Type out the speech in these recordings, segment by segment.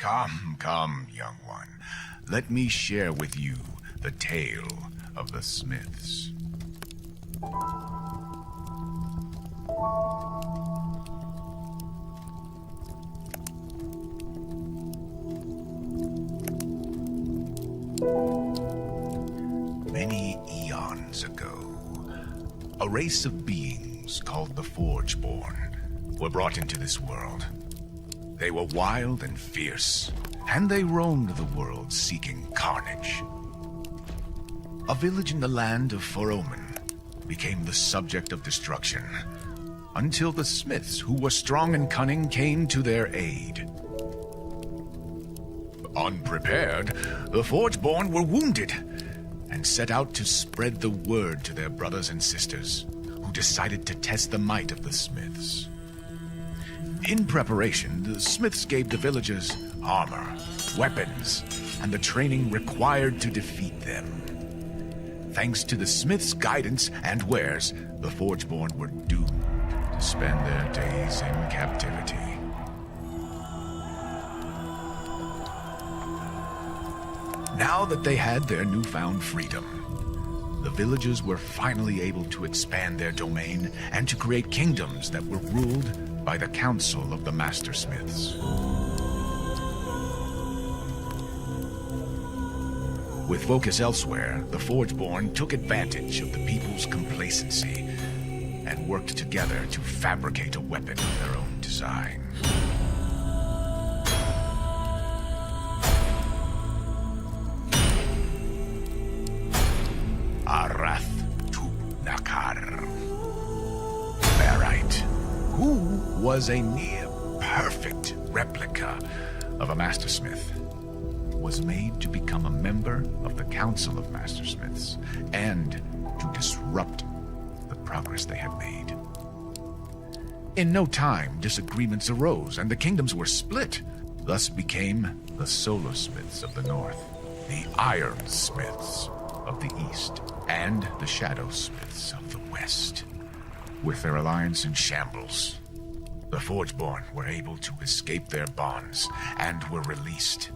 Come, come, young one. Let me share with you the tale of the Smiths. Many eons ago, a race of beings called the Forgeborn were brought into this world. They were wild and fierce, and they roamed the world seeking carnage. A village in the land of Foroman became the subject of destruction, until the Smiths, who were strong and cunning, came to their aid. Unprepared, the Forgeborn were wounded and set out to spread the word to their brothers and sisters, who decided to test the might of the Smiths. In preparation, the Smiths gave the villagers armor, weapons, and the training required to defeat them. Thanks to the Smiths' guidance and wares, the Forgeborn were doomed to spend their days in captivity. Now that they had their newfound freedom, the villagers were finally able to expand their domain and to create kingdoms that were ruled by the Council of the Master Smiths. With focus elsewhere, the Forgeborn took advantage of the people's complacency and worked together to fabricate a weapon of their own design. Who was a near-perfect replica of a Mastersmith, was made to become a member of the Council of Mastersmiths and to disrupt the progress they had made. In no time, disagreements arose and the kingdoms were split. Thus became the Solorsmiths of the North, the Ironsmiths of the East, and the Shadowsmiths of the West. With their alliance in shambles, the Forgeborn were able to escape their bonds and were released,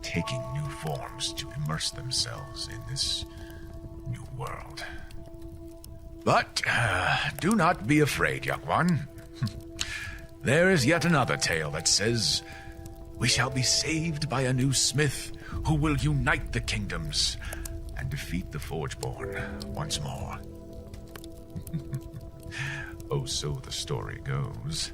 taking new forms to immerse themselves in this new world. But do not be afraid, young one. There is yet another tale that says we shall be saved by a new smith who will unite the kingdoms and defeat the Forgeborn once more. Oh, so the story goes.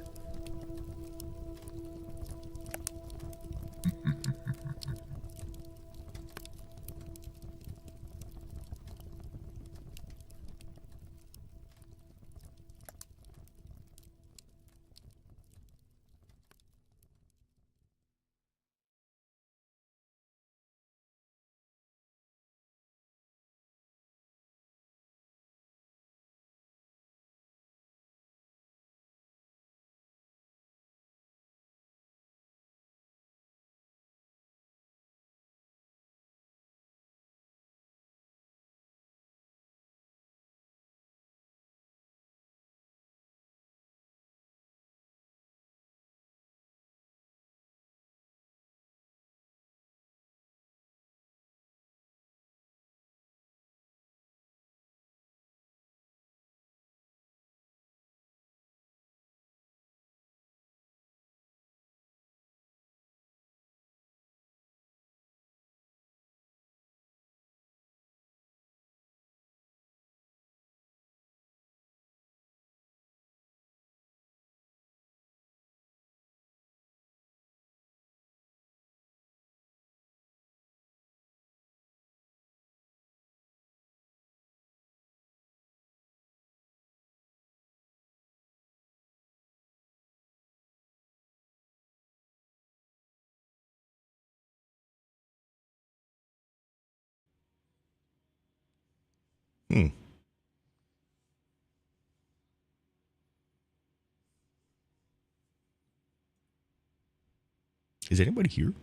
Is anybody here?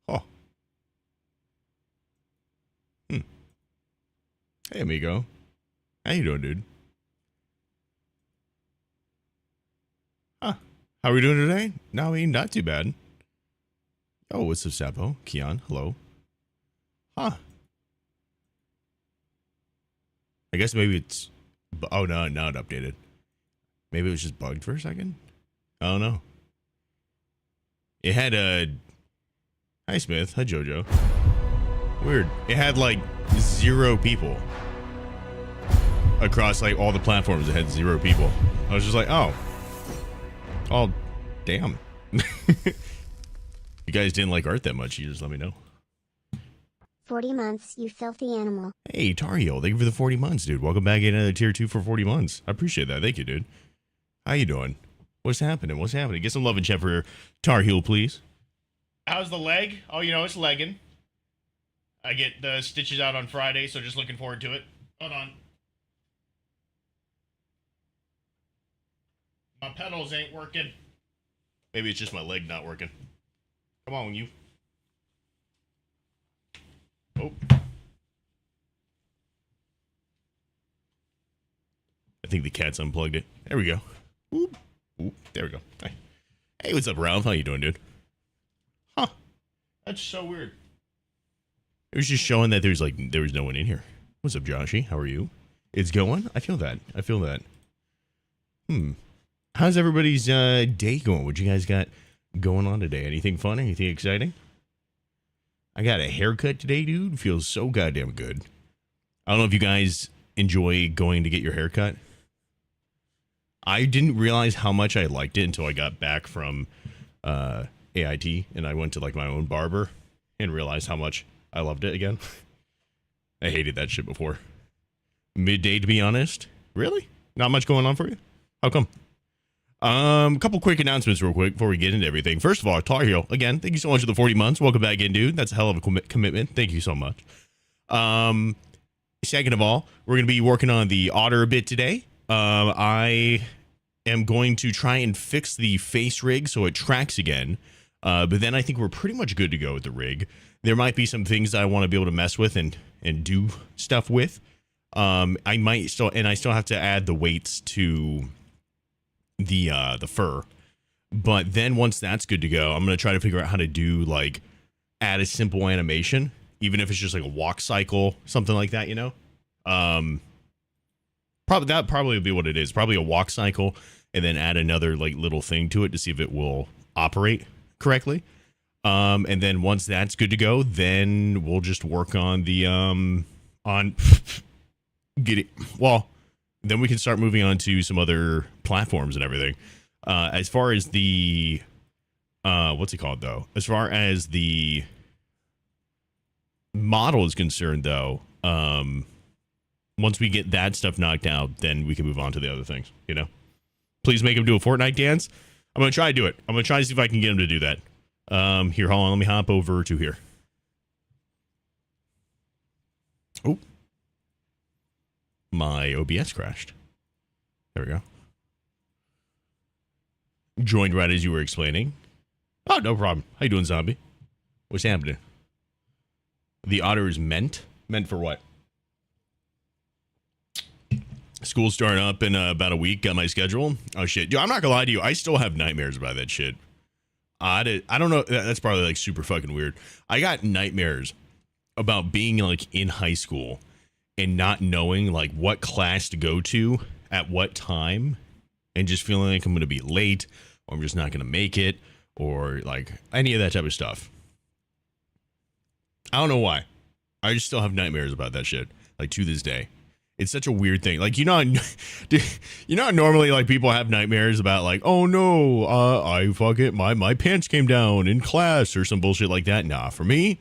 Oh. Hey, amigo. How you doing, dude? Huh. How are we doing today? No, I mean, not too bad. Oh, what's up, Sapo? Keon, hello. Huh. I guess maybe it's... Oh, no, now it updated. Maybe it was just bugged for a second? I don't know. It had a... Hi, Smith. Hi, Jojo. Weird. It had, like, 0 people. Across, like, all the platforms, it had 0 people. I was just like, oh. Oh, damn. You guys didn't like art that much. You just let me know. 40 months, you filthy animal. Hey, Tar Heel, thank you for the 40 months, dude. Welcome back in another tier 2 for 40 months. I appreciate that. Thank you, dude. How you doing? What's happening? What's happening? Get some love in chat for Tar Heel, please. How's the leg? Oh, you know, it's legging. I get the stitches out on Friday, so just looking forward to it. Hold on. My pedals ain't working. Maybe it's just my leg not working. Come on, you. Oh. I think the cat's unplugged it. There we go. Oop. Oop. There we go. Hey, what's up, Ralph? How you doing, dude? Huh. That's so weird. It was just showing that there was no one in here. What's up, Joshy? How are you? It's going? I feel that. I feel that. How's everybody's day going? What you guys got going on today? Anything fun? Anything exciting? I got a haircut today, dude. Feels so goddamn good. I don't know if you guys enjoy going to get your haircut. I didn't realize how much I liked it until I got back from AIT and I went to like my own barber and realized how much I loved it again. I hated that shit before. Midday, to be honest. Really? Not much going on for you? How come? Couple quick announcements real quick before we get into everything. First of all, Tar Heel, again, thank you so much for the 40 months. Welcome back in, dude. That's a hell of a commitment. Thank you so much. Second of all, we're going to be working on the otter a bit today. I am going to try and fix the face rig so it tracks again. But then I think we're pretty much good to go with the rig. There might be some things that I want to be able to mess with and do stuff with. I still have to add the weights to the fur. But then once that's good to go, I'm going to try to figure out how to do like add a simple animation, even if it's just like a walk cycle, something like that, you know? Probably would be what it is. Probably a walk cycle and then add another like little thing to it to see if it will operate correctly. And then once that's good to go, then we'll just work on the then we can start moving on to some other platforms and everything. As far as the what's it called though? As far as the model is concerned though, once we get that stuff knocked out, then we can move on to the other things, you know? Please make him do a Fortnite dance. I'm going to try to do it. I'm going to try to see if I can get him to do that. Here, hold on. Let me hop over to here. Oh. My OBS crashed. There we go. Joined right as you were explaining. Oh, no problem. How you doing, zombie? What's happening? The otter is meant? Meant for what? School's starting up in about a week. Got my schedule. Oh, shit. Dude, I'm not gonna lie to you. I still have nightmares about that shit. I don't know. That's probably like super fucking weird. I got nightmares about being like in high school and not knowing like what class to go to at what time and just feeling like I'm going to be late or I'm just not going to make it or like any of that type of stuff. I don't know why. I just still have nightmares about that shit, like to this day. It's such a weird thing. Like, you know how normally like people have nightmares about like, oh no, I fucking my pants came down in class or some bullshit like that. Nah, for me,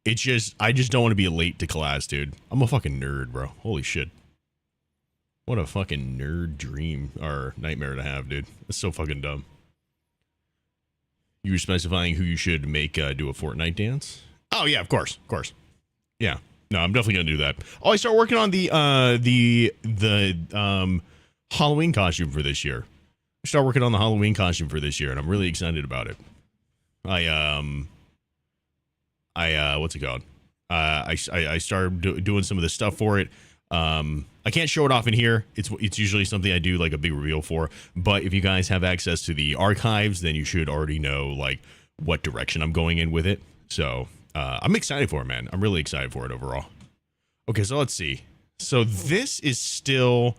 it's just I just don't want to be late to class, dude. I'm a fucking nerd, bro. Holy shit. What a fucking nerd dream or nightmare to have, dude. It's so fucking dumb. You were specifying who you should make do a Fortnite dance? Oh yeah, of course. Yeah. No, I'm definitely gonna do that. Oh, I start working on the Halloween costume for this year. What's it about it? I started doing some of the stuff for it. I can't show it off in here. It's usually something I do like a big reveal for. But if you guys have access to the archives, then you should already know like what direction I'm going in with it. So I'm excited for it, man. I'm really excited for it overall. Okay, so let's see. So this is still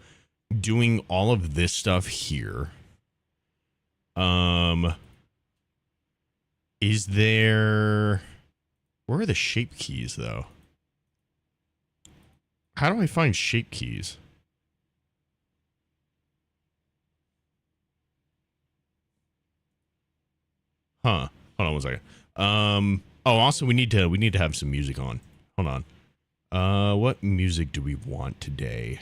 doing all of this stuff here. Is there... Where are the shape keys, though? How do I find shape keys? Huh. Hold on one second. Oh, also we need to have some music on. Hold on. What music do we want today?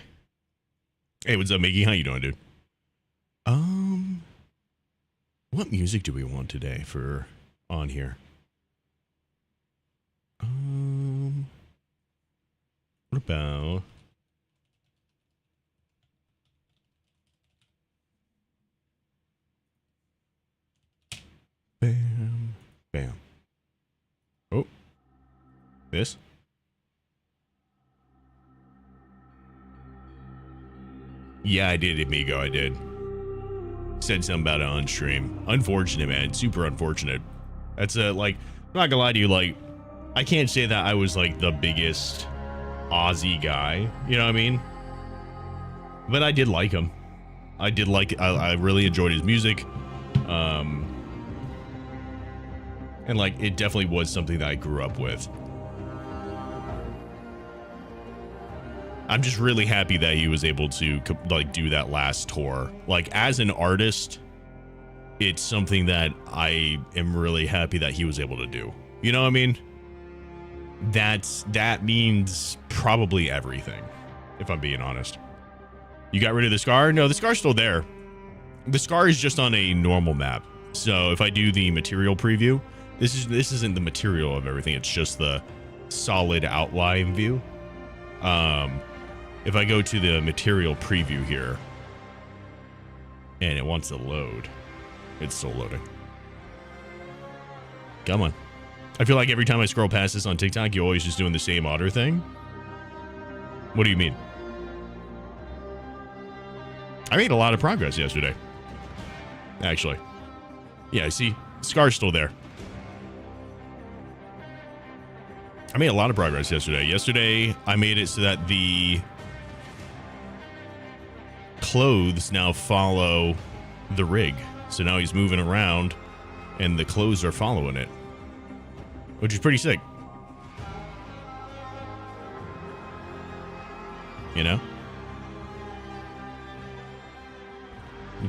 Hey, what's up, Mickey? How you doing, dude? What music do we want today for on here? What about... Bam, bam. Oh, this? Yeah, I did, Amigo, I did. Said something about it on stream. Unfortunate, man. Super unfortunate. That's like, I'm not gonna lie to you, like, I can't say that I was like the biggest Aussie guy, you know what I mean? But I did like him. I really enjoyed his music. And like, it definitely was something that I grew up with. I'm just really happy that he was able to like do that last tour. Like, as an artist, it's something that I am really happy that he was able to do. You know what I mean? That means probably everything, if I'm being honest. You got rid of the scar? No, the scar's still there. The scar is just on a normal map. So if I do the material preview, this isn't the material of everything, it's just the solid outline view. If I go to the material preview here and it wants to load, it's still loading. Come on. I feel like every time I scroll past this on TikTok, you're always just doing the same otter thing. What do you mean? I made a lot of progress yesterday. Actually. Yeah, see, scar's still there. I made a lot of progress yesterday. Yesterday, I made it so that the clothes now follow the rig. So now he's moving around and the clothes are following it, which is pretty sick. You know?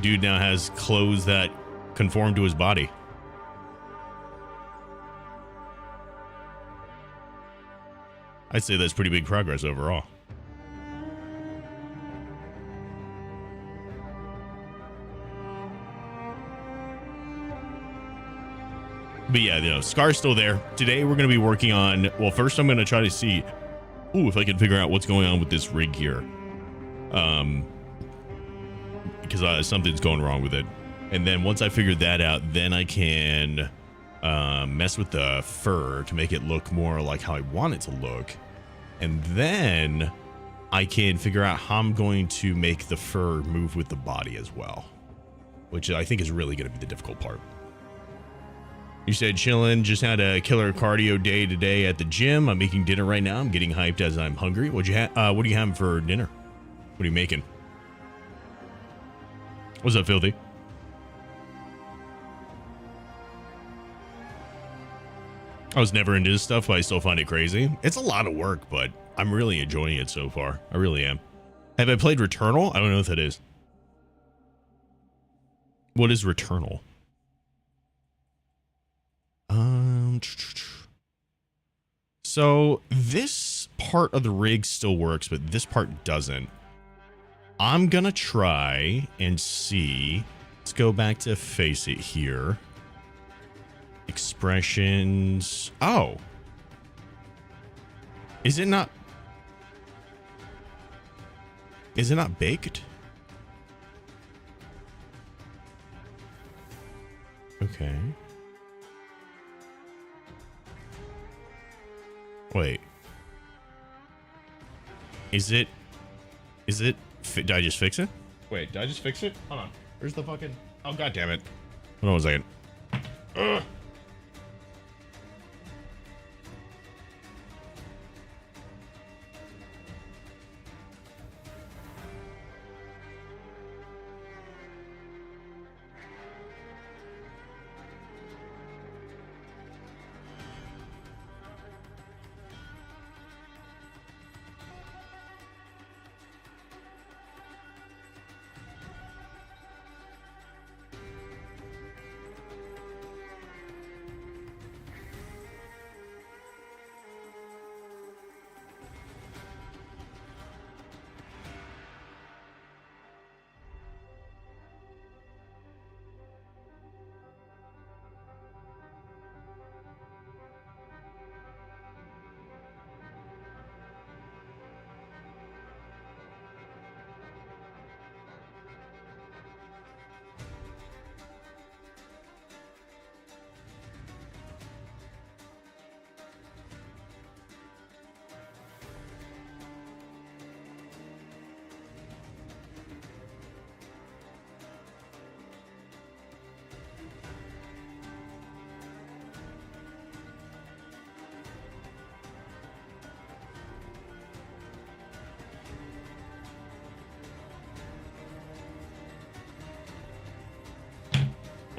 Dude now has clothes that conform to his body. I'd say that's pretty big progress overall. But yeah, you know, Scar's still there. Today we're going to be working on, well, first I'm going to try to see, if I can figure out what's going on with this rig here. Because something's going wrong with it. And then once I figure that out, then I can mess with the fur to make it look more like how I want it to look. And then I can figure out how I'm going to make the fur move with the body as well, which I think is really going to be the difficult part. You said chillin', just had a killer cardio day today at the gym. I'm making dinner right now. I'm getting hyped as I'm hungry. What are you having for dinner? What are you making? What's up, Filthy? I was never into this stuff, but I still find it crazy. It's a lot of work, but I'm really enjoying it so far. I really am. Have I played Returnal? I don't know what that is. What is Returnal? So this part of the rig still works, but this part doesn't. I'm gonna try and see. Let's go back to face it here. Expressions. Oh. Is it not baked? Okay. Wait. Is it Is it? Did I just fix it? Wait, did I just fix it? Hold on. Where's the fucking... Oh, god damn it. Hold on 1 second. Ugh.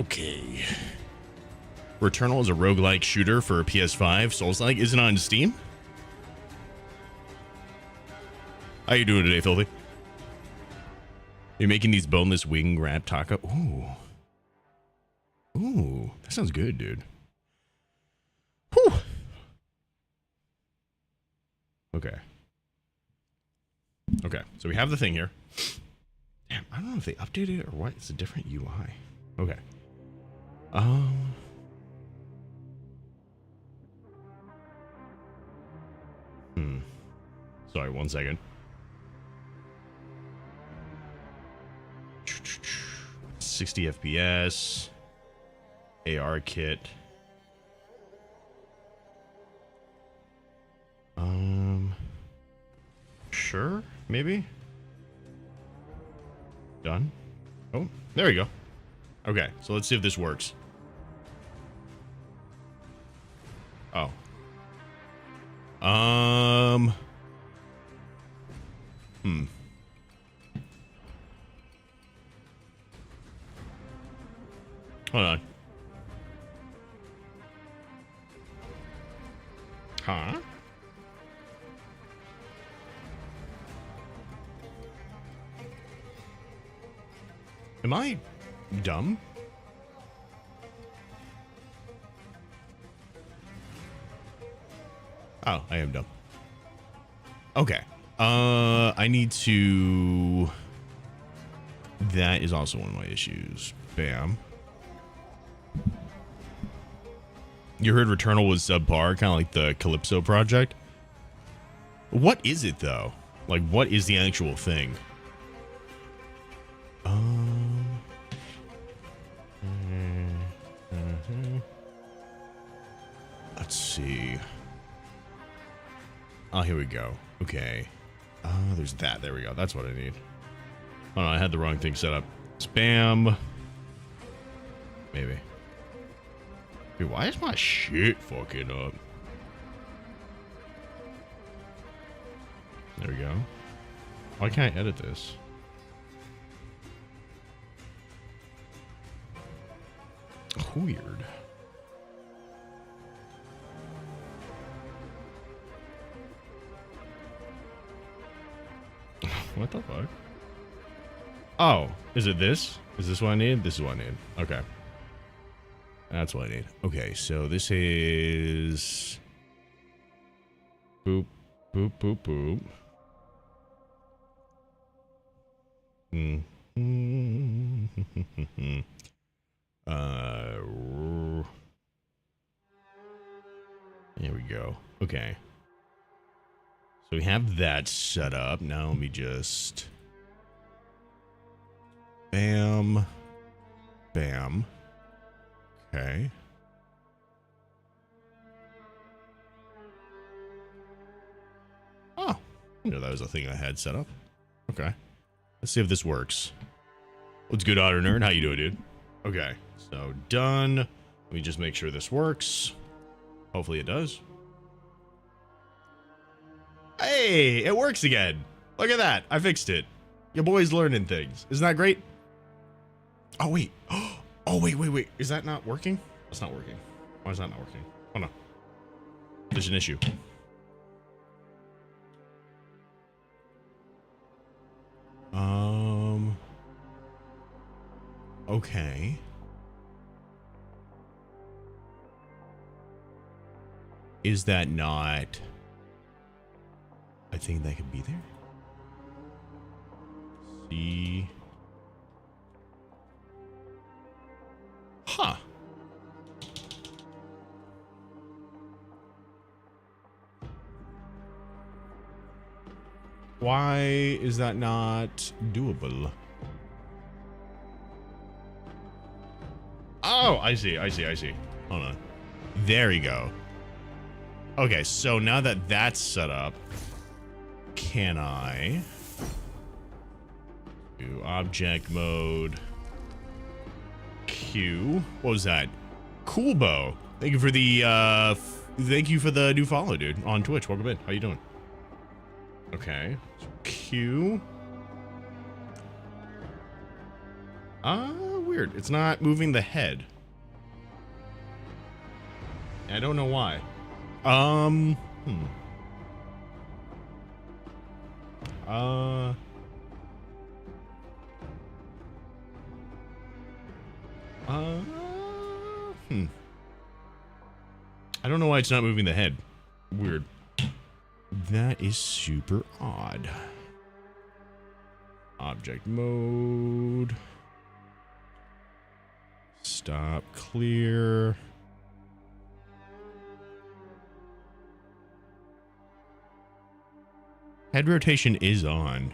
Okay. Returnal is a roguelike shooter for PS5. Souls-like. Is it on Steam? How you doing today, Filthy? You're making these boneless wing wrap taco. Ooh. Ooh. That sounds good, dude. Whew. Okay. Okay. So we have the thing here. Damn, I don't know if they updated it or what. It's a different UI. Okay. Sorry, 1 second. 60 FPS. AR kit. Sure, maybe. Done. Oh, there we go. Okay, so let's see if this works. Oh. Hold on. Huh? Am I dumb? Oh, I am dumb. Okay. I need to... That is also one of my issues. Bam. You heard Returnal was subpar, kind of like the Calypso project. What is it, though? Like, what is the actual thing? Let's see. Oh, here we go. Okay. There's that. There we go. That's what I need. Oh, no, I had the wrong thing set up. Spam. Maybe. Dude, why is my shit fucking up? There we go. Why can't I edit this? Weird. What the fuck? Oh, is it this? Is this what I need? This is what I need. Okay. That's what I need. Okay, so this is... Boop, boop, boop, boop. There we go. Okay. So we have that set up. Now let me just... Bam. Bam. Okay. Oh. I didn't know that was a thing I had set up. Okay. Let's see if this works. What's good, Otter Nerd? How you doing, dude? Okay. So done. Let me just make sure this works. Hopefully it does. Hey, it works again. Look at that. I fixed it. Your boy's learning things. Isn't that great? Oh, wait. Oh, wait. Is that not working? That's not working. Why is that not working? Oh, no. There's an issue. Okay. Is that not a thing that could be there? See. Huh. Why is that not doable? Oh, I see. Hold on. There you go. Okay, so now that that's set up, can I do object mode Q? What was that? Cool Bow. Thank you for the new follow, dude, on Twitch. Welcome in. How you doing? Okay. So Q. Weird. It's not moving the head. I don't know why. I don't know why it's not moving the head. Weird. That is super odd. Object mode. Stop, clear. Head rotation is on.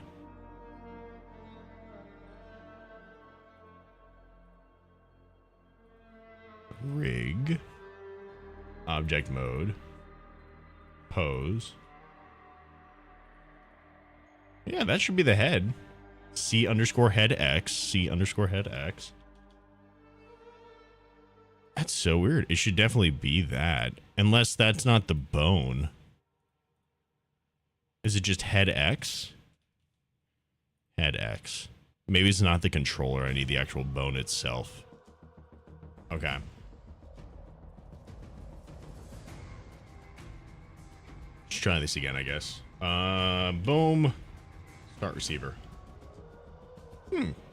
Rig. Object mode. Pose. Yeah, that should be the head. C underscore head X. C underscore head X. That's so weird. It should definitely be that. Unless that's not the bone. Is it just head X? Head X. Maybe it's not the controller. I need the actual bone itself. Okay. Let's try this again, I guess. Boom. Start receiver.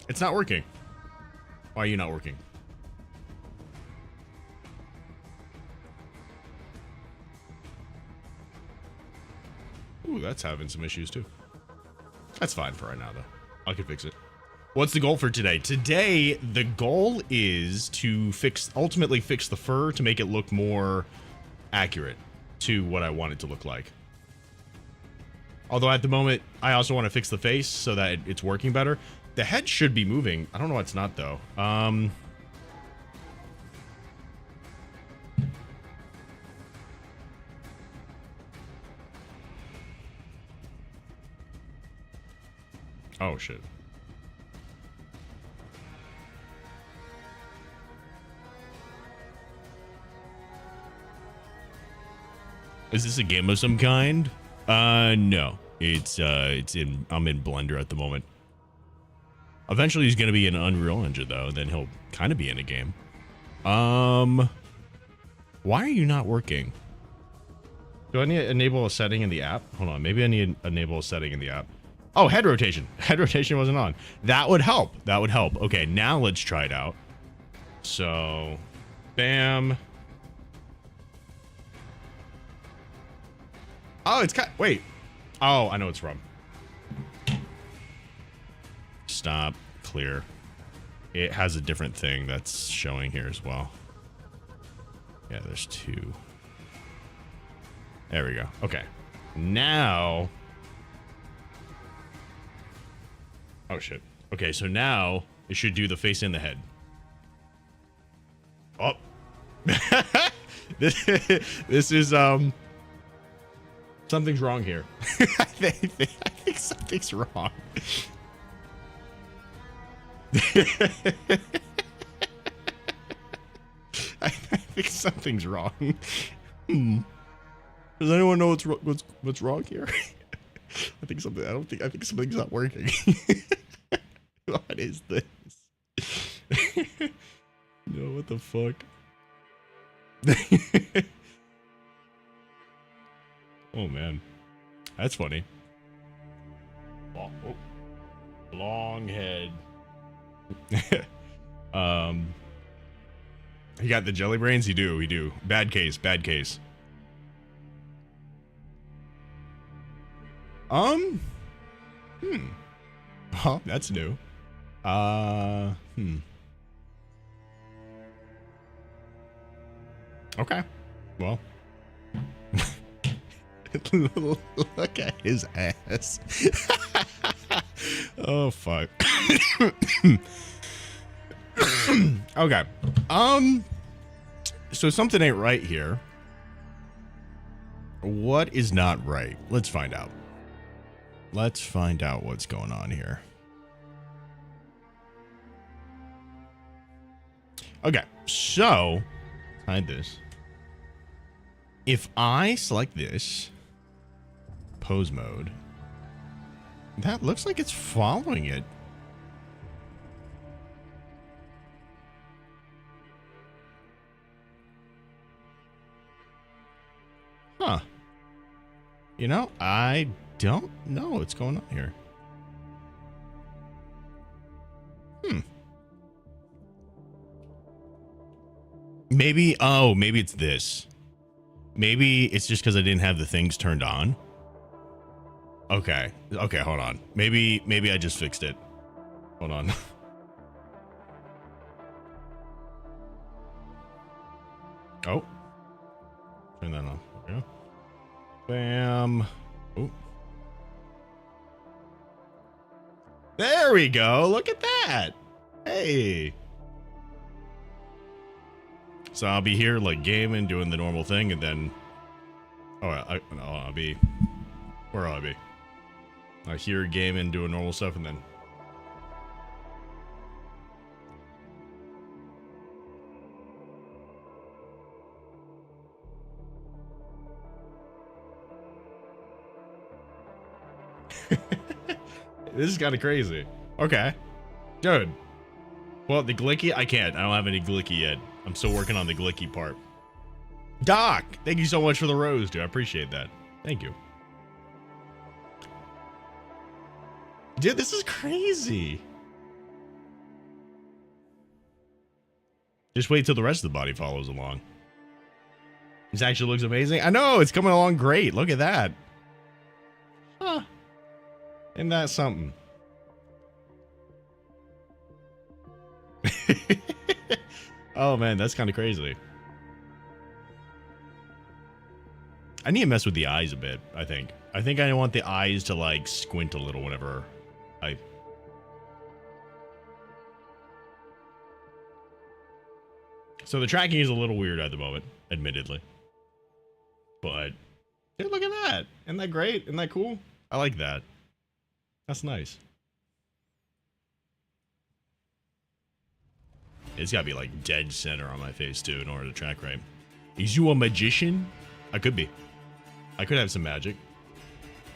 It's not working. Why are you not working? Ooh, that's having some issues too. That's fine for right now, though. I can fix it. What's the goal for today? Today, the goal is to ultimately fix the fur to make it look more accurate to what I want it to look like. Although at the moment, I also want to fix the face so that it's working better. The head should be moving. I don't know why it's not, though. Oh, shit. Is this a game of some kind? No. I'm in Blender at the moment. Eventually he's gonna be in Unreal Engine though, then he'll kind of be in a game. Why are you not working? Do I need to enable a setting in the app? Hold on, maybe I need to enable a setting in the app. Oh, head rotation. Head rotation wasn't on. That would help. That would help. Okay, now let's try it out. So, bam. Oh, it's cut. Wait. Oh, I know it's from. Stop. Clear. It has a different thing that's showing here as well. Yeah, there's two. There we go. Okay. Now. Oh, shit. Okay, so now it should do the face and the head. Oh. this is, Something's wrong here. I think something's wrong. I think something's wrong. Does anyone know what's wrong here? I think something's not working. What is this? No, what the fuck? Oh man, that's funny. Long head. You got the jelly brains? You do. Bad case. Oh, that's new. Okay. Well. Look at his ass. Oh fuck. Okay. So something ain't right here. What is not right? Let's find out. Let's find out what's going on here. Okay, so hide this. If I select this pose mode, that looks like it's following it. Huh. You know, I don't know what's going on here. Maybe it's this. Maybe it's just because I didn't have the things turned on. Okay, hold on. Maybe I just fixed it. Hold on. Oh. Turn that on. There we go. Bam. Oh. There we go. Look at that. Hey. So I'll be here like gaming, doing the normal thing, and then I'll be where will I be? I hear gaming, doing normal stuff, and then this is kind of crazy. Okay, good. Well, the glicky, I can't. I don't have any glicky yet. I'm still working on the glicky part. Doc, thank you so much for the rose, dude. I appreciate that. Thank you. Dude, this is crazy. Just wait till the rest of the body follows along. This actually looks amazing. I know, it's coming along great. Look at that. Huh. Isn't that something? Oh man, that's kind of crazy. I need to mess with the eyes a bit, I think. I think I want the eyes to like squint a little whenever I... So the tracking is a little weird at the moment, admittedly. But, dude, look at that. Isn't that great? Isn't that cool? I like that. That's nice. It's gotta be like dead center on my face too in order to track right. Is you a magician? I could be. I could have some magic.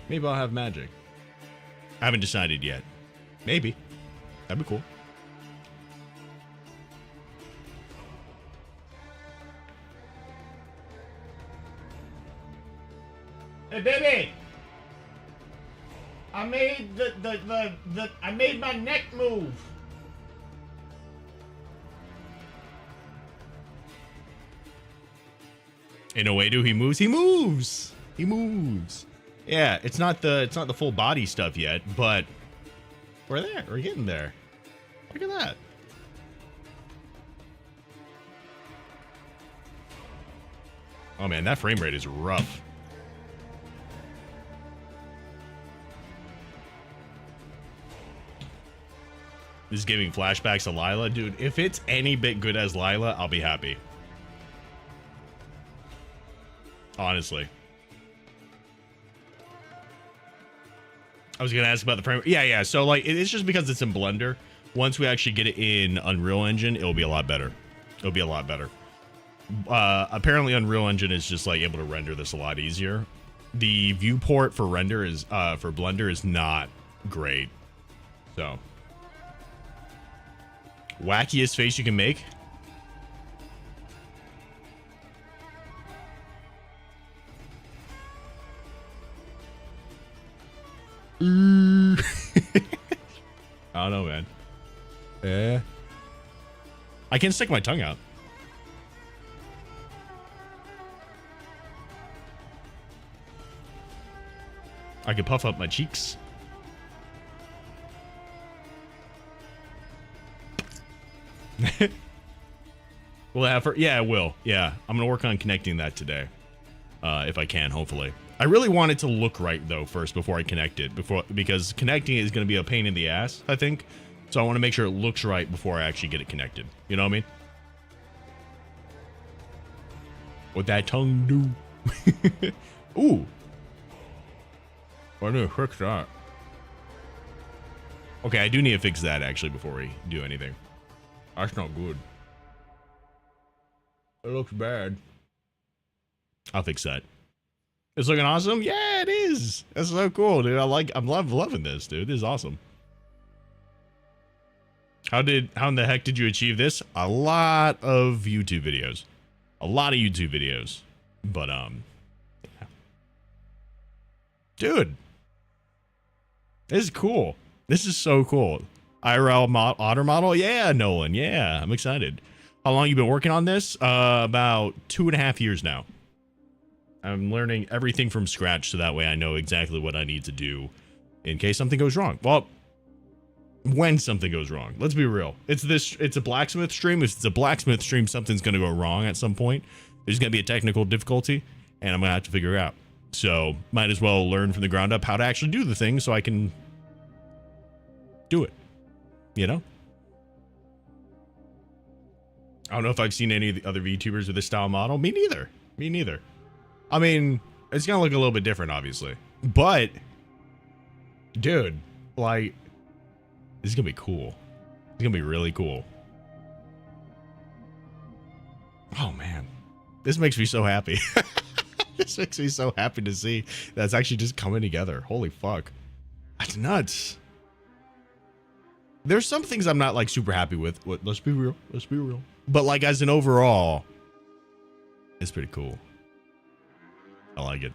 Maybe I'll have magic. I haven't decided yet. Maybe. That'd be cool. Hey baby! I made I made my neck move. In a way, do he moves? He moves. He moves. Yeah, it's not the full body stuff yet, but we're there. We're getting there. Look at that. Oh man, that frame rate is rough. This is giving flashbacks to Lila. Dude, if it's any bit good as Lila, I'll be happy. Honestly. I was gonna ask about the frame. Yeah. So like, it's just because it's in Blender. Once we actually get it in Unreal Engine, it'll be a lot better. It'll be a lot better. Apparently Unreal Engine is just like able to render this a lot easier. The viewport for render is for Blender is not great. So wackiest face you can make. I don't know, man. Yeah. I can stick my tongue out. I can puff up my cheeks. Will it have yeah, it will. Yeah, I'm gonna work on connecting that today, if I can. Hopefully, I really want it to look right though first before I connect it. Because connecting it is gonna be a pain in the ass, I think. So I want to make sure it looks right before I actually get it connected. You know what I mean? What that tongue do? Ooh. I need to fix that. Okay, I do need to fix that actually before we do anything. That's not good. It looks bad. I'll fix that. It's looking awesome? Yeah, it is. That's so cool, dude. I'm loving this, dude. This is awesome. How in the heck did you achieve this? A lot of YouTube videos. A lot of YouTube videos. But yeah. Dude. This is cool. This is so cool. IRL otter model? Yeah, Nolan. Yeah, I'm excited. How long you been working on this? About 2.5 years now. I'm learning everything from scratch so that way I know exactly what I need to do in case something goes wrong. Well, when something goes wrong. Let's be real. It's a blacksmith stream. If it's a blacksmith stream, something's going to go wrong at some point. There's going to be a technical difficulty, and I'm going to have to figure it out. So, might as well learn from the ground up how to actually do the thing so I can do it. You know? I don't know if I've seen any of the other VTubers with this style model. Me neither. Me neither. I mean, it's going to look a little bit different, obviously. But, dude, like, this is going to be cool. It's going to be really cool. Oh, man. This makes me so happy. This makes me so happy to see that's actually just coming together. Holy fuck. That's nuts. There's some things I'm not like super happy with. Let's be real. Let's be real. But like as an overall, it's pretty cool. I like it.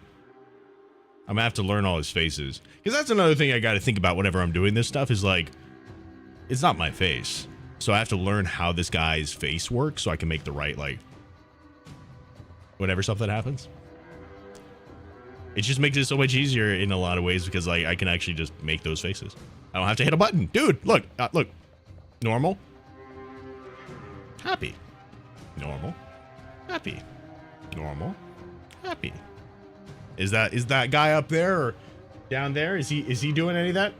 I'm gonna have to learn all his faces. Because that's another thing I gotta think about whenever I'm doing this stuff is like, it's not my face. So I have to learn how this guy's face works so I can make the right, like, whenever something happens. It just makes it so much easier in a lot of ways because like I can actually just make those faces. I don't have to hit a button. Dude, look, look. Normal. Happy. Normal. Happy. Normal. Happy. Is that guy up there or down there? Is he doing any of that?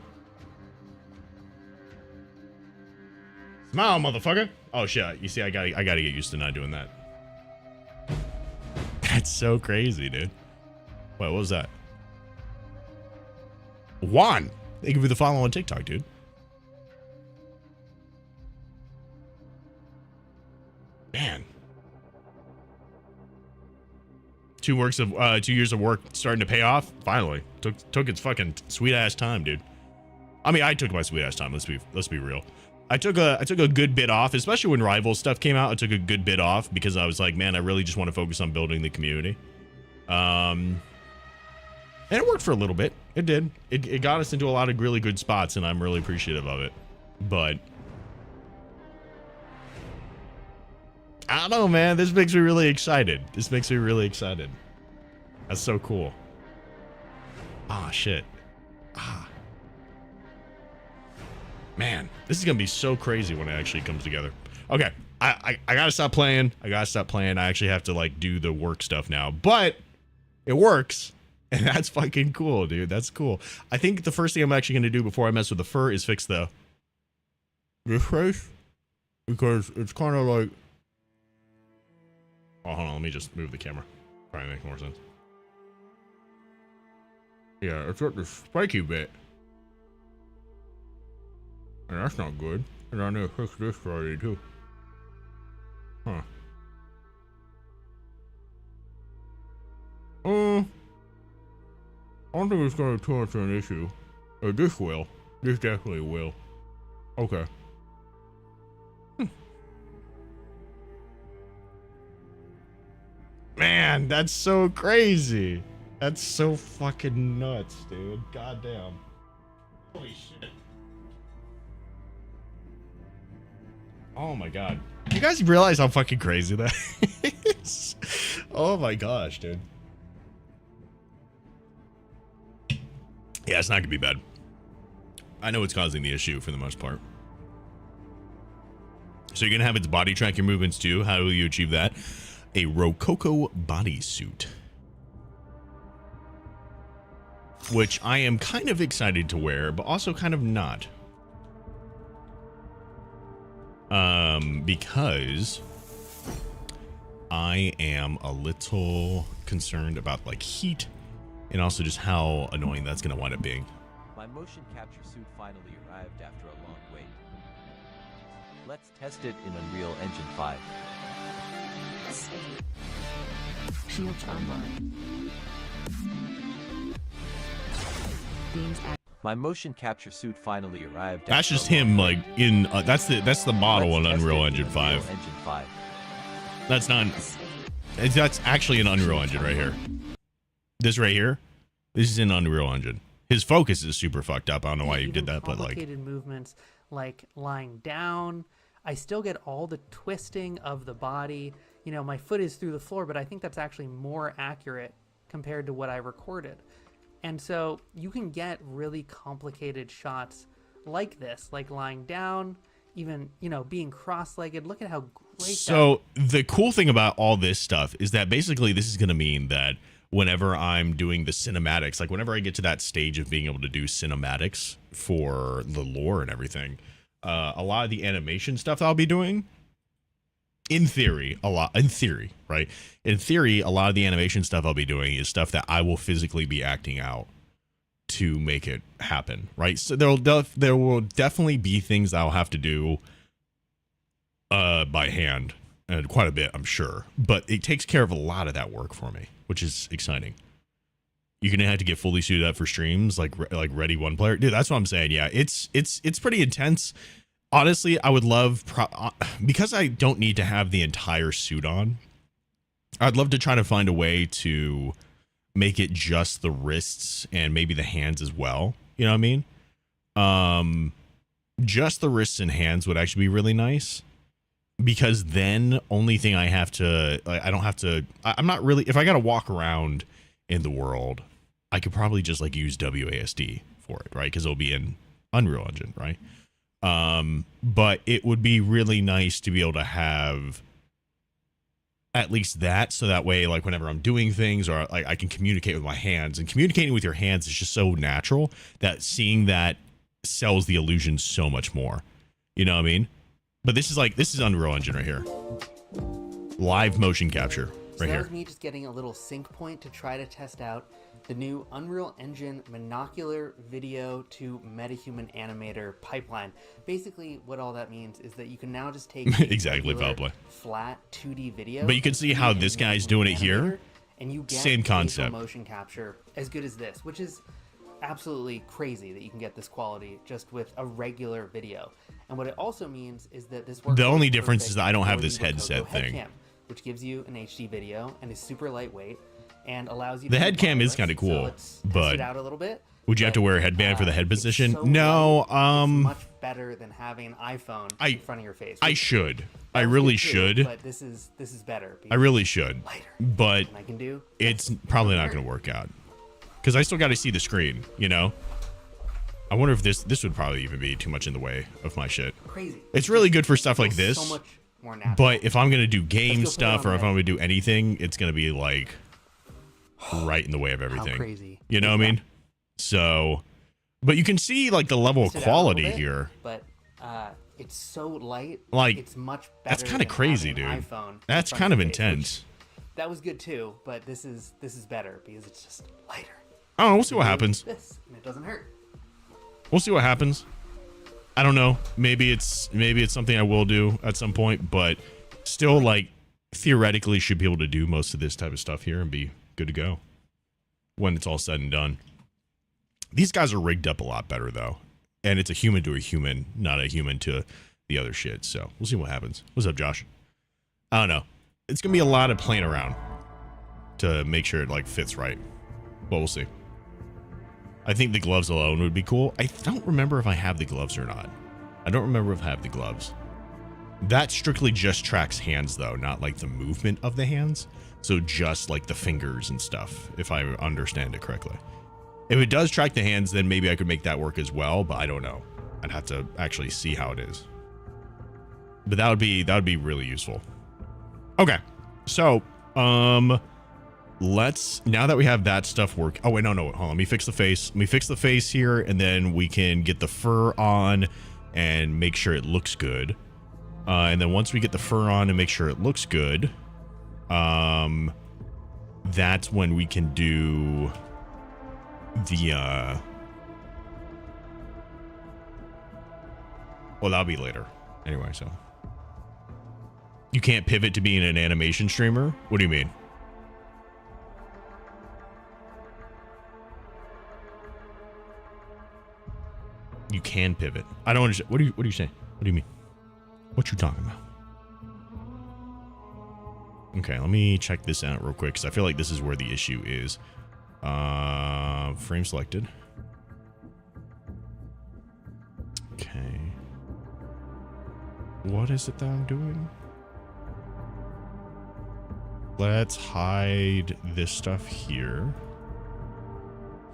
Smile, motherfucker. Oh shit. You see, I gotta get used to not doing that. That's so crazy, dude. Wait, what was that? Juan, thank you for the follow on TikTok, dude. Man. 2 years of work starting to pay off. Finally. Took its fucking sweet ass time, dude. I mean, I took my sweet ass time. Let's be real. I took a good bit off, especially when Rival stuff came out. I took a good bit off because I was like, man, I really just want to focus on building the community. And it worked for a little bit. It did. It got us into a lot of really good spots, and I'm really appreciative of it. But I don't know, man. This makes me really excited. This makes me really excited. That's so cool. Ah, shit. Ah. Man, this is going to be so crazy when it actually comes together. Okay. I got to stop playing. I actually have to, like, do the work stuff now. But it works. And that's fucking cool, dude. That's cool. I think the first thing I'm actually going to do before I mess with the fur is fix this face. Because it's kind of like... Oh, hold on. Let me just move the camera. Probably make more sense. Yeah, it's got this spiky bit. And that's not good. And I need to fix this Friday too. Huh. I don't think it's gonna turn into an issue. This will. This definitely will. Okay. Man, that's so crazy. That's so fucking nuts, dude. Goddamn. Holy shit. Oh my god. You guys realize how fucking crazy that is? Oh my gosh, dude. Yeah, it's not gonna be bad. I know it's causing the issue for the most part. So you're gonna have its body track your movements too. How will you achieve that? A Rococo bodysuit, which I am kind of excited to wear, but also kind of not. Because I am a little concerned about like heat and also just how annoying that's going to wind up being. My motion capture suit finally arrived after a long wait. Let's test it in Unreal Engine 5. Shields online. Beams My motion capture suit finally arrived. That's just him, like in that's the model in Unreal Engine 5. That's not. That's actually an Unreal Engine right here. This right here, this is in Unreal Engine. His focus is super fucked up. I don't know why he did that, but like complicated movements like lying down. I still get all the twisting of the body. You know, my foot is through the floor, but I think that's actually more accurate compared to what I recorded. And so you can get really complicated shots like this, like lying down, even, you know, being cross-legged. Look at how great. So the cool thing about all this stuff is that basically this is going to mean that whenever I'm doing the cinematics, like whenever I get to that stage of being able to do cinematics for the lore and everything, a lot of the animation stuff I'll be doing, in theory, right? In theory, a lot of the animation stuff I'll be doing is stuff that I will physically be acting out to make it happen, right? So there will definitely be things I'll have to do by hand, and quite a bit, I'm sure. But it takes care of a lot of that work for me, which is exciting. You're gonna have to get fully suited up for streams, like Ready One Player, dude. That's what I'm saying. Yeah, it's pretty intense. Honestly, I would love, because I don't need to have the entire suit on, I'd love to try to find a way to make it just the wrists and maybe the hands as well. You know what I mean? Just the wrists and hands would actually be really nice, because then only thing I have to, like, I don't have to, I'm not really, if I got to walk around in the world, I could probably just like use WASD for it, right? Because it'll be in Unreal Engine, right? But it would be really nice to be able to have at least that, so that way, like whenever I'm doing things, or like I can communicate with my hands, and communicating with your hands is just so natural that seeing that sells the illusion so much more. You know what I mean? But this is Unreal Engine right here. Live motion capture right here. That was me just getting a little sync point to try to test out the new Unreal Engine monocular video to metahuman animator pipeline. Basically, what all that means is that you can now just take exactly flat 2D video. But you can see how this guy's doing it here. And you get same concept. Motion capture as good as this, which is absolutely crazy that you can get this quality just with a regular video. And what it also means is that this works. The only difference is that I don't have this headset thing, headcam, which gives you an HD video and is super lightweight and allows you. The head cam is kind of cool, but it out a little bit. Would you have to wear a headband for the head position? So no. it's much better than having an iPhone in front of your face. I should. I really should. But this is better. I really should. Lighter. But I can do. It's probably not going to work out, because I still got to see the screen. You know. I wonder if this would probably even be too much in the way of my shit. Crazy. It's really good for stuff like this. So much more natural. But if I'm gonna do game stuff, or if I'm gonna do anything, it's gonna be like right in the way of everything. How crazy. You know what I mean? So, but you can see like the level of quality here. But it's so light. Like, it's much better. That's kind of crazy, dude. That's kind of intense. That was good too, but this is better because it's just lighter. Oh, we'll see what happens. This, and it doesn't hurt. We'll see what happens. I don't know. Maybe it's something I will do at some point, but still, like, theoretically should be able to do most of this type of stuff here and be good to go when it's all said and done. These guys are rigged up a lot better though, and it's a human to a human, not a human to the other shit. So we'll see what happens. What's up, Josh? I don't know. It's gonna be a lot of playing around to make sure it like fits right, but we'll see. I think the gloves alone would be cool. I don't remember if I have the gloves or not. I don't remember if I have the gloves. That strictly just tracks hands though, not like the movement of the hands. So just like the fingers and stuff, if I understand it correctly. If it does track the hands, then maybe I could make that work as well, but I don't know. I'd have to actually see how it is. But that would be really useful. Okay. So, let's, now that we have that stuff work. Oh wait, no, hold on. Let me fix the face. Let me fix the face here, and then we can get the fur on and make sure it looks good. And then once we get the fur on and make sure it looks good, that's when we can do the, well, that'll be later. Anyway, so. You can't pivot to being an animation streamer? What do you mean? You can pivot. I don't understand. What are you saying? What do you mean? What you talking about? Okay, let me check this out real quick because I feel like this is where the issue is. Frame selected. Okay. What is it that I'm doing? Let's hide this stuff here.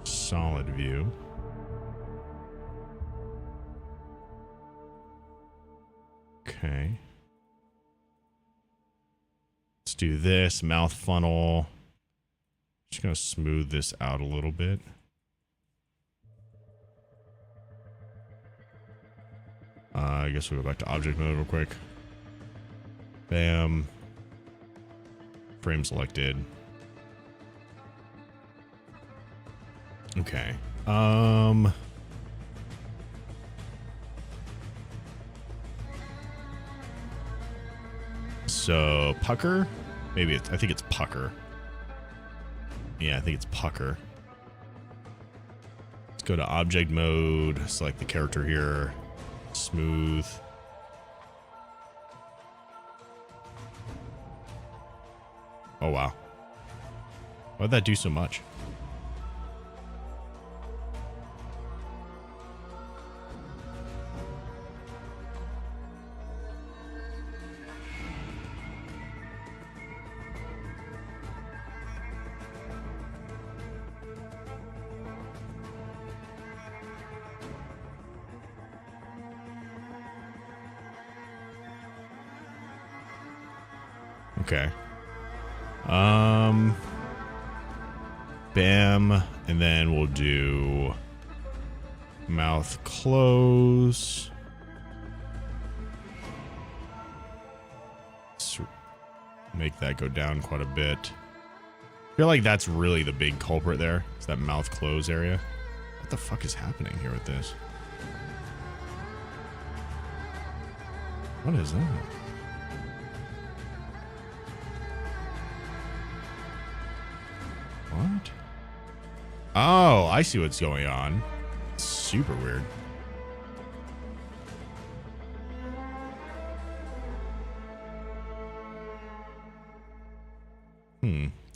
Solid view. Okay. Let's do this mouth funnel. Just gonna smooth this out a little bit. I guess we'll go back to object mode real quick. Bam. Frame selected. Okay. So pucker, maybe I think it's pucker. Yeah, I think it's pucker. Let's go to object mode, select the character here, smooth. Oh wow. Why'd that do so much? Okay. Bam, and then we'll do mouth close. Make that go down quite a bit. I feel like that's really the big culprit there. It's that mouth close area. What the fuck is happening here with this? What is that? What? Oh, I see what's going on. Super weird.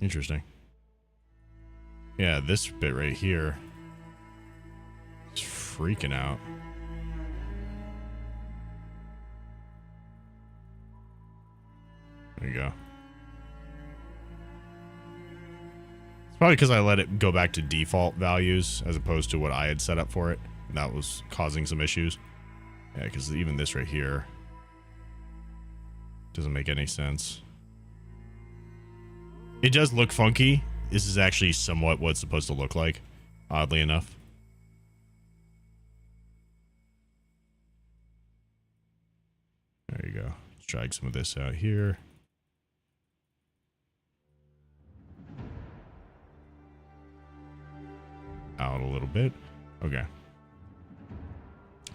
Interesting. Yeah, this bit right here is freaking out. There you go. Probably because I let it go back to default values as opposed to what I had set up for it. And that was causing some issues. Yeah, because even this right here doesn't make any sense. It does look funky. This is actually somewhat what it's supposed to look like, oddly enough. There you go. Let's drag some of this out here. Out a little bit. Okay.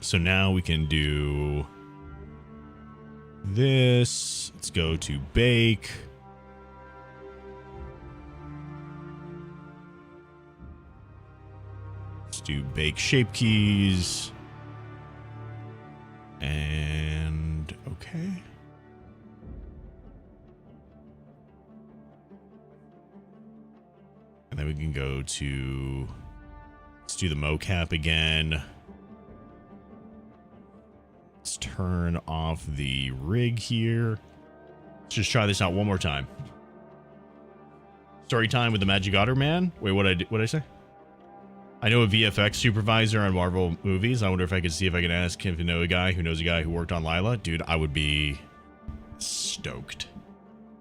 So now we can do this. Let's go to bake. Let's do bake shape keys. And okay. And then we can go to, let's do the mocap again. Let's turn off the rig here. Let's just try this out one more time. Story time with the Magic Otter Man. Wait, what'd I say? I know a VFX supervisor on Marvel movies. I wonder if I could see if I can ask him to know a guy who knows a guy who worked on Lila. Dude, I would be stoked.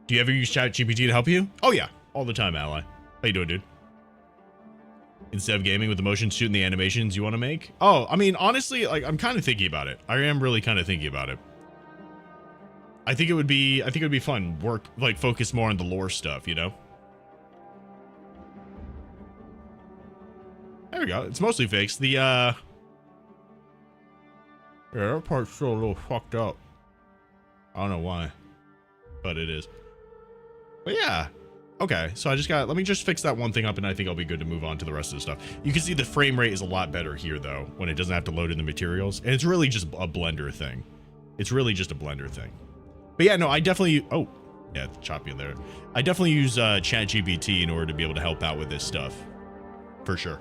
Do you ever use ChatGPT to help you? Oh yeah, all the time, Ally. How you doing, dude? Instead of gaming with the motion shooting the animations you want to make? Oh, I mean, honestly, like, I'm kind of thinking about it. I am really kind of thinking about it. I think it would be fun. Work, like, focus more on the lore stuff, you know? There we go. It's mostly fixed. The, yeah, that part's still a little fucked up. I don't know why, but it is. But yeah. Okay, so let me just fix that one thing up and I think I'll be good to move on to the rest of the stuff. You can see the frame rate is a lot better here though, when it doesn't have to load in the materials. And it's really just a Blender thing. It's really just a Blender thing. But yeah, no, I definitely, oh, yeah, it's choppy in there. I definitely use ChatGPT in order to be able to help out with this stuff. For sure.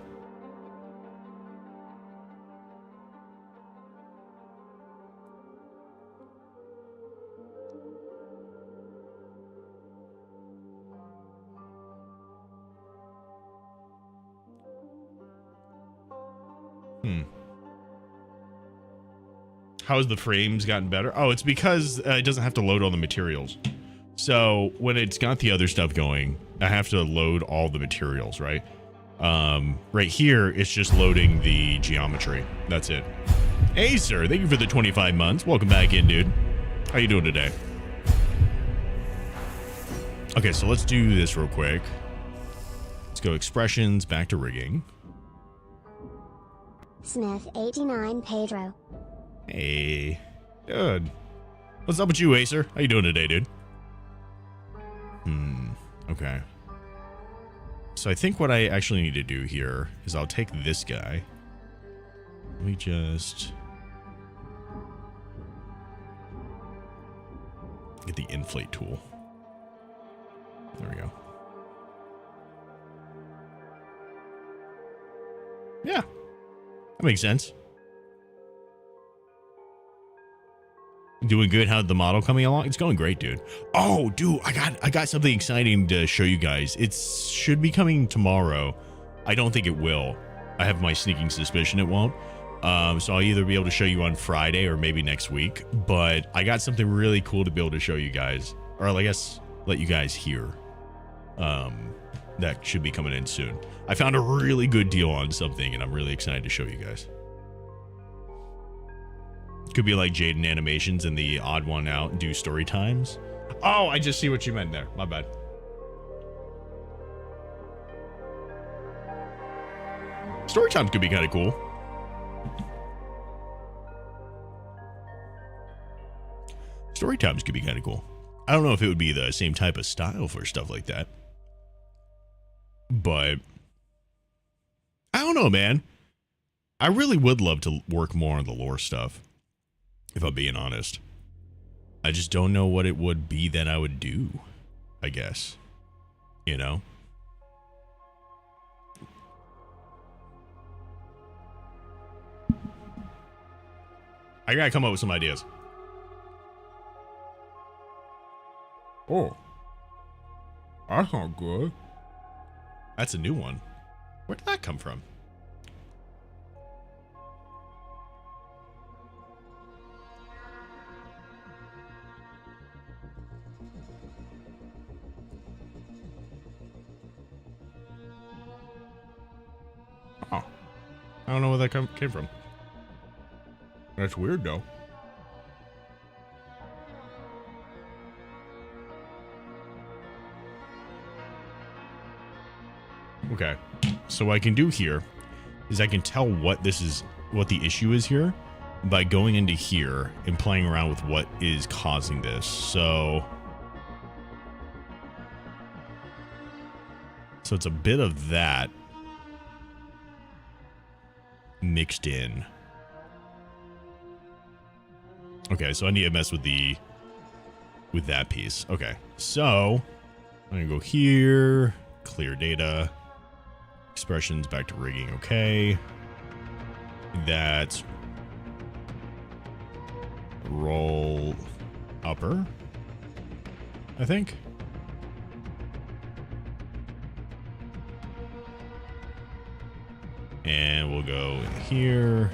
How has the frames gotten better? Oh, it's because it doesn't have to load all the materials. So when it's got the other stuff going, I have to load all the materials, right? Right here, it's just loading the geometry. That's it. Hey, sir, thank you for the 25 months. Welcome back in, dude. How you doing today? Okay, so let's do this real quick. Let's go expressions, back to rigging. Smith 89 Pedro. Hey, dude. What's up with you, Acer? How you doing today, dude? Okay. So I think what I actually need to do here is I'll take this guy. Let me just get the inflate tool. There we go. Yeah, that makes sense. Doing good. How's the model coming along? It's going great, dude. Oh, dude, I got something exciting to show you guys. It should be coming tomorrow. I don't think it will. I have my sneaking suspicion it won't. So I'll either be able to show you on Friday or maybe next week. But I got something really cool to be able to show you guys, or I guess let you guys hear. That should be coming in soon. I found a really good deal on something, and I'm really excited to show you guys. Could be like Jaden Animations and the odd one out and do story times. Oh, I just see what you meant there. My bad. Story times could be kind of cool. Story times could be kind of cool. I don't know if it would be the same type of style for stuff like that. But I don't know, man. I really would love to work more on the lore stuff. If I'm being honest, I just don't know what it would be that I would do, I guess, you know? I gotta come up with some ideas. Oh, that's not good. That's a new one. Where did that come from? Oh, I don't know where that came from. That's weird, though. Okay, so what I can do here is I can tell what the issue is here, by going into here and playing around with what is causing this. So it's a bit of that mixed in. Okay, so I need to mess with that piece. Okay, so I'm gonna go here, clear data, expressions back to rigging. Okay, that's roll upper, I think. And we'll go in here.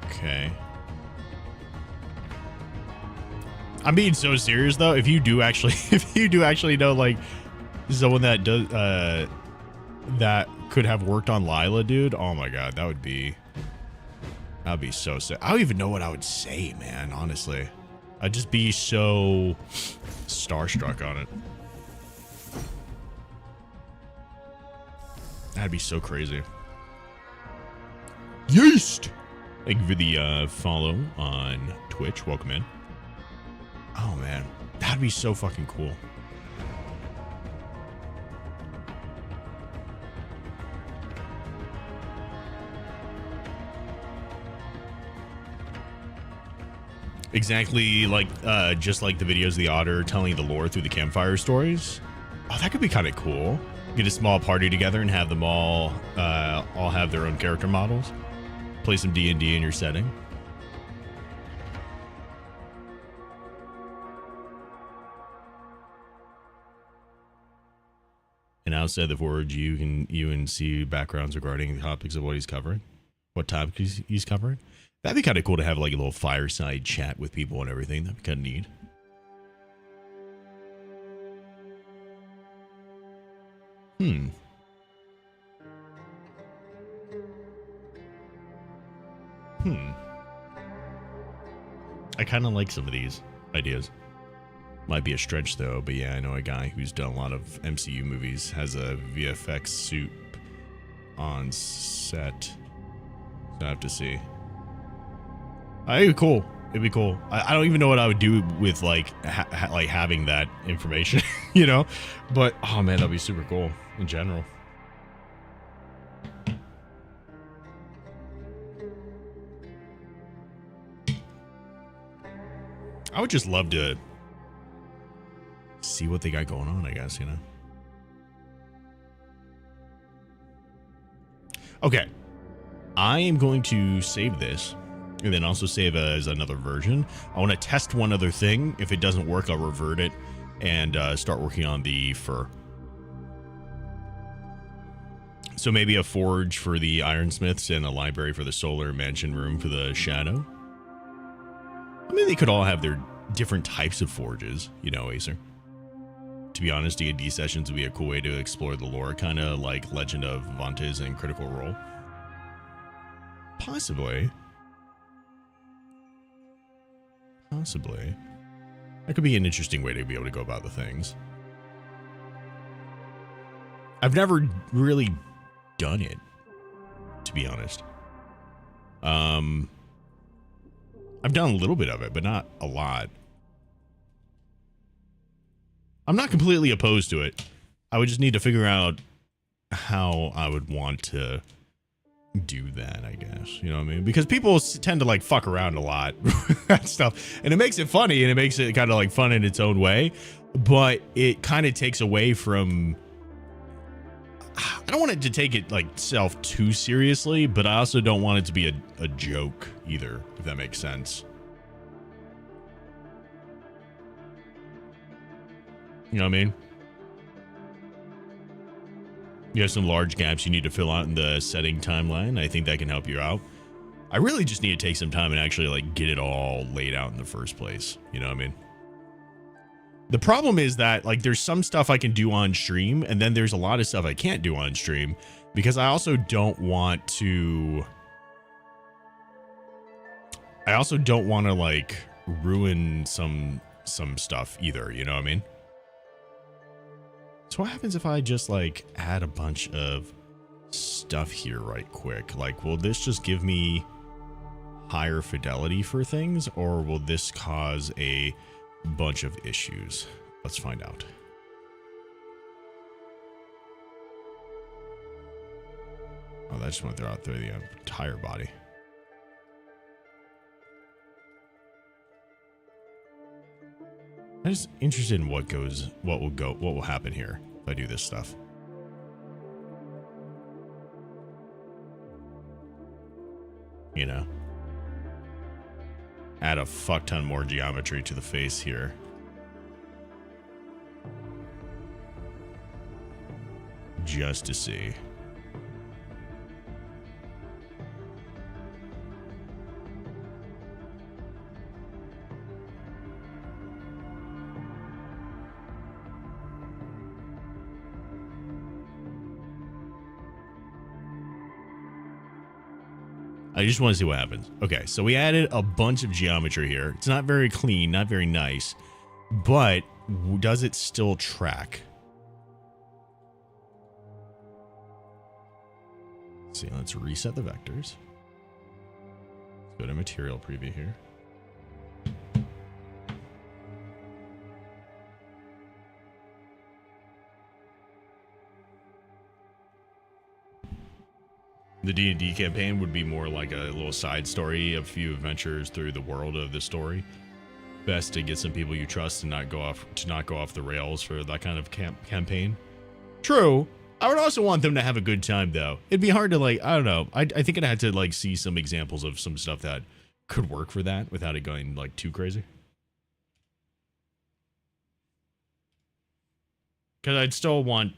Okay. I'm being so serious though. If you do actually know like someone that does that could have worked on Lila, dude, oh my god, that'd be so sick. I don't even know what I would say, man, honestly. I'd just be so starstruck on it. That'd be so crazy. Yeast! Thank you for the follow on Twitch. Welcome in. Oh, man. That'd be so fucking cool. Exactly like, just like the videos of the Otter telling the lore through the campfire stories. Oh, that could be kind of cool. Get a small party together and have them all have their own character models. Play some D&D in your setting. And outside the forge, you can see backgrounds regarding the topics of what he's covering, what topics he's covering. That'd be kind of cool to have like a little fireside chat with people and everything. That'd be kind of neat. I kind of like some of these ideas. Might be a stretch though, but yeah, I know a guy who's done a lot of MCU movies, has a VFX suit on set. So I have to see. It'd be cool. It'd be cool. I don't even know what I would do with like like having that information, you know. But oh man, that'd be super cool in general. I would just love to see what they got going on, I guess, you know. Okay. I am going to save this and then also save as another version. I want to test one other thing. If it doesn't work, I'll revert it and start working on the fur. So maybe a forge for the ironsmiths and a library for the solar mansion room for the shadow. I mean, they could all have their different types of forges, you know, Acer. To be honest, D&D sessions would be a cool way to explore the lore, kind of like Legend of Vantes and Critical Role. Possibly. That could be an interesting way to be able to go about the things. I've never really done it, to be honest. I've done a little bit of it, but not a lot. I'm not completely opposed to it. I would just need to figure out how I would want to do that, I guess. You know what I mean? Because people tend to like fuck around a lot with that stuff. And it makes it funny and it makes it kind of like fun in its own way. But it kind of takes away from... I don't want it to take it like self too seriously, but I also don't want it to be a joke either, if that makes sense. You know what I mean? You have some large gaps you need to fill out in the setting timeline. I think that can help you out. I really just need to take some time and actually like get it all laid out in the first place. You know what I mean? The problem is that like there's some stuff I can do on stream and then there's a lot of stuff I can't do on stream because I also don't want to like ruin some stuff either, you know what I mean? So what happens if I just like add a bunch of stuff here right quick? Like, will this just give me higher fidelity for things, or will this cause a bunch of issues? Let's find out. Oh, that just went throughout through the entire body. I'm just interested in what will happen here if I do this stuff. You know, add a fuck ton more geometry to the face here. Just to see. I just want to see what happens. Okay, so we added a bunch of geometry here. It's not very clean, not very nice, but does it still track? Let's see, let's reset the vectors. Let's go to material preview here. The D&D campaign would be more like a little side story, a few adventures through the world of the story. Best to get some people you trust and not go off the rails for that kind of campaign. True. I would also want them to have a good time though. It'd be hard to like, I don't know. I think I'd have to like see some examples of some stuff that could work for that without it going like too crazy. Cause I'd still want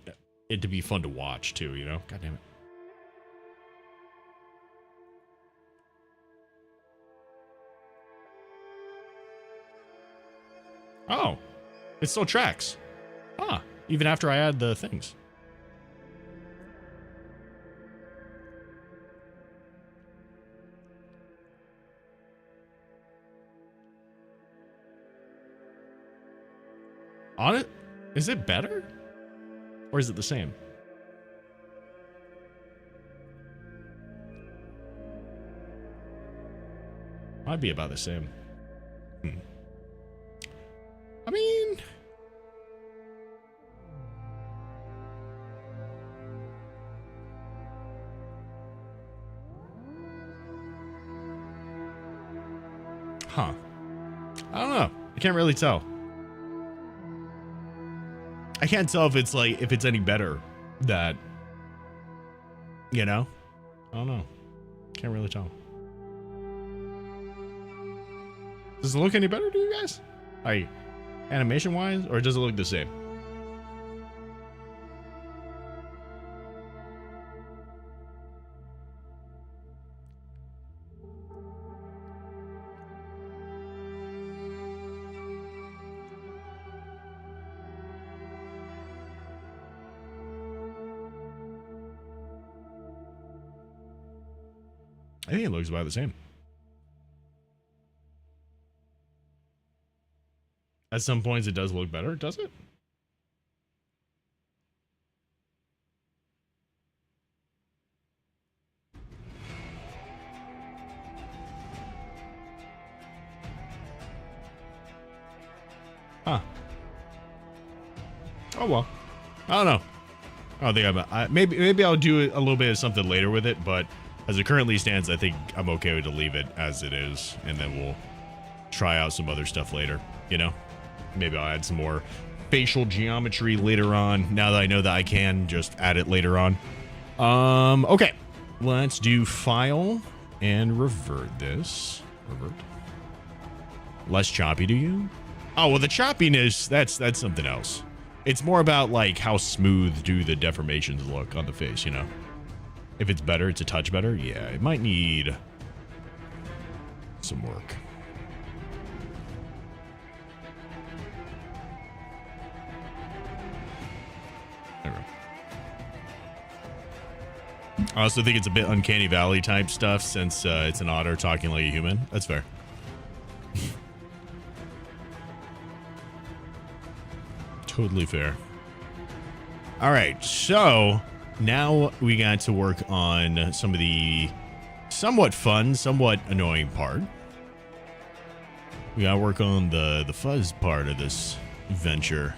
it to be fun to watch too, you know? God damn it. Oh, it still tracks. Ah, even after I add the things. On it? Is it better? Or is it the same? Might be about the same. I mean, huh. I don't know. I can't really tell. I can't tell if it's like, if it's any better that, you know? I don't know. Can't really tell. Does it look any better to you guys? Animation wise, or does it look the same? I think it looks about the same. At some points, it does look better, does it? Huh. Oh well. I don't know. I don't think maybe I'll do a little bit of something later with it, but as it currently stands, I think I'm okay to leave it as it is, and then we'll try out some other stuff later, you know? Maybe I'll add some more facial geometry later on. Now that I know that I can just add it later on. Okay. Let's do file and revert this. Revert. Less choppy to you? Oh, well, the choppiness, that's something else. It's more about like how smooth do the deformations look on the face, you know? If it's better, it's a touch better. Yeah, it might need some work. I also think it's a bit Uncanny Valley type stuff since it's an otter talking like a human. That's fair. Totally fair. All right, so now we got to work on some of the somewhat fun, somewhat annoying part. We got to work on the fuzz part of this venture.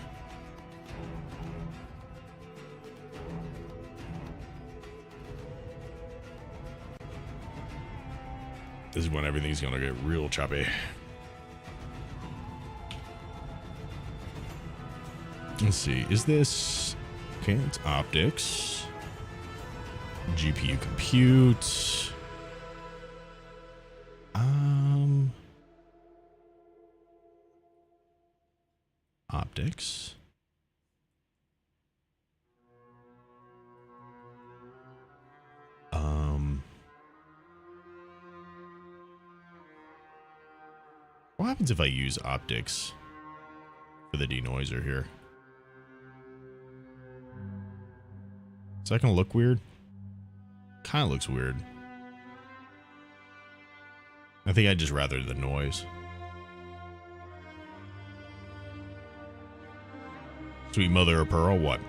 This is when everything's going to get real choppy. Let's see. Is this... Okay, it's optics. GPU compute. Optics. What happens if I use optics for the denoiser here? Is that gonna look weird? Kind of looks weird. I think I'd just rather the noise. Sweet mother of pearl, what?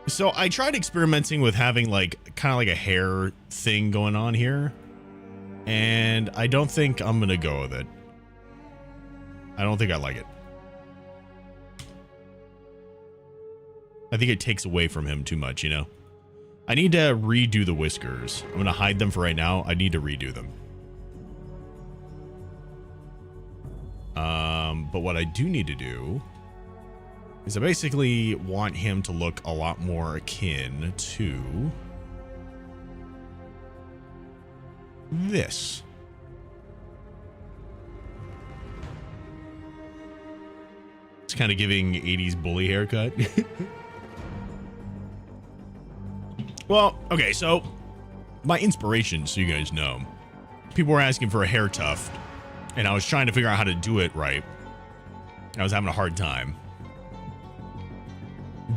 So I tried experimenting with having like kind of like a hair thing going on here, and I don't think I'm gonna go with it. I don't think I like it. I think it takes away from him too much, you know? I need to redo the whiskers. I'm gonna hide them for right now. I need to redo them. But what I do need to do is I basically want him to look a lot more akin to this. It's kind of giving 80s bully haircut. Well, okay, so my inspiration, so you guys know, people were asking for a hair tuft, and I was trying to figure out how to do it right. I was having a hard time.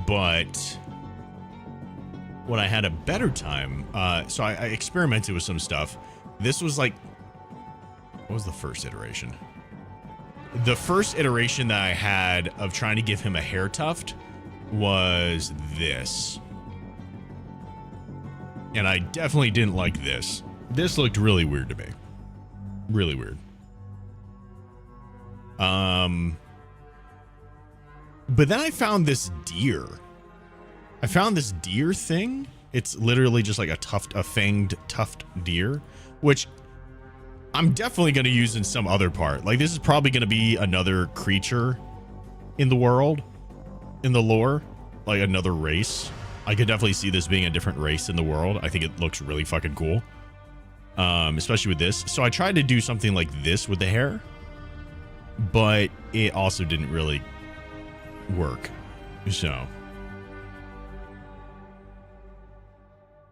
But when I had a better time, so I experimented with some stuff. This was like, what was the first iteration? The first iteration that I had of trying to give him a hair tuft was this. And I definitely didn't like this. This looked really weird to me. Really weird. But then I found this deer. I found this deer thing. It's literally just like a fanged tuft deer, which I'm definitely going to use in some other part. Like, this is probably going to be another creature in the world, in the lore, like another race. I could definitely see this being a different race in the world. I think it looks really fucking cool, especially with this. So I tried to do something like this with the hair, but it also didn't really work. So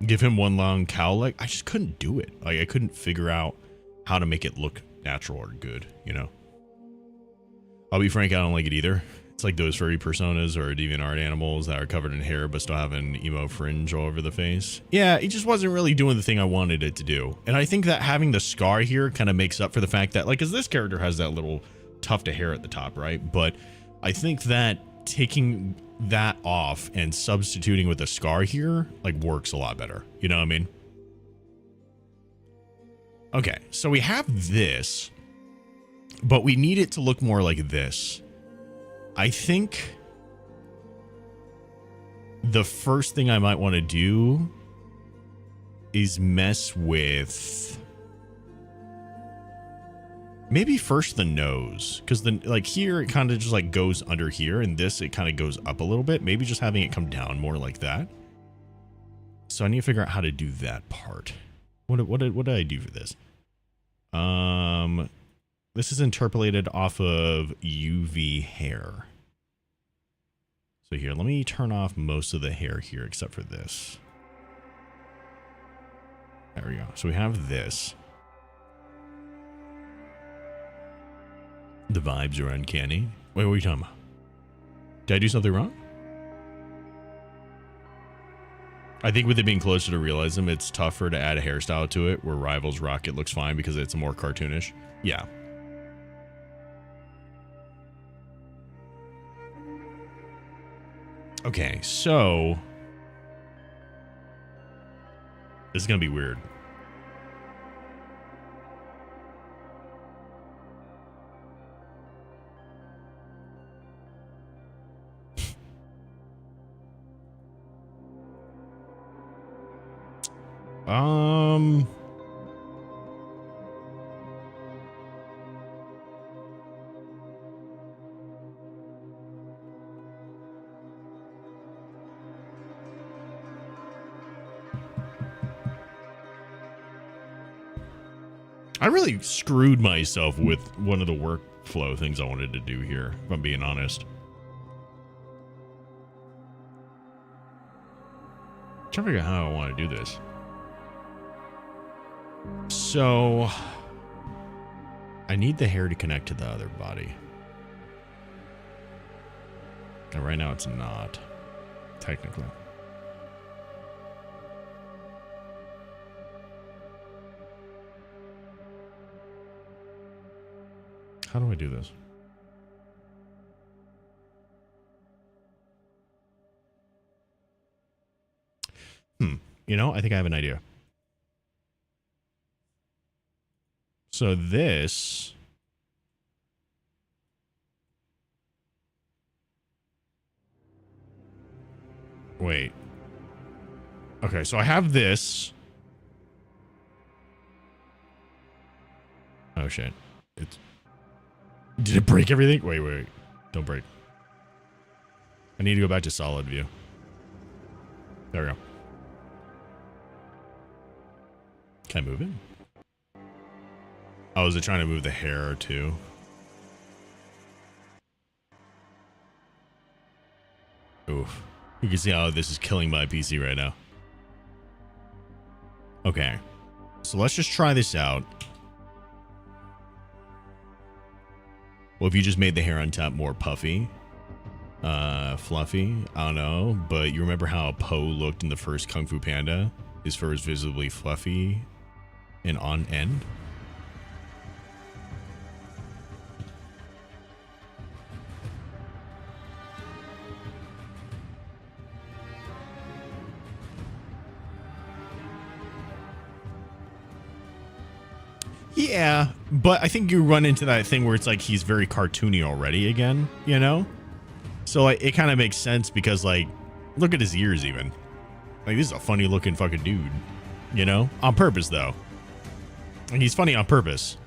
give him one long cowl. Like, I just couldn't do it. Like, I couldn't figure out how to make it look natural or good, you know? I'll be frank, I don't like it either. It's like those furry personas or DeviantArt animals that are covered in hair but still have an emo fringe all over the face. Yeah, it just wasn't really doing the thing I wanted it to do. And I think that having the scar here kind of makes up for the fact that, like, because this character has that little tuft of hair at the top, right? But I think that taking that off and substituting with a scar here, like, works a lot better. You know what I mean? Okay, so we have this, but we need it to look more like this. I think the first thing I might want to do is mess with maybe first the nose, because then, like, here it kind of just like goes under here, and this it kind of goes up a little bit. Maybe just having it come down more like that. So I need to figure out how to do that part. What did I do for this? This is interpolated off of UV hair. So here, let me turn off most of the hair here except for this. There we go. So we have this. The vibes are uncanny. Wait, what are you talking about? Did I do something wrong? I think with it being closer to realism, it's tougher to add a hairstyle to it, where Rival's Rocket looks fine because it's more cartoonish. Yeah. Okay, so this is gonna be weird. I really screwed myself with one of the workflow things I wanted to do here, if I'm being honest. I'm trying to figure out how I want to do this. So I need the hair to connect to the other body. And right now it's not, technically. How do I do this? You know, I think I have an idea. So this... Wait. Okay, so I have this. Oh, shit. It's... Did it break everything? Wait, wait, wait. Don't break. I need to go back to solid view. There we go. Can I move it? Oh, is it trying to move the hair too? Oof. You can see how this is killing my PC right now. Okay. So let's just try this out. Well, if you just made the hair on top more puffy, fluffy, I don't know. But you remember how Poe looked in the first Kung Fu Panda? His fur is visibly fluffy and on end. Yeah, but I think you run into that thing where it's like he's very cartoony already again, you know? So like it kind of makes sense because like look at his ears even. Like this is a funny looking fucking dude, you know? On purpose though. And he's funny on purpose.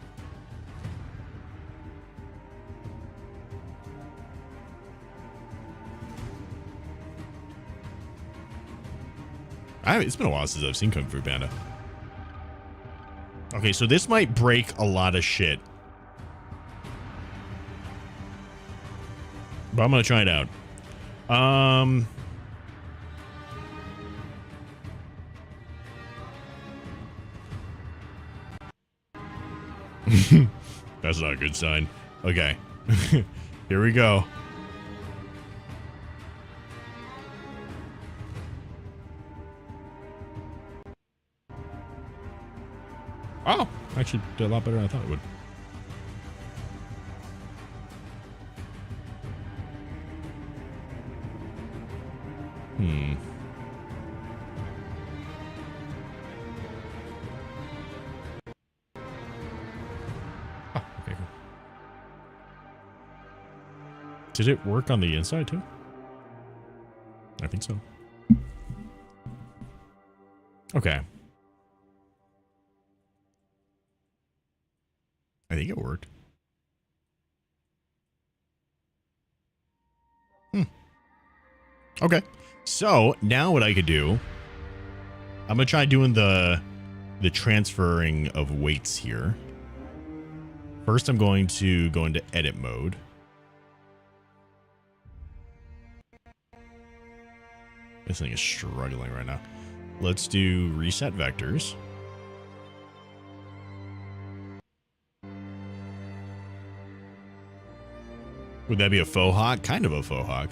It's been a while since I've seen Kung Fu Panda. Okay, so this might break a lot of shit. But I'm gonna try it out. That's not a good sign. Okay. Here we go. Oh, actually did a lot better than I thought it would. Oh, okay, cool. Did it work on the inside too? I think so. Okay. I think it worked. Okay. So now what I could do, I'm gonna try doing the transferring of weights here. First, I'm going to go into edit mode. This thing is struggling right now. Let's do reset vectors. Would that be a faux hawk? Kind of a faux hawk.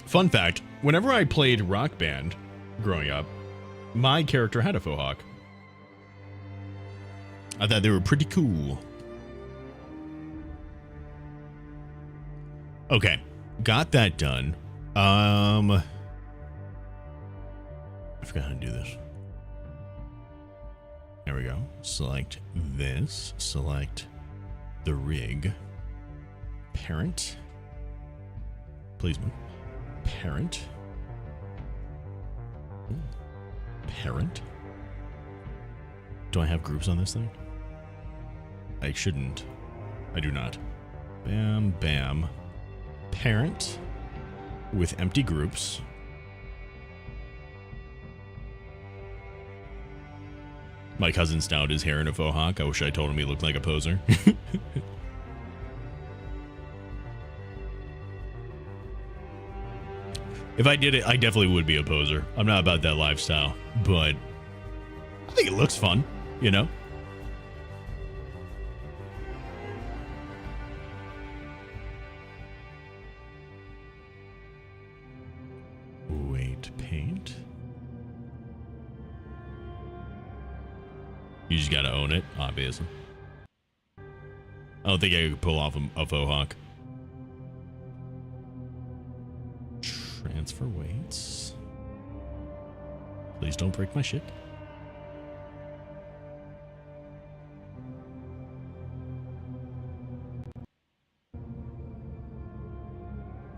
Fun fact, whenever I played Rock Band growing up, my character had a faux hawk. I thought they were pretty cool. Okay, got that done. I forgot how to do this. There we go. Select this. Select the rig. Parent. Please move. Parent. Ooh. Parent. Do I have groups on this thing? I shouldn't. I do not. Bam, bam. Parent with empty groups. My cousin styled his hair in a faux hawk. I wish I told him he looked like a poser. If I did it, I definitely would be a poser. I'm not about that lifestyle, but I think it looks fun, you know? Wait, paint. You just gotta own it, obviously. I don't think I could pull off a faux hawk. Transfer weights. Please don't break my shit.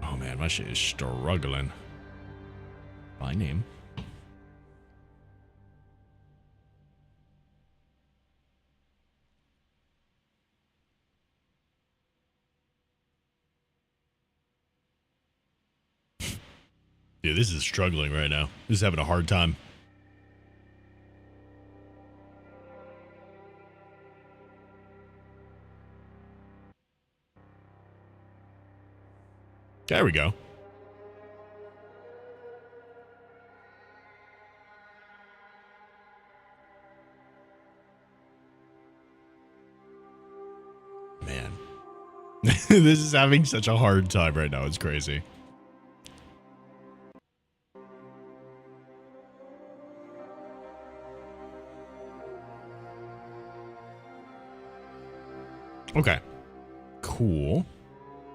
Oh man, my shit is struggling. By name. Dude, this is struggling right now. This is having a hard time. There we go. Man. This is having such a hard time right now. It's crazy. Okay, cool.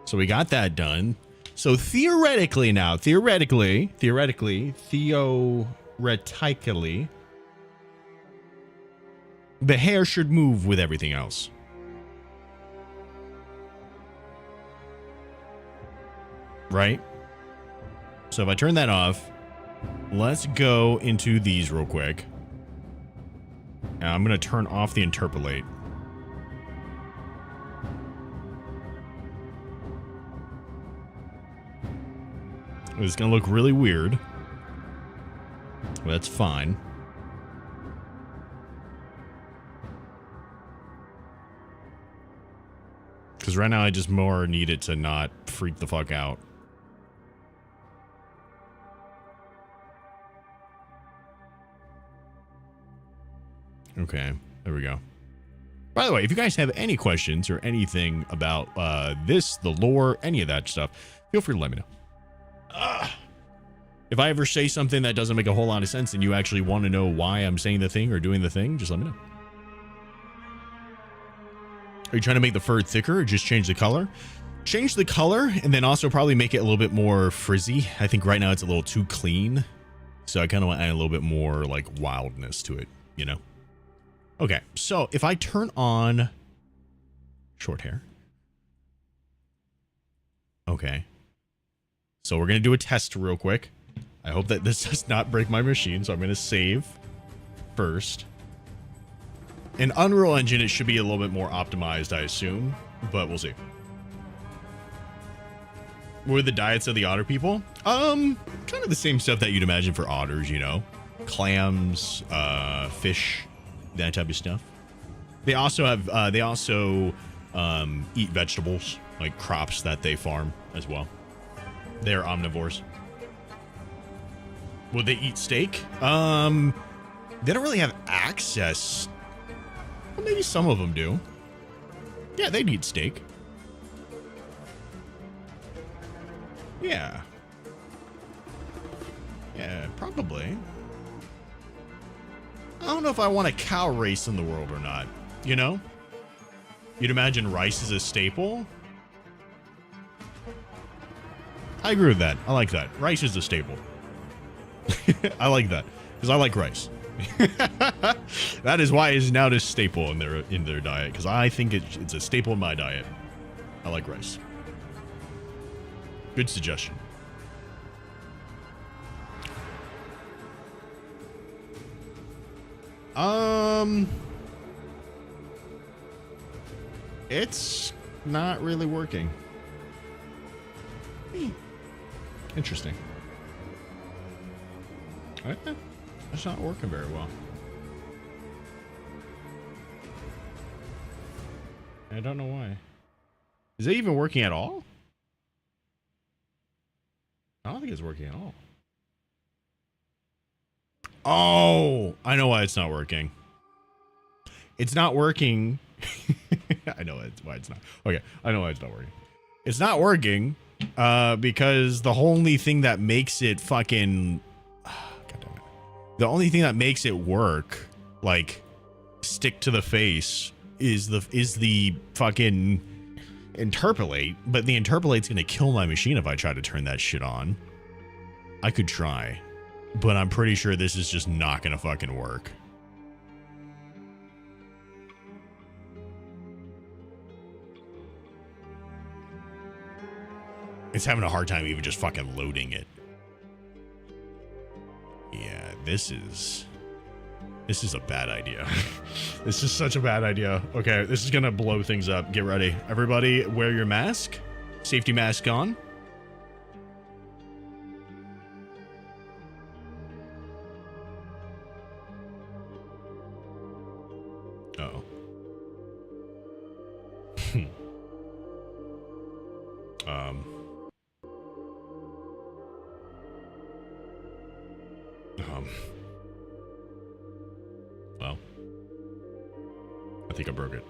So we got that done. So theoretically, the hair should move with everything else. Right? So if I turn that off, let's go into these real quick. And I'm going to turn off the interpolate. It's going to look really weird. But that's fine. Because right now I just more need it to not freak the fuck out. Okay, there we go. By the way, if you guys have any questions or anything about this, the lore, any of that stuff, feel free to let me know. If I ever say something that doesn't make a whole lot of sense and you actually want to know why I'm saying the thing or doing the thing, just let me know. Are you trying to make the fur thicker or just change the color? Change the color and then also probably make it a little bit more frizzy. I think right now it's a little too clean. So I kind of want to add a little bit more like wildness to it, you know? Okay, so if I turn on short hair. Okay. So we're going to do a test real quick. I hope that this does not break my machine, so I'm going to save first. In Unreal Engine, it should be a little bit more optimized, I assume, but we'll see. What were the diets of the otter people? Kind of the same stuff that you'd imagine for otters, you know? Clams, fish, that type of stuff. They also have, eat vegetables, like crops that they farm as well. They're omnivores. Would they eat steak? They don't really have access. Well, maybe some of them do. Yeah, they'd eat steak. Yeah. Yeah, probably. I don't know if I want a cow race in the world or not. You know? You'd imagine rice is a staple. I agree with that. I like that. Rice is a staple. I like that because I like rice. That is why it's now just staple in their diet, because I think it's a staple in my diet. I like rice. Good suggestion. It's not really working. Interesting. It's not working very well. I don't know why. Is it even working at all? I don't think it's working at all. Oh, I know why it's not working. It's not working. I know why it's not. Okay, I know why it's not working. It's not working because the only thing that makes it fucking... God damn it. The only thing that makes it work, like, stick to the face, is the fucking interpolate. But the interpolate's gonna kill my machine if I try to turn that shit on. I could try, but I'm pretty sure this is just not gonna fucking work. It's having a hard time even just fucking loading it. Yeah, this is a bad idea. This is such a bad idea. Okay, this is gonna blow things up. Get ready. Everybody wear your mask. Safety mask on. Uh-oh. Well, I think I broke it.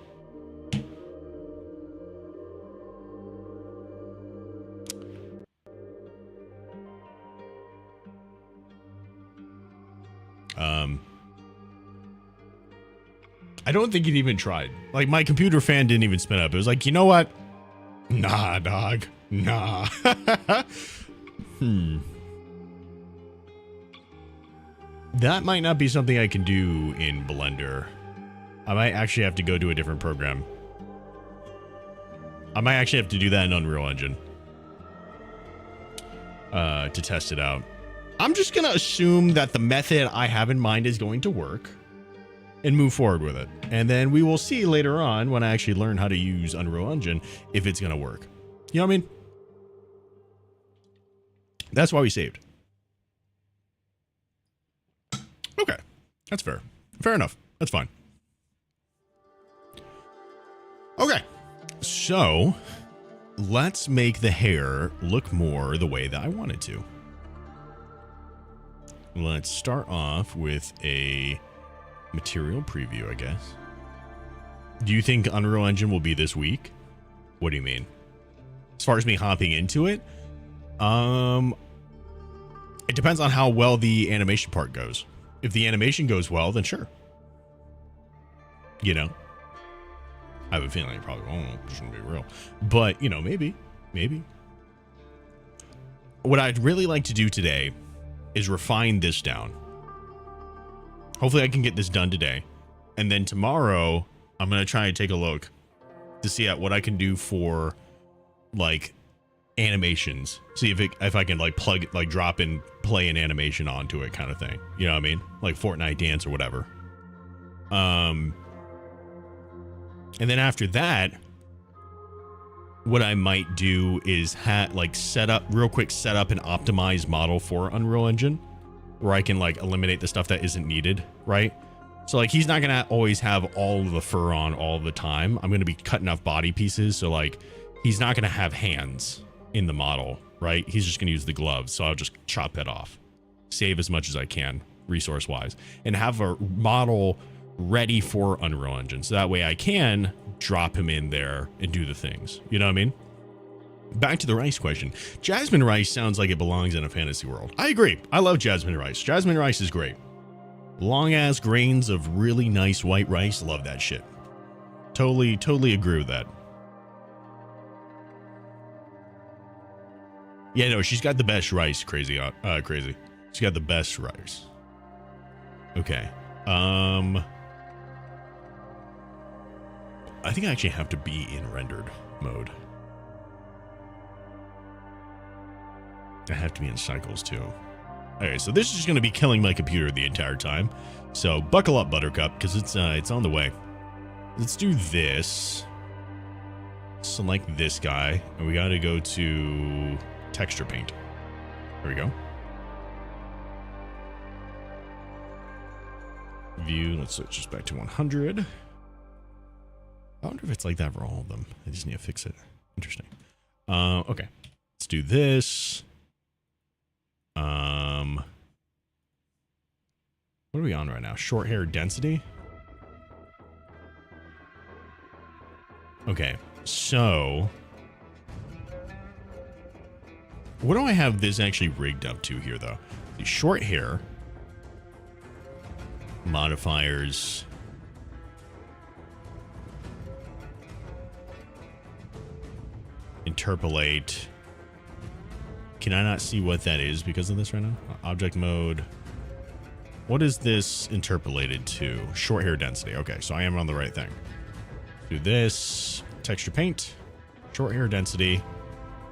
I don't think it even tried. Like, my computer fan didn't even spin up. It was like, you know what? Nah, dog. Nah. That might not be something I can do in Blender. I might actually have to go to a different program. I might actually have to do that in Unreal Engine. To test it out. I'm just going to assume that the method I have in mind is going to work and move forward with it. And then we will see later on when I actually learn how to use Unreal Engine if it's going to work. You know what I mean? That's why we saved. Okay. That's fair. Fair enough. That's fine. Okay. So, let's make the hair look more the way that I want it to. Let's start off with a material preview, I guess. Do you think Unreal Engine will be this week? What do you mean? As far as me hopping into it? It depends on how well the animation part goes. If the animation goes well, then sure. You know? I have a feeling it probably won't. Just gonna be real. But, you know, maybe. Maybe. What I'd really like to do today is refine this down. Hopefully I can get this done today. And then tomorrow, I'm going to try and take a look to see at what I can do for, like, animations. See if I can, like, plug, like, drop and play an animation onto it kind of thing. You know what I mean? Like Fortnite dance or whatever. And then after that, what I might do is set up an optimized model for Unreal Engine where I can, like, eliminate the stuff that isn't needed, right? So, like, he's not going to always have all of the fur on all the time. I'm going to be cutting off body pieces. So, like, he's not going to have hands in the model, right? He's just going to use the gloves. So I'll just chop that off, save as much as I can resource wise, and have a model ready for Unreal Engine. So that way I can drop him in there and do the things. You know what I mean? Back to the rice question. Jasmine rice sounds like it belongs in a fantasy world. I agree. I love jasmine rice. Jasmine rice is great. Long ass grains of really nice white rice. Love that shit. Totally agree with that. Yeah, no, she's got the best rice, crazy. She's got the best rice. Okay. I think I actually have to be in rendered mode. I have to be in cycles too. Okay, so this is just going to be killing my computer the entire time. So buckle up, Buttercup, because it's on the way. Let's do this. Select this guy, and we got to go to texture paint. There we go. View. Let's switch this back to 100. I wonder if it's like that for all of them. I just need to fix it. Interesting. Okay. Let's do this. What are we on right now? Short hair density. Okay. So what do I have this actually rigged up to here though? The short hair modifiers. Interpolate. Can I not see what that is because of this right now? Object mode. What is this interpolated to? Short hair density. Okay, so I am on the right thing. Do this. Texture paint. Short hair density.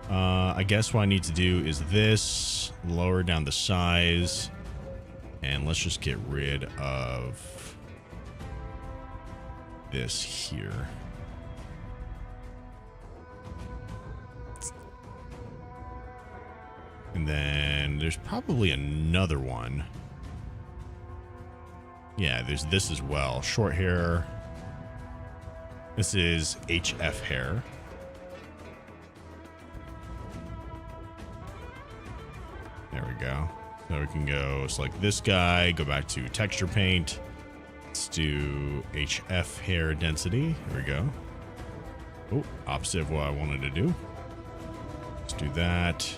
I guess what I need to do is this. Lower down the size. And let's just get rid of this here. And then there's probably another one. Yeah, there's this as well. Short hair. This is HF hair. There we go. So we can go select this guy, go back to texture paint. Let's do HF hair density. There we go. Oh, opposite of what I wanted to do. Let's do that.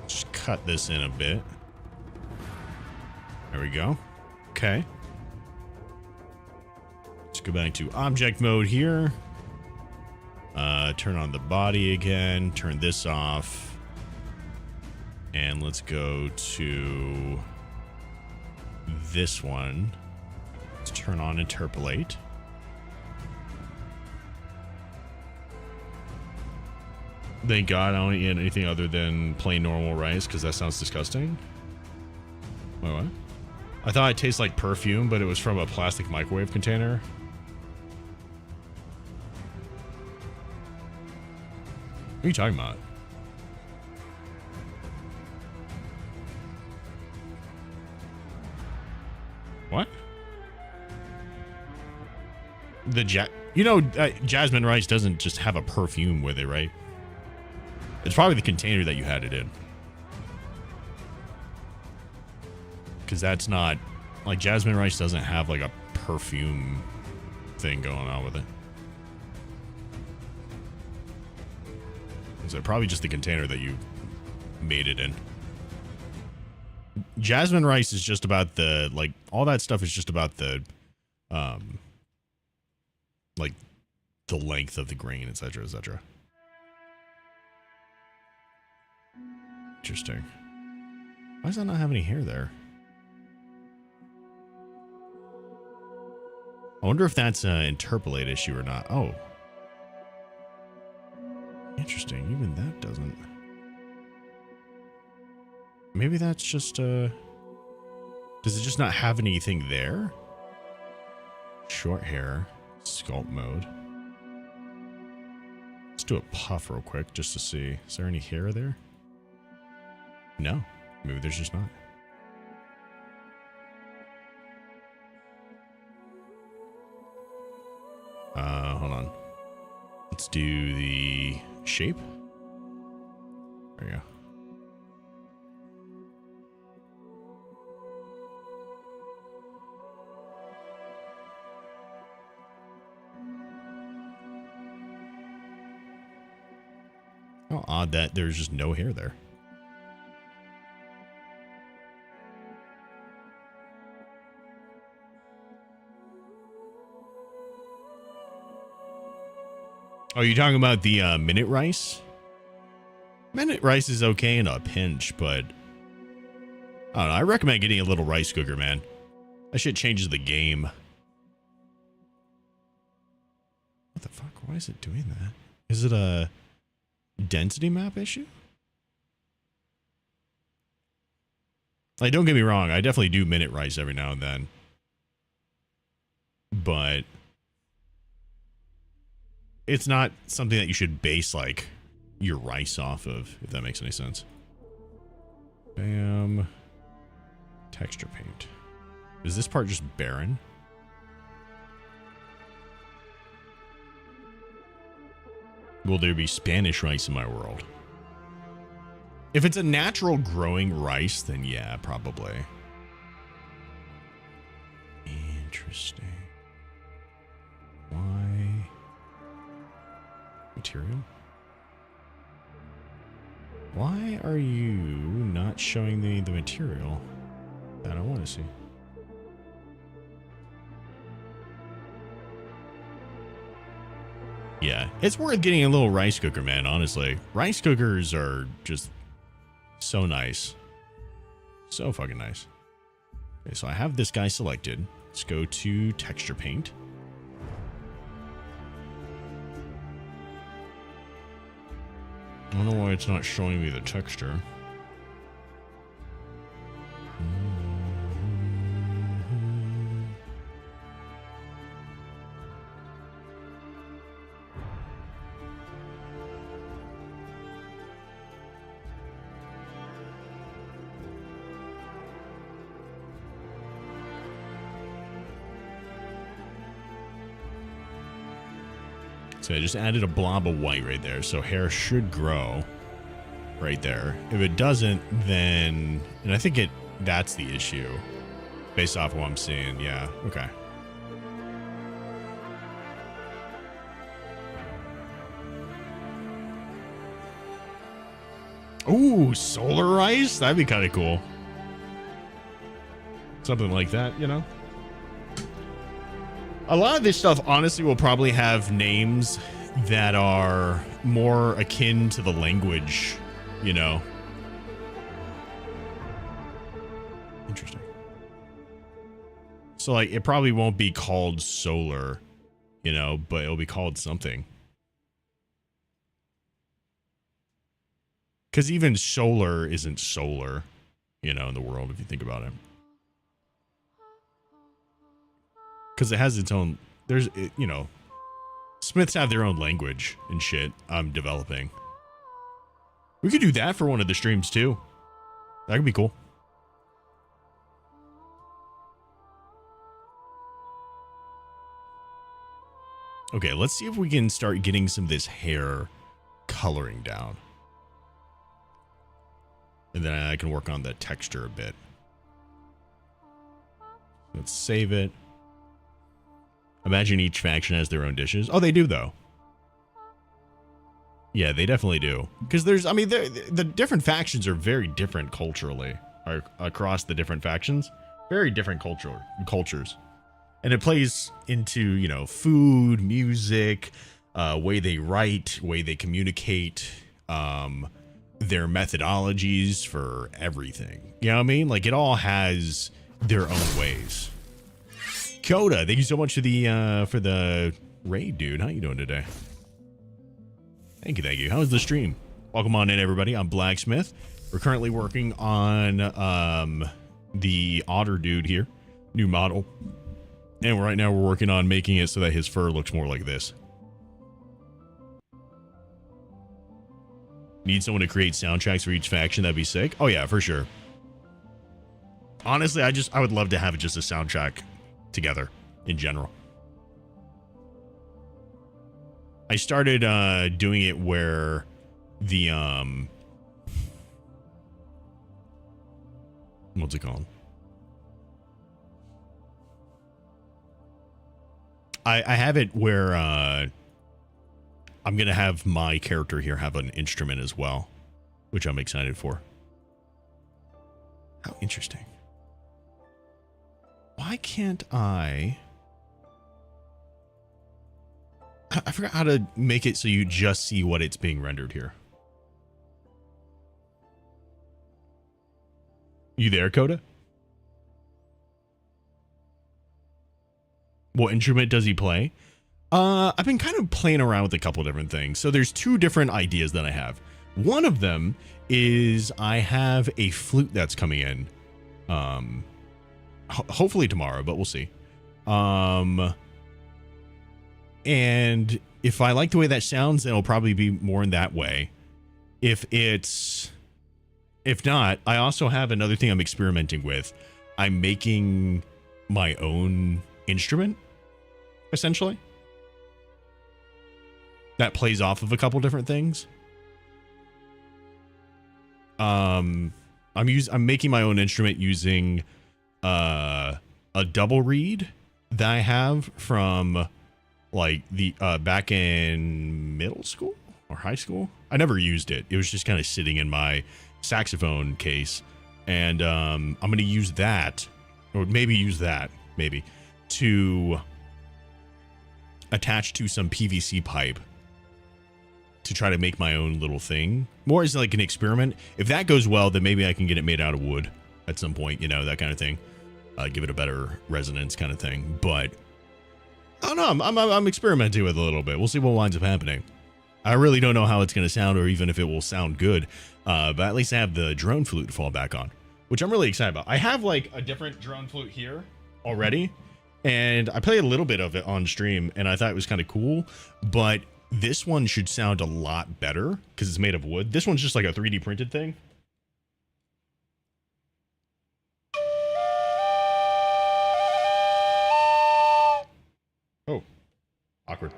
Just cut this in a bit. There we go. Okay. Let's go back to object mode here. Turn on the body again. Turn this off. And let's go to this one. Let's turn on interpolate. Thank God I don't eat anything other than plain normal rice, because that sounds disgusting. Wait, what? I thought it tasted like perfume, but it was from a plastic microwave container. What are you talking about? What? Jasmine rice doesn't just have a perfume with it, right? It's probably the container that you had it in. Because that's not... Like, jasmine rice doesn't have, like, a perfume thing going on with it. So probably just the container that you made it in. Jasmine rice is just about the... Like, all that stuff is just about the... like, the length of the grain, etc., etc. Interesting. Why does that not have any hair there? I wonder if that's an interpolate issue or not. Oh. Interesting. Even that doesn't. Maybe that's just does it just not have anything there? Short hair. Sculpt mode. Let's do a puff real quick just to see. Is there any hair there? No. Maybe there's just not. Hold on. Let's do the shape. There we go. How odd that there's just no hair there. Oh, you're talking about the minute rice? Minute rice is okay in a pinch, but I don't know. I recommend getting a little rice cooker, man. That shit changes the game. What the fuck? Why is it doing that? Is it a density map issue? Like, don't get me wrong. I definitely do minute rice every now and then. But it's not something that you should base, like, your rice off of, if that makes any sense. Bam. Texture paint. Is this part just barren? Will there be Spanish rice in my world? If it's a natural growing rice, then yeah, probably. Interesting. Why? Material? Why are you not showing me the material that I want to see? Yeah, it's worth getting a little rice cooker, man, honestly. Rice cookers are just so nice. So fucking nice. Okay, so I have this guy selected. Let's go to texture paint. I don't know why it's not showing me the texture. So I just added a blob of white right there, so hair should grow right there. If it doesn't, then, and I think that's the issue based off what I'm seeing. Yeah, okay. Ooh, solar rice? That'd be kind of cool. Something like that, you know? A lot of this stuff, honestly, will probably have names that are more akin to the language, you know? Interesting. So, like, it probably won't be called solar, you know, but it'll be called something. Because even solar isn't solar, you know, in the world, if you think about it. Because it has its own, you know, Smiths have their own language and shit I'm developing. We could do that for one of the streams too. That could be cool. Okay, let's see if we can start getting some of this hair coloring down. And then I can work on the texture a bit. Let's save it. Imagine each faction has their own dishes. Oh, they do, though. Yeah, they definitely do. Because there's, I mean, the different factions are very different culturally. Across the different factions. Very different cultures. And it plays into, you know, food, music, way they write, way they communicate, their methodologies for everything. You know what I mean? Like, it all has their own ways. Coda, thank you so much for the raid, dude. How you doing today? Thank you. How was the stream? Welcome on in, everybody. I'm Blacksmith. We're currently working on the otter dude here, new model, and right now we're working on making it so that his fur looks more like this. Need someone to create soundtracks for each faction? That'd be sick. Oh yeah, for sure. Honestly, I would love to have just a soundtrack together in general. I started doing it where the what's it called? I have it where I'm gonna have my character here have an instrument as well, which I'm excited for. How interesting. Why can't I forgot how to make it so you just see what it's being rendered here. You there, Coda? What instrument does he play? I've been kind of playing around with a couple different things. So there's two different ideas that I have. One of them is I have a flute that's coming in. Hopefully tomorrow, but we'll see. And if I like the way that sounds, then it'll probably be more in that way. If not, I also have another thing I'm experimenting with. I'm making my own instrument, essentially, that plays off of a couple different things. I'm making my own instrument using a double reed that I have from like the back in middle school or high school. I never used it. It was just kind of sitting in my saxophone case, and I'm going to use that, or maybe to attach to some PVC pipe to try to make my own little thing, more as like an experiment. If that goes well, then maybe I can get it made out of wood at some point, that kind of thing. Give it a better resonance kind of thing. But I don't know. I'm experimenting with it a little bit. We'll see what winds up happening. I really don't know how it's going to sound, or even if it will sound good. But at least I have the drone flute to fall back on, which I'm really excited about. I have like a different drone flute here already, and I played a little bit of it on stream, and I thought it was kind of cool. But this one should sound a lot better because it's made of wood. This one's just like a 3D printed thing. Oh, awkward.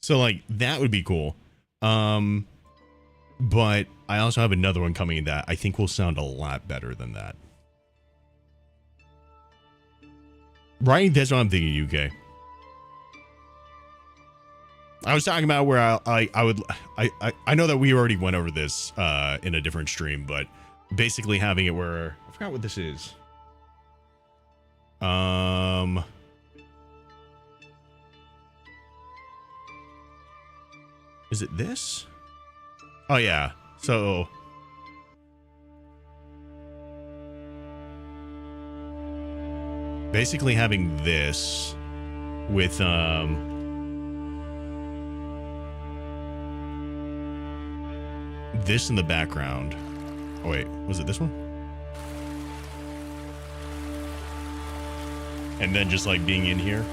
So like that would be cool. But I also have another one coming that I think will sound a lot better than that. Right? That's what I'm thinking, UK. I was talking about where I know that we already went over this in a different stream, but basically having it where I forgot what this is. Is it this? Oh yeah. So basically having this with this in the background. Oh wait, was it this one? And then just like being in here.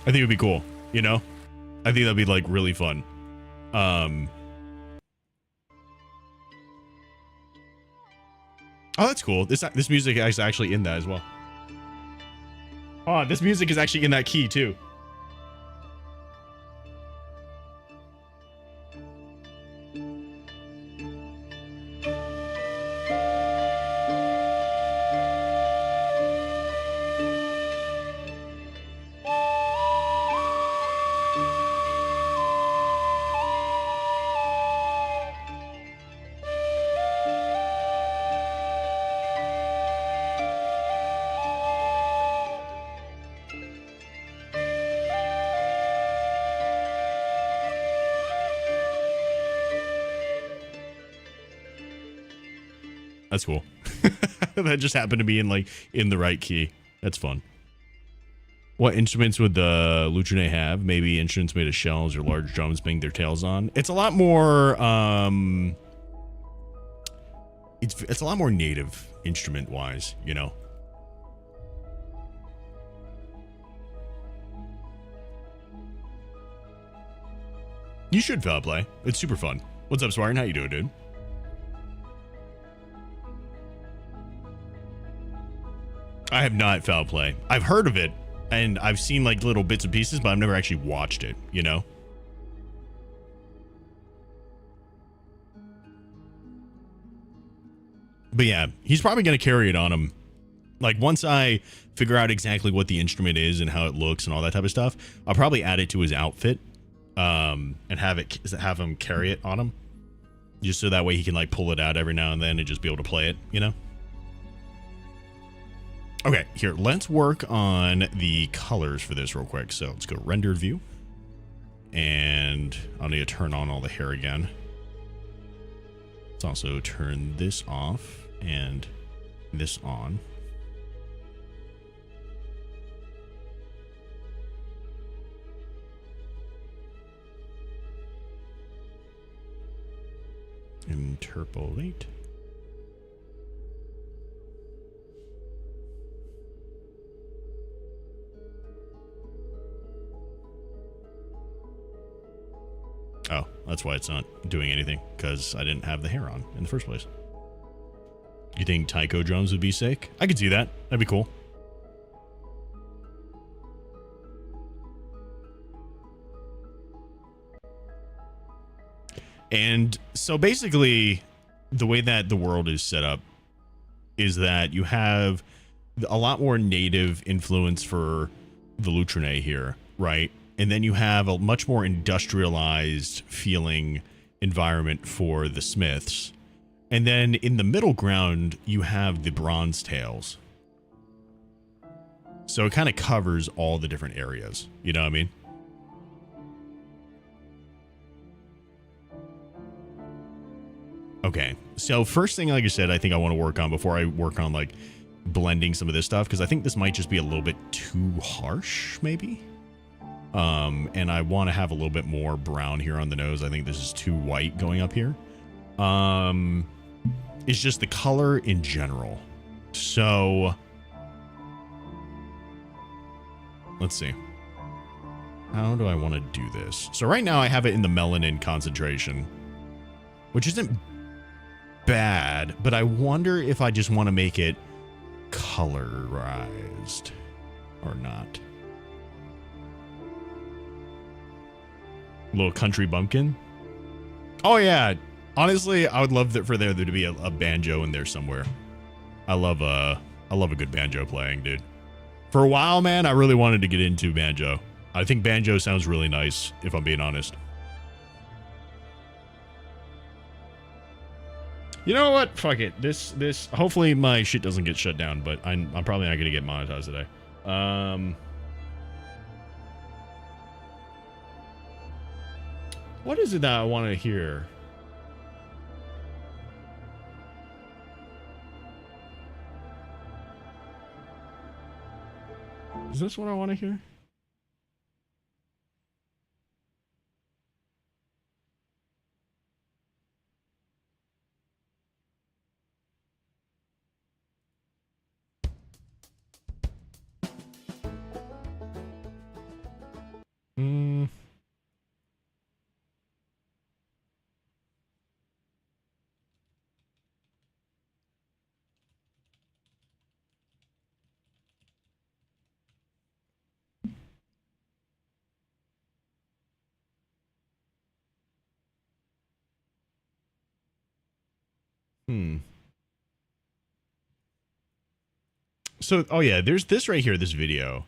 I think it would be cool, I think that'd be like really fun. Oh, that's cool. This music is actually in that as well. Oh, this music is actually in that key too. That's cool. That just happened to be in the right key. That's fun. What instruments would the Luchine have? Maybe instruments made of shells or large drums bang their tails on. It's a lot more it's a lot more native instrument wise, You should foul play. It's super fun. What's up, Spartan? How you doing, dude? I have not foul play. I've heard of it, and I've seen like little bits and pieces, but I've never actually watched it, you know? But yeah, he's probably going to carry it on him. Like, once I figure out exactly what the instrument is and how it looks and all that type of stuff, I'll probably add it to his outfit, and have him carry it on him. Just so that way he can, like, pull it out every now and then and just be able to play it, you know? Okay, here, let's work on the colors for this real quick. So let's go rendered view. And I'll need to turn on all the hair again. Let's also turn this off and this on. Interpolate. Oh, that's why it's not doing anything, because I didn't have the hair on in the first place. You think taiko drums would be sick? I could see that. That'd be cool. And so basically, the way that the world is set up is that you have a lot more native influence for the Lutrine here, right? And then you have a much more industrialized feeling environment for the Smiths. And then in the middle ground, you have the Bronze Tails. So it kind of covers all the different areas. You know what I mean? Okay. So first thing, like I said, I think I want to work on before I work on like blending some of this stuff, because I think this might just be a little bit too harsh, maybe. And I want to have a little bit more brown here on the nose. I think this is too white going up here. It's just the color in general. So let's see. How do I want to do this? So right now I have it in the melanin concentration, which isn't bad, but I wonder if I just want to make it colorized or not. Little country bumpkin. Oh yeah, honestly, I would love for there to be a banjo in there somewhere. I love a good banjo playing, dude. For a while, man, I really wanted to get into banjo. I think banjo sounds really nice, if I'm being honest. You know what? Fuck it. This hopefully my shit doesn't get shut down, but I'm probably not gonna get monetized today. What is it that I want to hear? Is this what I want to hear? So, oh yeah, there's this right here, this video.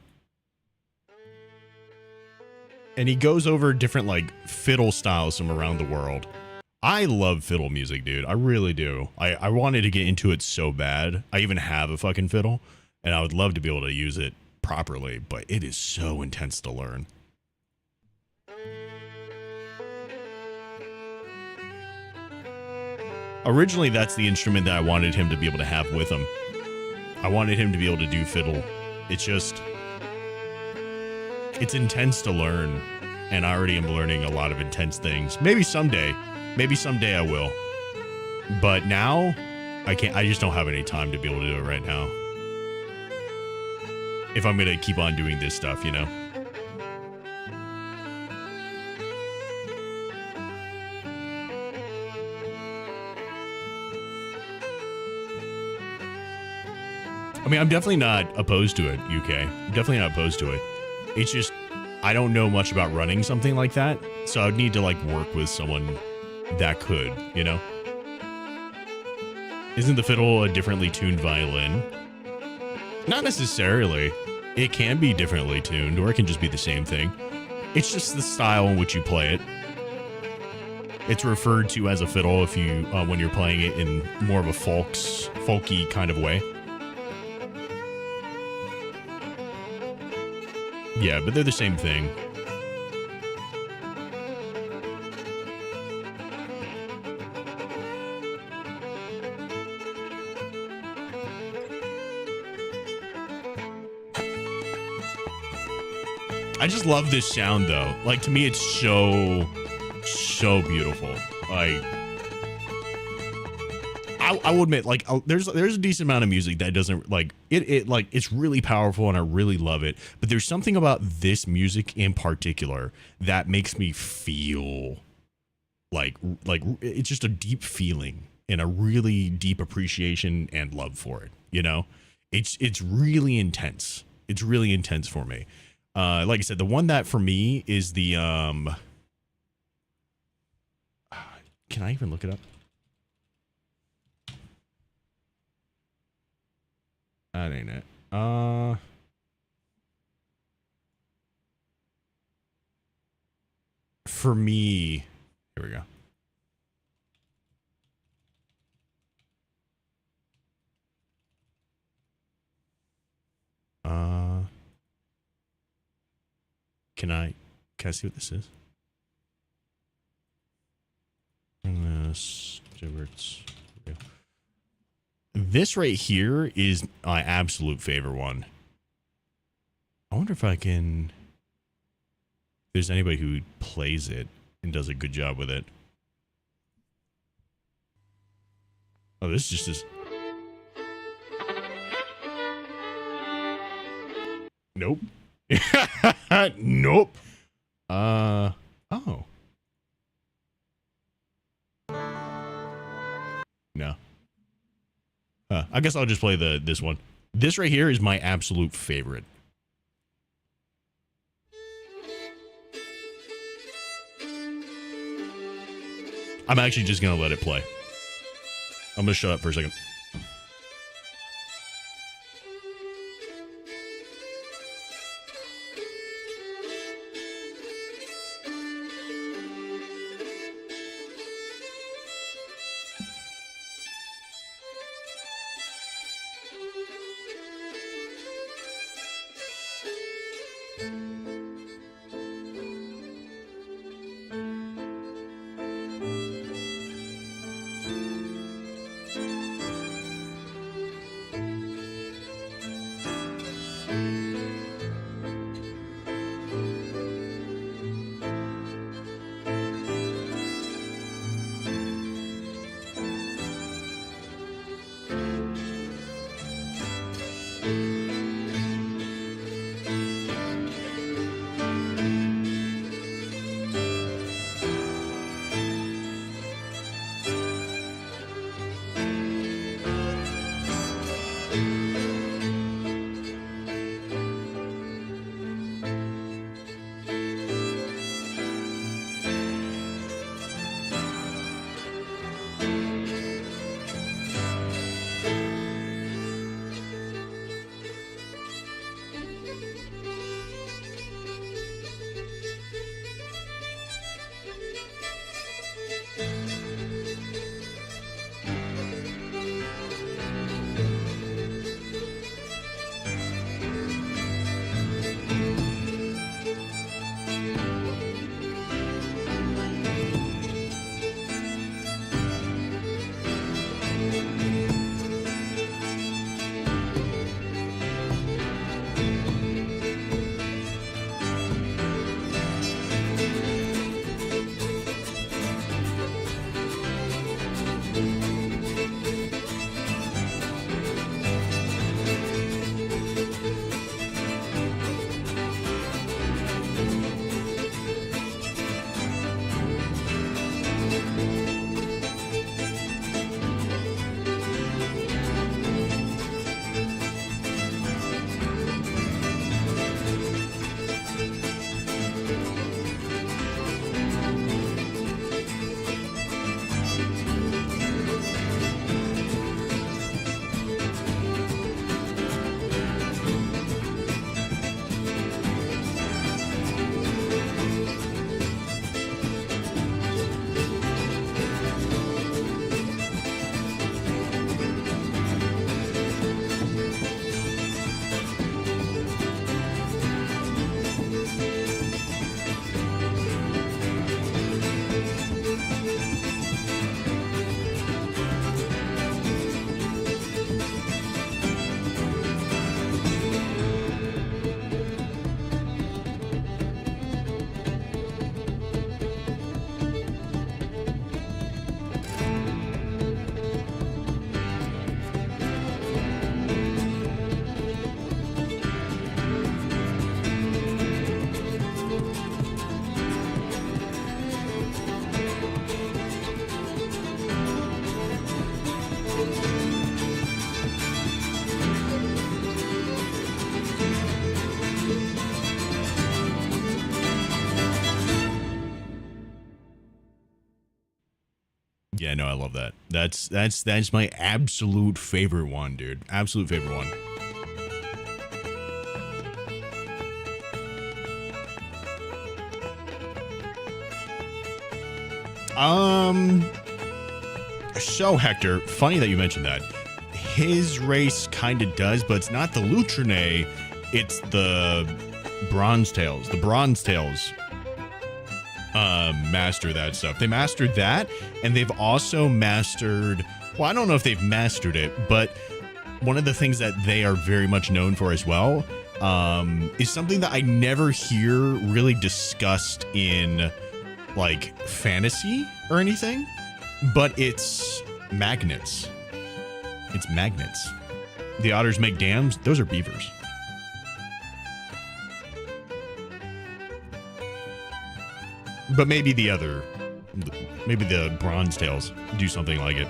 And he goes over different, like, fiddle styles from around the world. I love fiddle music, dude. I really do. I wanted to get into it so bad. I even have a fucking fiddle, and I would love to be able to use it properly, but it is so intense to learn. Originally, that's the instrument that I wanted him to be able to have with him. I wanted him to be able to do fiddle. It's just, it's intense to learn, and I already am learning a lot of intense things. Maybe someday I will. But now, I can't. I just don't have any time to be able to do it right now. If I'm gonna keep on doing this stuff, you know. I mean, I'm definitely not opposed to it, UK. I'm definitely not opposed to it. It's just, I don't know much about running something like that, so I'd need to, like, work with someone that could, you know? Isn't the fiddle a differently tuned violin? Not necessarily. It can be differently tuned, or it can just be the same thing. It's just the style in which you play it. It's referred to as a fiddle if you when you're playing it in more of a folky kind of way. Yeah, but they're the same thing. I just love this sound though. Like, to me, it's so beautiful. Like, I will admit, like, there's a decent amount of music that doesn't, like, it like, it's really powerful and I really love it. But there's something about this music in particular that makes me feel like it's just a deep feeling and a really deep appreciation and love for it. You know, it's really intense. It's really intense for me. Like I said, the one that for me is the can I even look it up? That ain't it. For me, here we go. Can I see what this is? This right here is my absolute favorite one. I wonder if I can. If there's anybody who plays it and does a good job with it. Oh, this is just. Nope. Nope. Oh. No. I guess I'll just play this one. This right here is my absolute favorite. I'm actually just gonna let it play. I'm gonna shut up for a second. Yeah, no, I love that. That's my absolute favorite one, dude. Absolute favorite one. So Hector, funny that you mentioned that. His race kind of does, but it's not the Lutrine, it's the Bronze Tails. The Bronze Tails master that stuff. They mastered that, and they've also mastered, well, I don't know if they've mastered it, but one of the things that they are very much known for as well is something that I never hear really discussed in like fantasy or anything, but it's magnets. It's magnets. The otters make dams. Those are beavers. But maybe the bronze tails do something like it.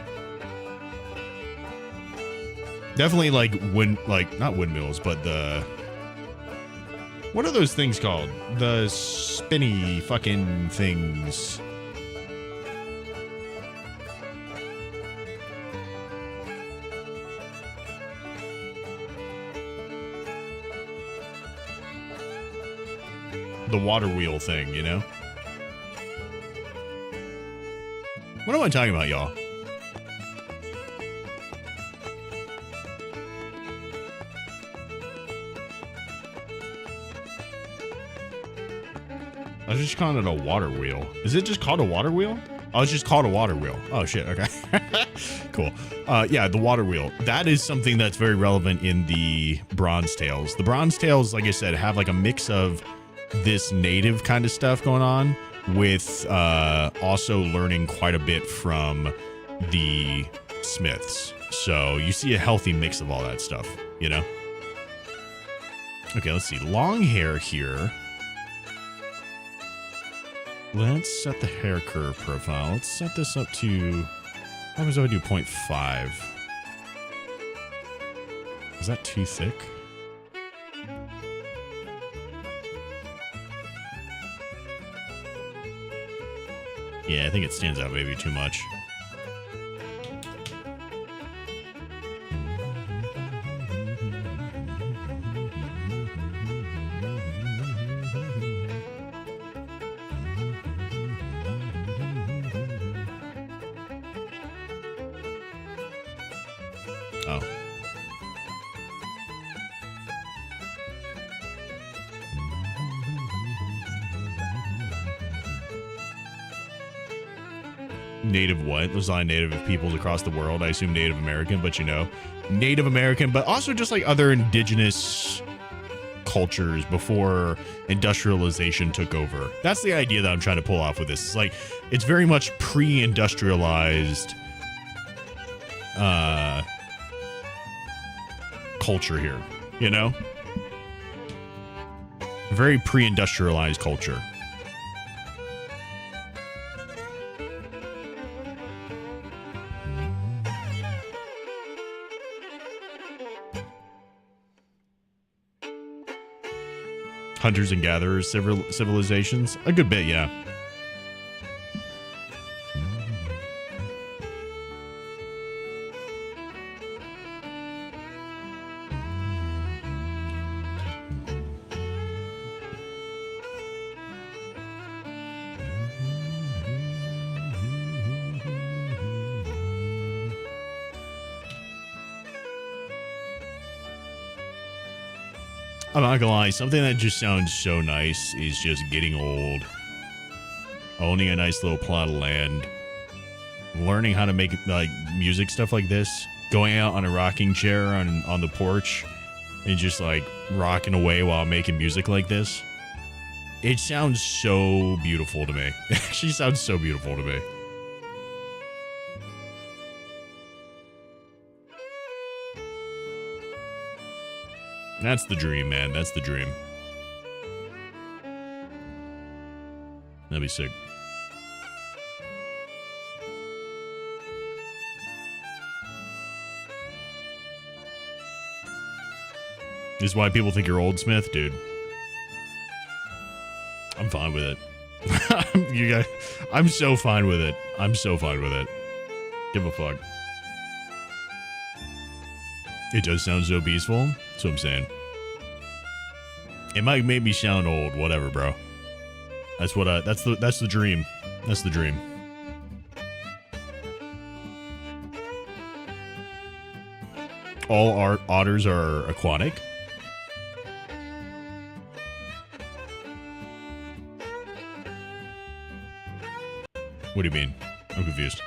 Definitely like not windmills, but what are those things called? The spinny fucking things. The water wheel thing, you know? What am I talking about, y'all? I was just calling it a water wheel. Is it just called a water wheel? Oh, it's just called a water wheel. Oh, shit. Okay. Cool. Yeah, the water wheel. That is something that's very relevant in the Bronze Tails. The Bronze Tails, like I said, have like a mix of this native kind of stuff going on with also learning quite a bit from the Smiths. So you see a healthy mix of all that stuff, you know? Okay, let's see. Long hair here. Let's set the hair curve profile. Let's set this up to, how happens if I do 0.5? Is that too thick? Yeah, I think it stands out maybe too much. Oh. Native what? There's a lot of native peoples across the world. I assume Native American, but you know, Native American, but also just like other indigenous cultures before industrialization took over. That's the idea that I'm trying to pull off with this. It's like, it's very much pre-industrialized culture here, you know? Very pre-industrialized culture. Hunters and gatherers civilizations. A good bit, yeah. I'm not gonna lie, something that just sounds so nice is just getting old. Owning a nice little plot of land. Learning how to make like music stuff like this. Going out on a rocking chair on the porch and just like rocking away while making music like this. It sounds so beautiful to me. It actually sounds so beautiful to me. That's the dream, man. That's the dream. That'd be sick. This is why people think you're old, Smith, dude. I'm fine with it. You guys, I'm so fine with it. I'm so fine with it. Give a fuck. It does sound so peaceful. That's what I'm saying. It might make me sound old, whatever, bro. That's what that's the dream. That's the dream. All otters are aquatic. What do you mean? I'm confused.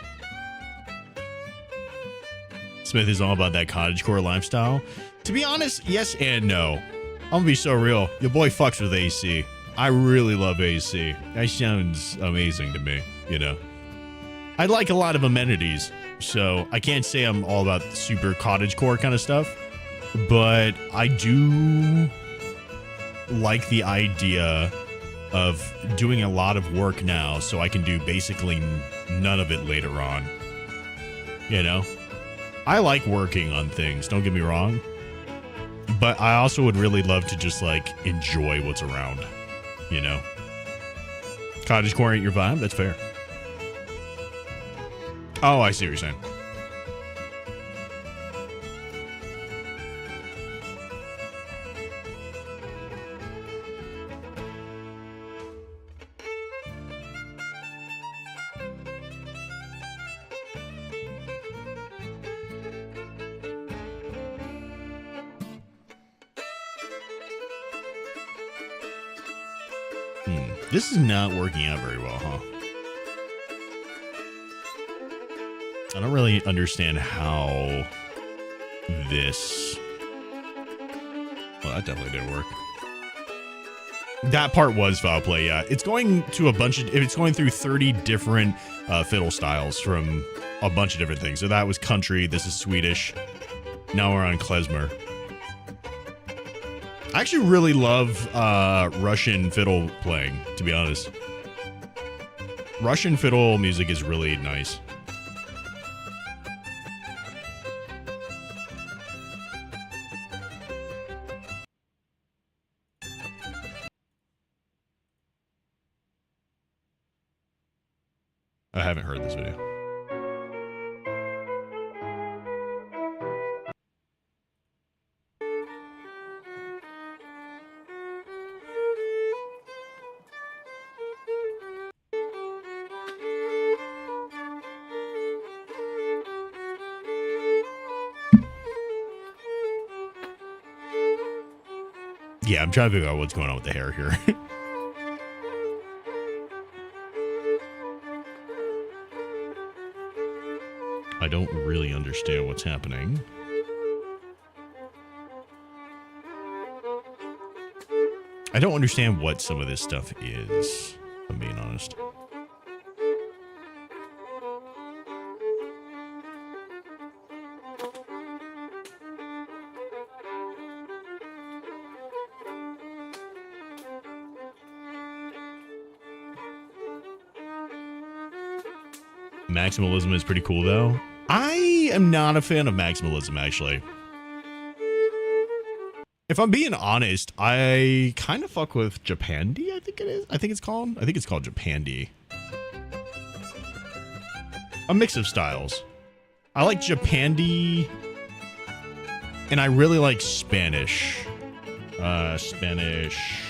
Smith is all about that cottagecore lifestyle. To be honest, yes and no. I'm gonna be so real. Your boy fucks with AC. I really love AC. That sounds amazing to me, you know. I like a lot of amenities, so I can't say I'm all about the super cottagecore kind of stuff, but I do like the idea of doing a lot of work now so I can do basically none of it later on. You know? I like working on things, don't get me wrong. But I also would really love to just, like, enjoy what's around. You know? Cottagecore ain't your vibe? That's fair. Oh, I see what you're saying. This is not working out very well, huh? I don't really understand how this... Well, that definitely didn't work. That part was foul play, yeah. It's going to a bunch of... It's going through 30 different fiddle styles from a bunch of different things. So that was country. This is Swedish. Now we're on klezmer. I actually really love Russian fiddle playing, to be honest. Russian fiddle music is really nice. I haven't heard this video. Yeah, I'm trying to figure out what's going on with the hair here. I don't really understand what's happening. I don't understand what some of this stuff is, if I'm being honest. Maximalism is pretty cool, though. I am not a fan of maximalism, actually. If I'm being honest, I kind of fuck with Japandi, I think it is. I think it's called Japandi. A mix of styles. I like Japandi, and I really like Spanish. Spanish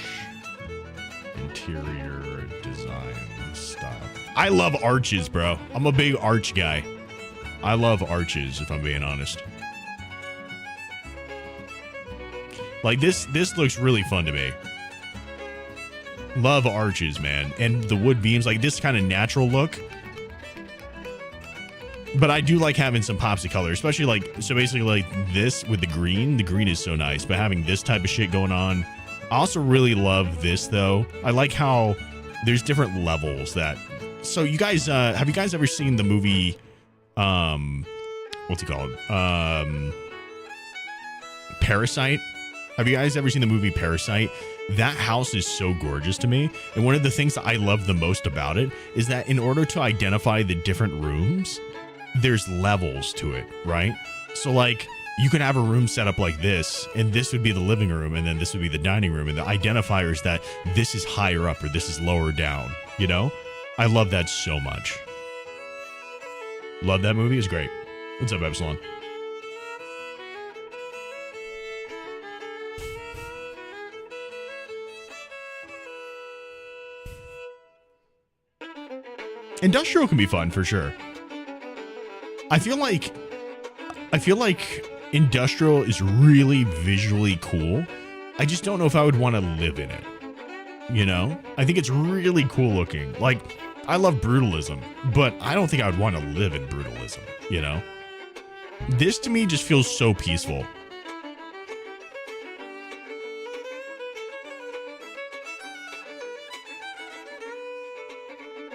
interior design style. I love arches, bro. I'm a big arch guy. I love arches, if I'm being honest. Like, this looks really fun to me. Love arches, man. And the wood beams, like, this kind of natural look. But I do like having some pops of color, especially, like, so basically, like, this with the green. The green is so nice, but having this type of shit going on. I also really love this, though. I like how there's different levels that... So, you guys, have you guys ever seen the movie, what's it called? Parasite? Have you guys ever seen the movie Parasite? That house is so gorgeous to me. And one of the things that I love the most about it is that in order to identify the different rooms, there's levels to it, right? So, like, you can have a room set up like this, and this would be the living room, and then this would be the dining room, and the identifier is that this is higher up or this is lower down, you know? I love that so much. Love that movie. It's great. What's up, Epsilon? Industrial can be fun for sure. I feel like Industrial is really visually cool. I just don't know if I would want to live in it. You know? I think it's really cool looking. Like, I love Brutalism, but I don't think I would want to live in Brutalism, you know? This to me just feels so peaceful.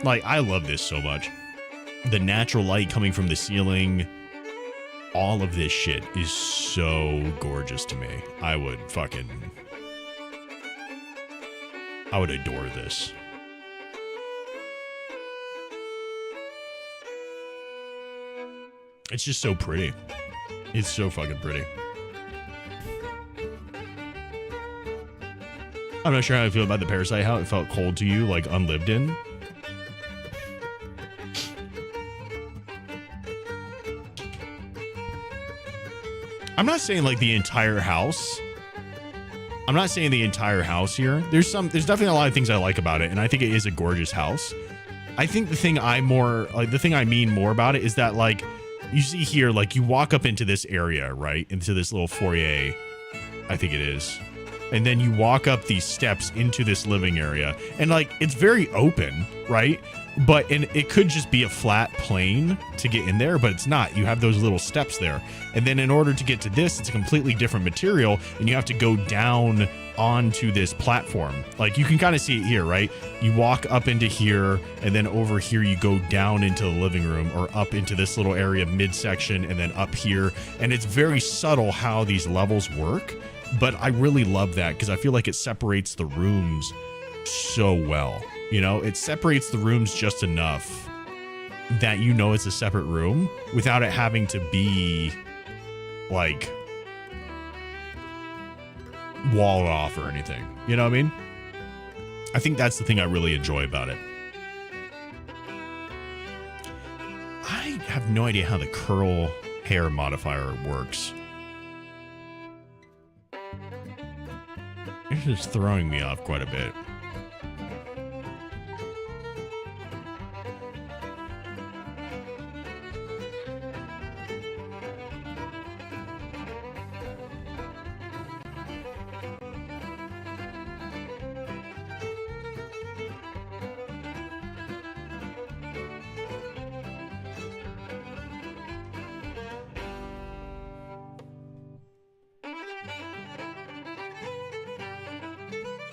Like, I love this so much. The natural light coming from the ceiling. All of this shit is so gorgeous to me. I would adore this. It's just so pretty. It's so fucking pretty. I'm not sure how I feel about the Parasite, how it felt cold to you, like unlived in. I'm not saying like the entire house. I'm not saying the entire house here. There's definitely a lot of things I like about it, and I think it is a gorgeous house. I think the thing I mean more about it is that, like, you see here, like, you walk up into this area, right? Into this little foyer, I think it is. And then you walk up these steps into this living area, and like, it's very open, right? But it could just be a flat plane to get in there, but it's not. You have those little steps there. And then in order to get to this, it's a completely different material, and you have to go down onto this platform. Like, you can kind of see it here, right? You walk up into here, and then over here you go down into the living room, or up into this little area midsection, and then up here. And it's very subtle how these levels work, but I really love that because I feel like it separates the rooms so well. You know, it separates the rooms just enough that you know it's a separate room without it having to be like walled off or anything. You know what I mean? I think that's the thing I really enjoy about it. I have no idea how the curl hair modifier works. It's just throwing me off quite a bit.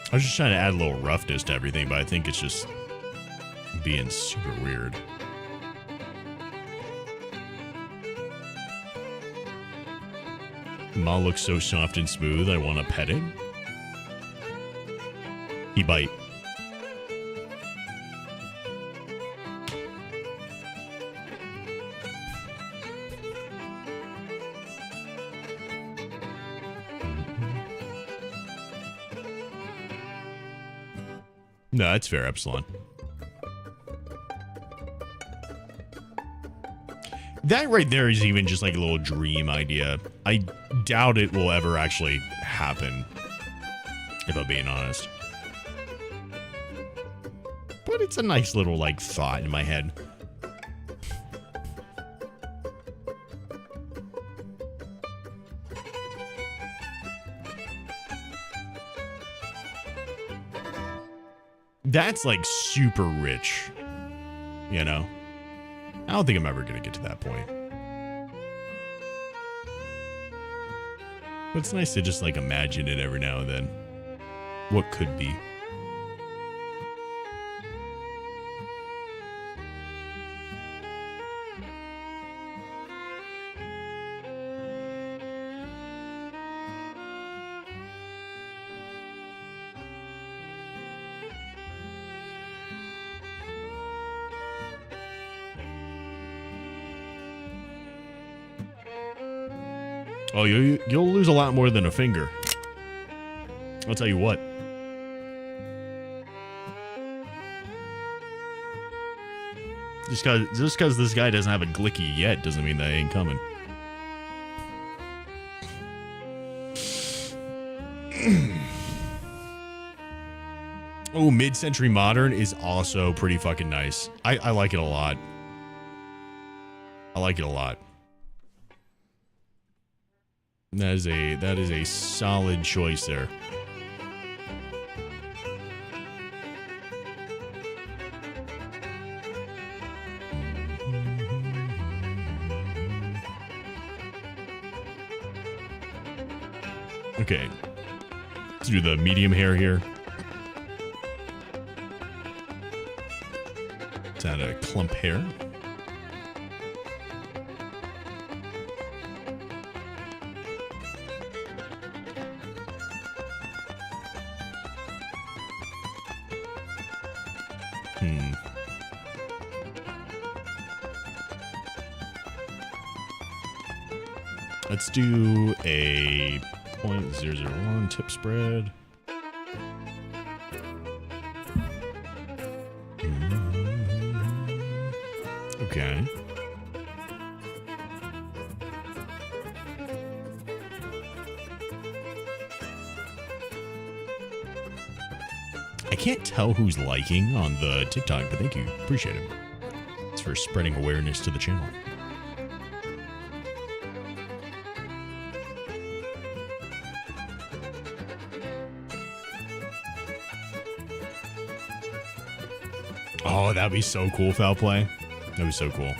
I was just trying to add a little roughness to everything, but I think it's just being super weird. Ma looks so soft and smooth, I want to pet it. He bite. No, that's fair, Epsilon. That right there is even just like a little dream idea. I doubt it will ever actually happen, if I'm being honest. But it's a nice little like thought in my head. That's like super rich, you know? I don't think I'm ever going to get to that point. But it's nice to just like imagine it every now and then. What could be. Oh, you'll lose a lot more than a finger. I'll tell you what. Just because this guy doesn't have a glicky yet doesn't mean that ain't coming. Oh, mid-century modern is also pretty fucking nice. I like it a lot. I like it a lot. That is a solid choice there. Okay. Let's do the medium hair here. Is that a clump hair? Let's do a 0.001 tip spread. Okay. I can't tell who's liking on the TikTok, but thank you. Appreciate it. It's for spreading awareness to the channel. Oh, that'd be so cool, foul play. That'd be so cool.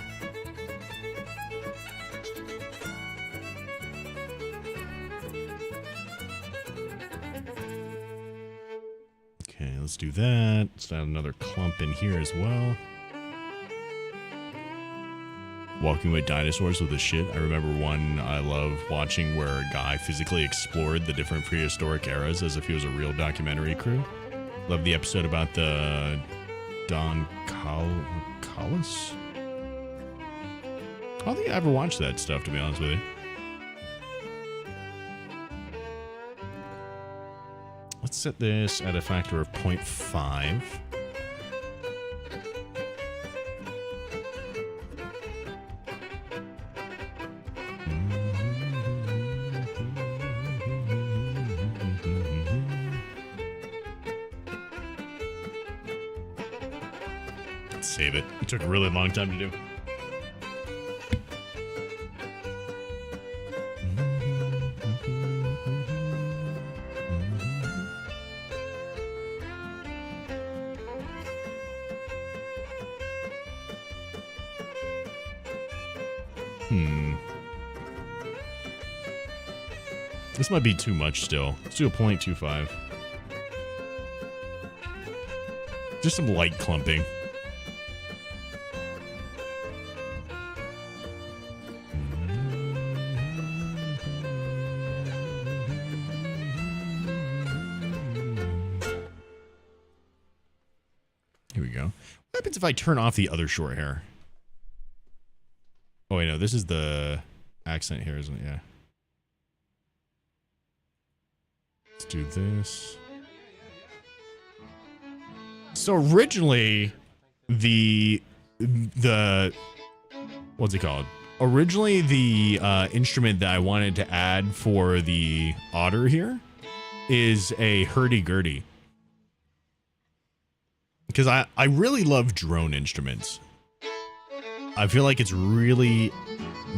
Okay, let's do that. Let's add another clump in here as well. Walking with dinosaurs with a shit. I remember one I love watching where a guy physically explored the different prehistoric eras as if he was a real documentary crew. Love the episode about the Don Collis? I don't think I ever watched that stuff, to be honest with you. Let's set this at a factor of 0.5. Save it. It took a really long time to do. This might be too much still. Let's do a 0.25. Just some light clumping. Here we go. What happens if I turn off the other short hair? Oh, wait, no. This is the accent hair, isn't it? Yeah. Let's do this. So originally, the what's it called? Originally, the instrument that I wanted to add for the otter here is a hurdy-gurdy. Because I really love drone instruments. I feel like it's really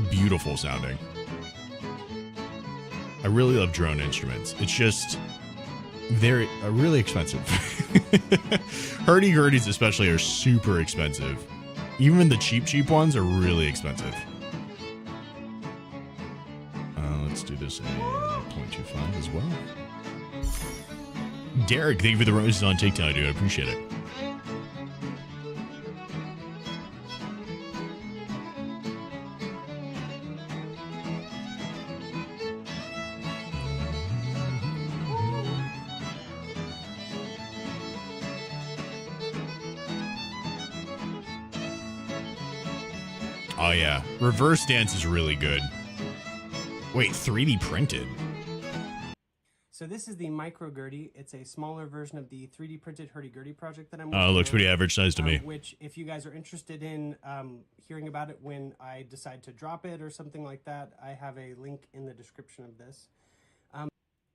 beautiful sounding. I really love drone instruments. It's just, they're really expensive. Hurdy-gurdies especially are super expensive. Even the cheap ones are really expensive. Let's do this at 0.25 as well. Derek, thank you for the roses on TikTok, dude. I appreciate it. Oh yeah, reverse dance is really good. Wait, 3D printed? So this is the micro Gertie. It's a smaller version of the 3D printed hurdy-gurdy project that I'm Oh, it looks pretty average size to me. Which, if you guys are interested in hearing about it when I decide to drop it or something like that, I have a link in the description of this.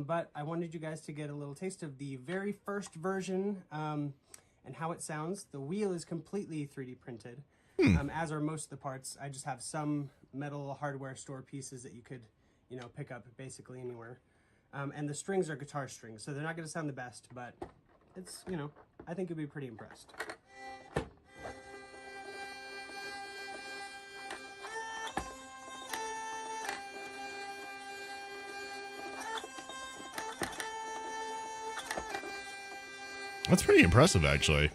But I wanted you guys to get a little taste of the very first version and how it sounds. The wheel is completely 3D printed, as are most of the parts. I just have some metal hardware store pieces that you could, you know, pick up basically anywhere. And the strings are guitar strings, so they're not going to sound the best, but it's, you know, I think you'll be pretty impressed. That's pretty impressive, actually.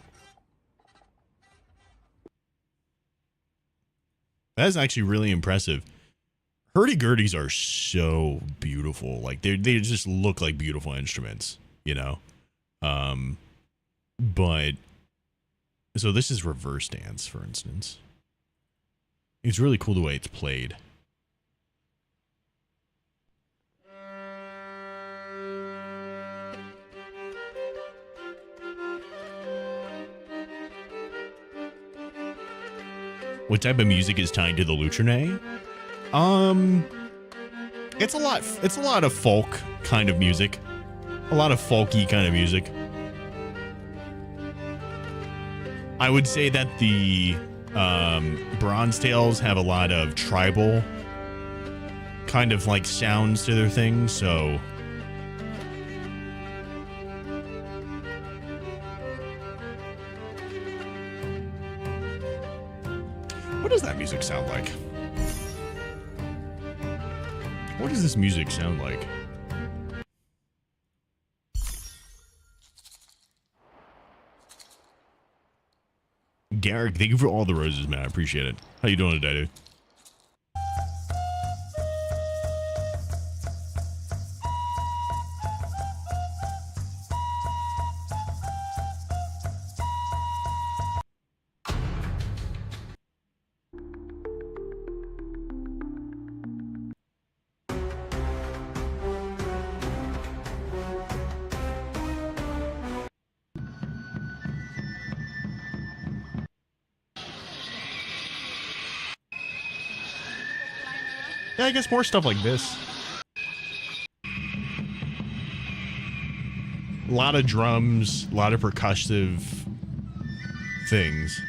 That is actually really impressive. Hurdy-gurdies are so beautiful. Like they just look like beautiful instruments, you know. But so this is reverse dance, for instance. It's really cool the way it's played. What type of music is tied to the Lutrine? It's a lot of folk kind of music. A lot of folky kind of music. I would say that the Bronze Tails have a lot of tribal kind of like sounds to their things, so what does that music sound like? What does this music sound like? Garrick, thank you for all the roses, man. I appreciate it. How you doing today, dude? Yeah, I guess more stuff like this. A lot of drums, a lot of percussive things.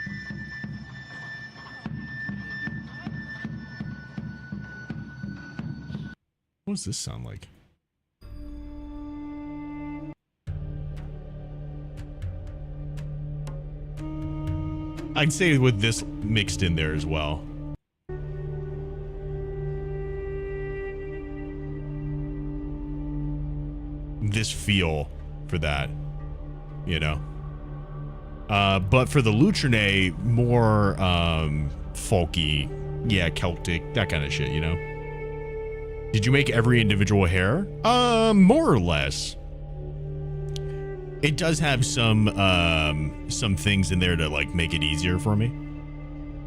What does this sound like? I'd say with this mixed in there as well. This feel for that, you know. But for the Lutrine, more folky, yeah, Celtic, that kind of shit, you know. Did you make every individual hair? More or less. It does have some things in there to like make it easier for me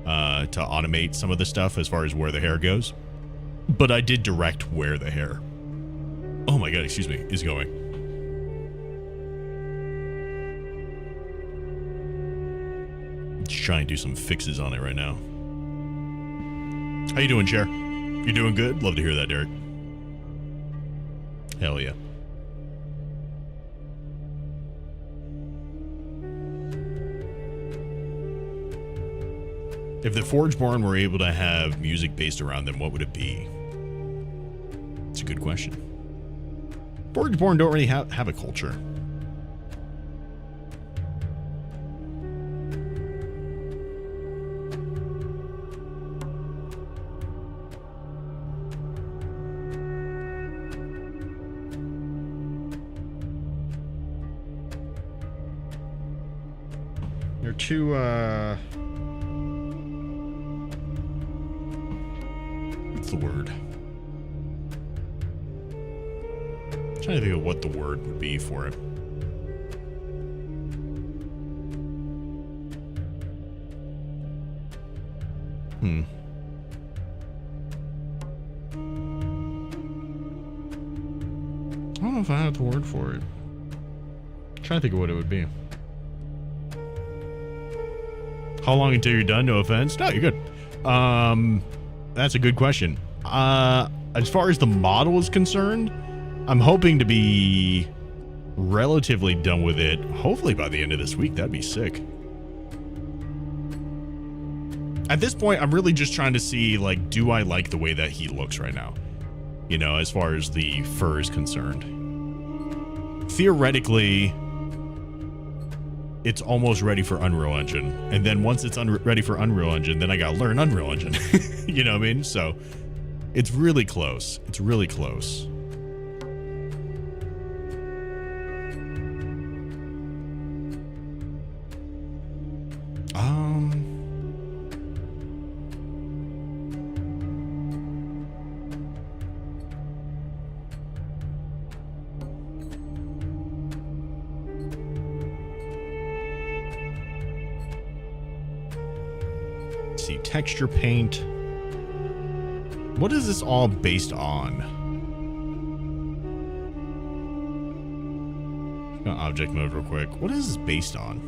to automate some of the stuff as far as where the hair goes. But I did direct where the hair, oh my god, excuse me, is going. Just try and do some fixes on it right now. How you doing, Chair? You doing good? Love to hear that, Derek. Hell yeah. If the Forgeborn were able to have music based around them, what would it be? It's a good question. Forgeborn don't really have a culture. They're too, what's the word? I'm trying to think of what the word would be for it. don't know if I have the word for it. I'm trying to think of what it would be. How long until you're done? No offense. No, you're good. That's a good question. As far as the model is concerned, I'm hoping to be relatively done with it. Hopefully by the end of this week. That'd be sick. At this point, I'm really just trying to see, like, do I like the way that he looks right now? You know, as far as the fur is concerned. Theoretically, it's almost ready for Unreal Engine. And then once it's ready for Unreal Engine, then I gotta learn Unreal Engine. You know what I mean? So it's really close. It's really close. See, texture paint. What is this all based on? Object mode real quick. What is this based on?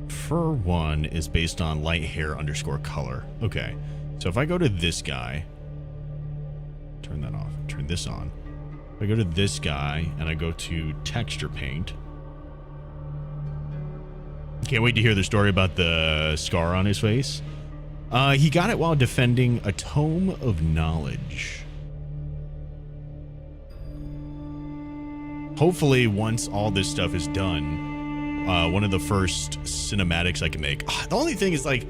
Fur 1 is based on light hair underscore color. Okay. So if I go to this guy, turn that off, turn this on. If I go to this guy and I go to texture paint. Can't wait to hear the story about the scar on his face. He got it while defending a tome of knowledge. Hopefully, once all this stuff is done, one of the first cinematics I can make. The only thing is, like,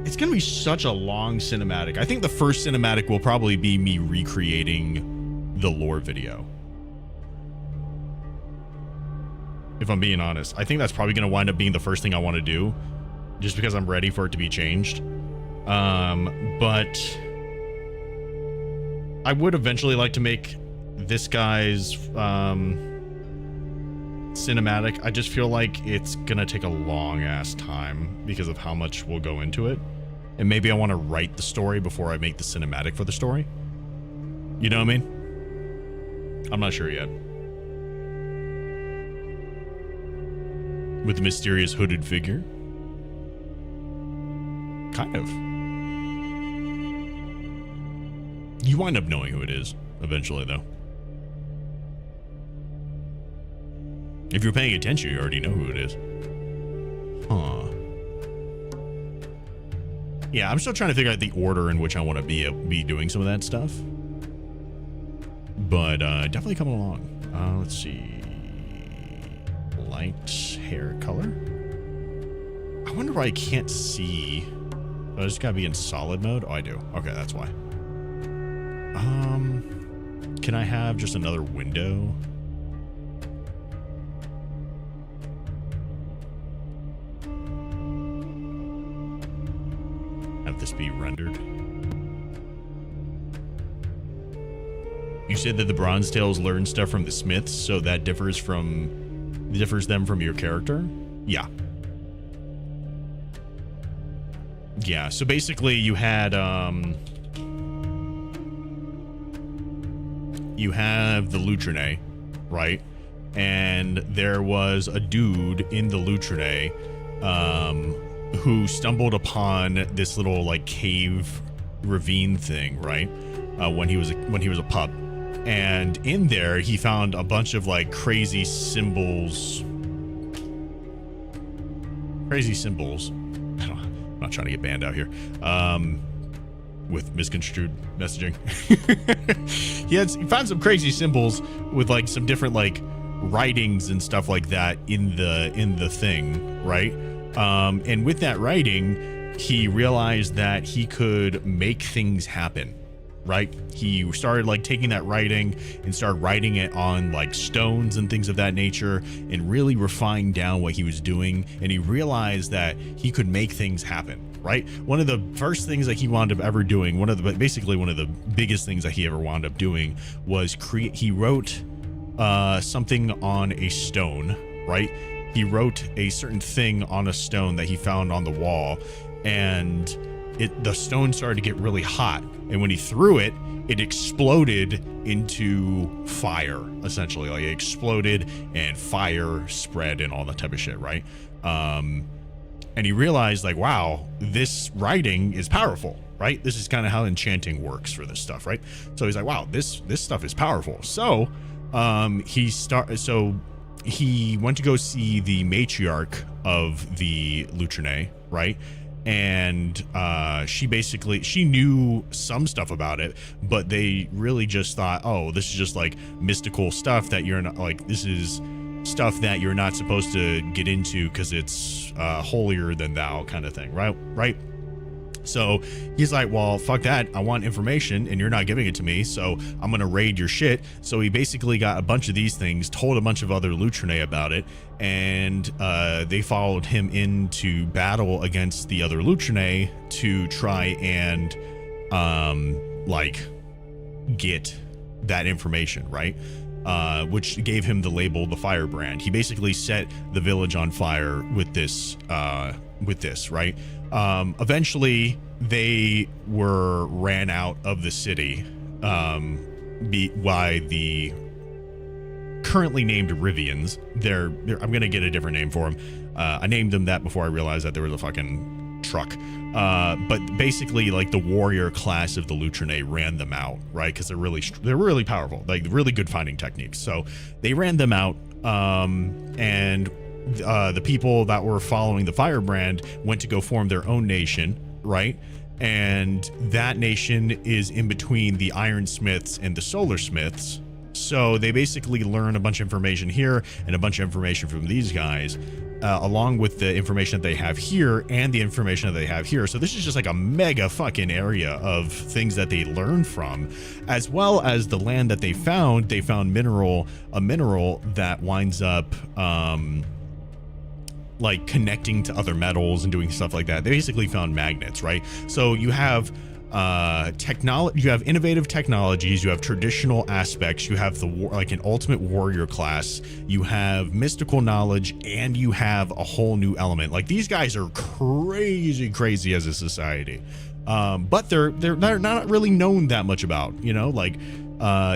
it's going to be such a long cinematic. I think the first cinematic will probably be me recreating the lore video. If I'm being honest, I think that's probably going to wind up being the first thing I want to do, just because I'm ready for it to be changed. But I would eventually like to make this guy's cinematic. I just feel like it's going to take a long ass time because of how much will go into it. And maybe I want to write the story before I make the cinematic for the story. You know what I mean? I'm not sure yet. With the mysterious hooded figure. Kind of. You wind up knowing who it is eventually, though. If you're paying attention, you already know who it is. Huh. Yeah, I'm still trying to figure out the order in which I want to be doing some of that stuff. But definitely coming along. Let's see. Light hair color. I wonder why I can't see. Oh, I just gotta be in solid mode. Oh, I do. Okay, that's why. Can I have just another window? Have this be rendered. You said that the Bronze Tails learn stuff from the Smiths, so that differs them from your character? Yeah. Yeah, so basically you have the Lutrine, right? And there was a dude in the Lutrine who stumbled upon this little like cave ravine thing, right? When he was a pup. And in there, he found a bunch of like crazy symbols. I'm not trying to get banned out here. With misconstrued messaging. He found some crazy symbols with like some different like writings and stuff like that in the thing, right? And with that writing, he realized that he could make things happen. Right? He started like taking that writing and started writing it on like stones and things of that nature and really refined down what he was doing. And he realized that he could make things happen, right? One of the first things that he wound up ever doing, basically one of the biggest things that he ever wound up doing was he wrote something on a stone, right? He wrote a certain thing on a stone that he found on the wall, and the stone started to get really hot, and when he threw it, it exploded into fire, essentially. Like, it exploded and fire spread and all that type of shit, right? And he realized, like, wow, this writing is powerful, right? This is kind of how enchanting works for this stuff, right? So he's like, wow, this stuff is powerful. So he went to go see the matriarch of the Lutrinae, right? And she knew some stuff about it, but they really just thought, oh, this is just like mystical stuff that you're not, like, this is stuff that you're not supposed to get into because it's holier than thou kind of thing, right? So he's like, well, fuck that. I want information and you're not giving it to me, so I'm going to raid your shit. So he basically got a bunch of these things, told a bunch of other Lutrinae about it, and they followed him into battle against the other Lutrinae to try and like get that information, right? Which gave him the label the Firebrand. He basically set the village on fire with this, right? Eventually they were ran out of the city by the currently named Rivians. They're I'm gonna get a different name for them. I named them that before I realized that there was a fucking truck. But basically, like, the warrior class of the Lutrinae ran them out, right? Because they're really powerful, like really good fighting techniques. So they ran them out, and the people that were following the Firebrand went to go form their own nation, right? And that nation is in between the Ironsmiths and the Solarsmiths. So they basically learn a bunch of information here and a bunch of information from these guys, along with the information that they have here and the information that they have here. So this is just like a mega fucking area of things that they learn from, as well as the land that they found. They found a mineral that winds up like connecting to other metals and doing stuff like that. They basically found magnets, right? So you have technology, you have innovative technologies, you have traditional aspects, you have like an ultimate warrior class, you have mystical knowledge, and you have a whole new element. Like, these guys are crazy as a society, but they're not really known that much about, you know, like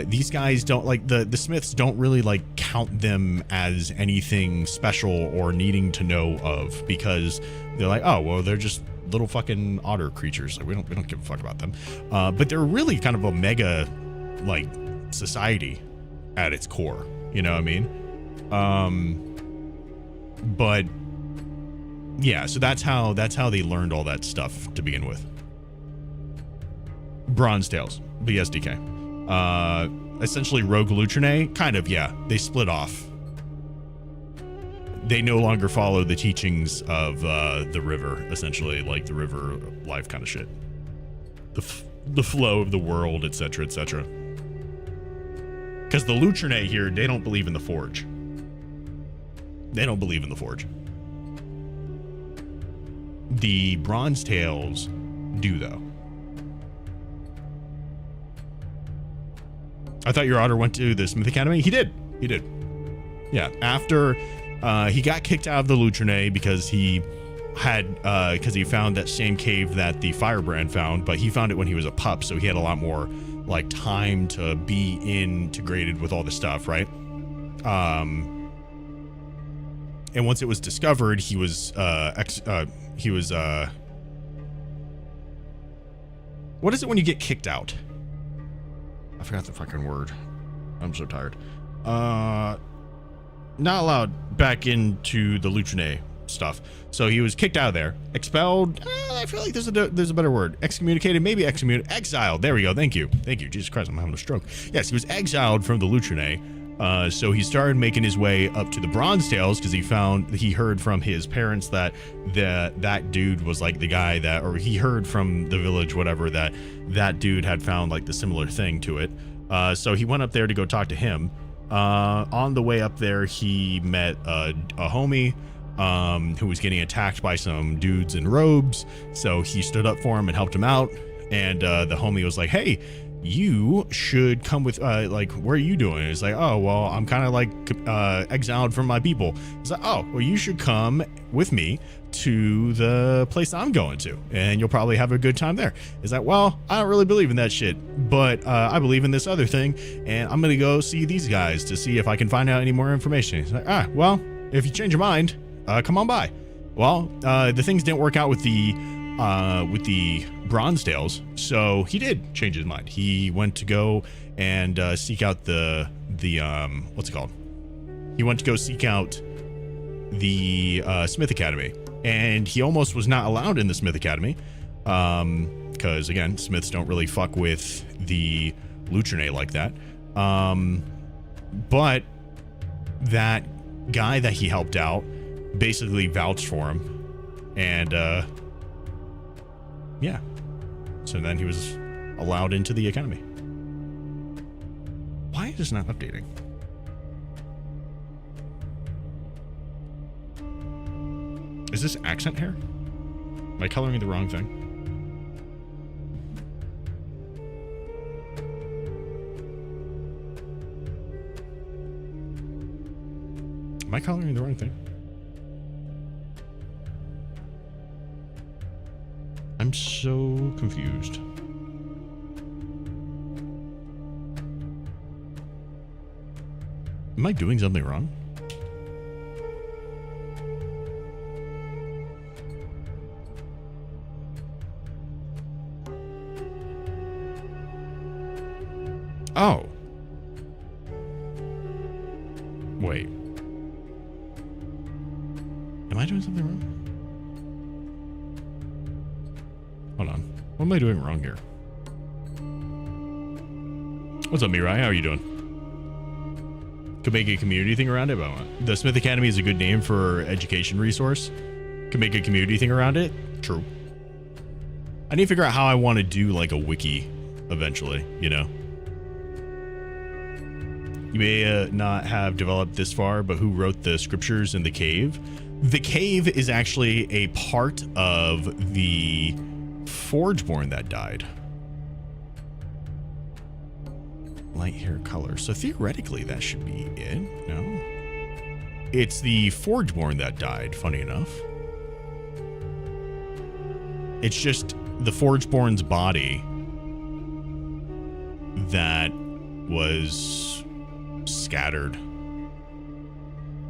these guys don't, like, the Smiths don't really like count them as anything special or needing to know of, because they're like, oh well, they're just little fucking otter creatures. Like, we don't give a fuck about them. But they're really kind of a mega, like, society at its core. You know what I mean? But yeah, so that's how they learned all that stuff to begin with. Bronze Tales, BSDK. Essentially Rogue Lutrinae, kind of, yeah. They split off. They no longer follow the teachings of the river, essentially, like the river life kind of shit. The flow of the world, etc., etc. Because the Lutrinae here, they don't believe in the Forge. They don't believe in the Forge. The Bronze Tales do, though. I thought your otter went to the Smith Academy? He did. Yeah, after he got kicked out of the Lutrinae because he found that same cave that the Firebrand found, but he found it when he was a pup, so he had a lot more, like, time to be integrated with all the stuff, right? And once it was discovered, he was what is it when you get kicked out? I forgot the fucking word. I'm so tired. Not allowed back into the Lutrinae stuff. So he was kicked out of there, expelled. I feel like there's a better word. Excommunicated, maybe exiled. There we go. Thank you. Jesus Christ, I'm having a stroke. Yes, he was exiled from the Lutrinae. So he started making his way up to the Bronze Tales because he heard from his parents that that dude was like the guy that, or he heard from the village, whatever, that dude had found like the similar thing to it. So he went up there to go talk to him. On the way up there, he met a homie who was getting attacked by some dudes in robes. So he stood up for him and helped him out. And the homie was like, hey, you should come with, like, where are you doing? It's like, oh, well, I'm kind of like exiled from my people. It's like, oh, well, you should come with me to the place I'm going to, and you'll probably have a good time there. It's like, well, I don't really believe in that shit, but I believe in this other thing, and I'm going to go see these guys to see if I can find out any more information. It's like, well, if you change your mind, come on by. Well, the things didn't work out with the Bronze-tails, so he did change his mind. He went to go and seek out the what's it called? He went to go seek out the Smith Academy, and he almost was not allowed in the Smith Academy, because again, Smiths don't really fuck with the Lutrinae like that. But that guy that he helped out basically vouched for him, and yeah, so then he was allowed into the academy. Why is this not updating? Is this accent hair? Am I coloring the wrong thing? Am I coloring the wrong thing? I'm so confused. Am I doing something wrong? Oh. Wait. Am I doing something wrong? Hold on. What am I doing wrong here? What's up, Mirai? How are you doing? Could make a community thing around it, but the Smith Academy is a good name for education resource. Could make a community thing around it. True. I need to figure out how I want to do like a wiki eventually, you know? You may not have developed this far, but who wrote the scriptures in the cave? The cave is actually a part of the Forgeborn that died. Light hair color. So theoretically, that should be it. No? It's the Forgeborn that died, funny enough. It's just the Forgeborn's body that was scattered.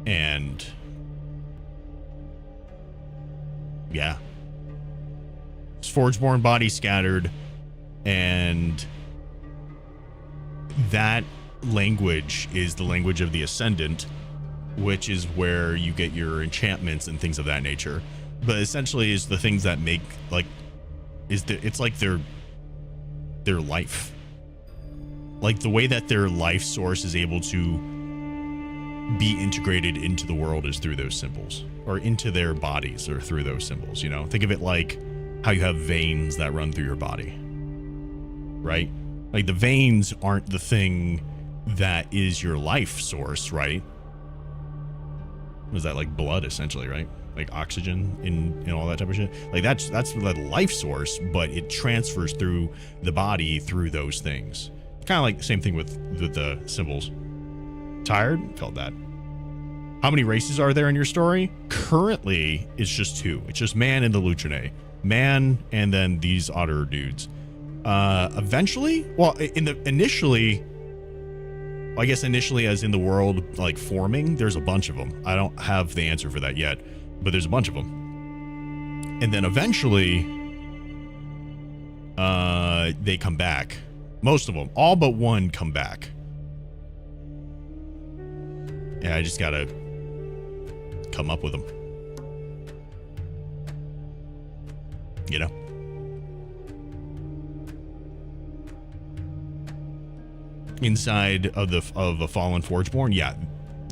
And yeah. Forgeborn body scattered, and that language is the language of the Ascendant, which is where you get your enchantments and things of that nature. But essentially is the things that make, like, it's like their life. Like the way that their life source is able to be integrated into the world is through those symbols, or into their bodies or through those symbols, you know? Think of it like how you have veins that run through your body, right? Like the veins aren't the thing that is your life source, right? Was that like blood essentially, right? Like oxygen and all that type of shit. Like that's the life source, but it transfers through the body through those things. Kind of like the same thing with the symbols. Tired? Felt that. How many races are there in your story? Currently, it's just 2. It's just man and the Lutrinae. Man and then these otter dudes. Eventually, well, initially, I guess initially as in the world like forming, there's a bunch of them. I don't have the answer for that yet, but there's a bunch of them. And then eventually, they come back. Most of them, all but one, come back. Yeah, I just gotta come up with them. You know? Inside of a fallen Forgeborn, yeah.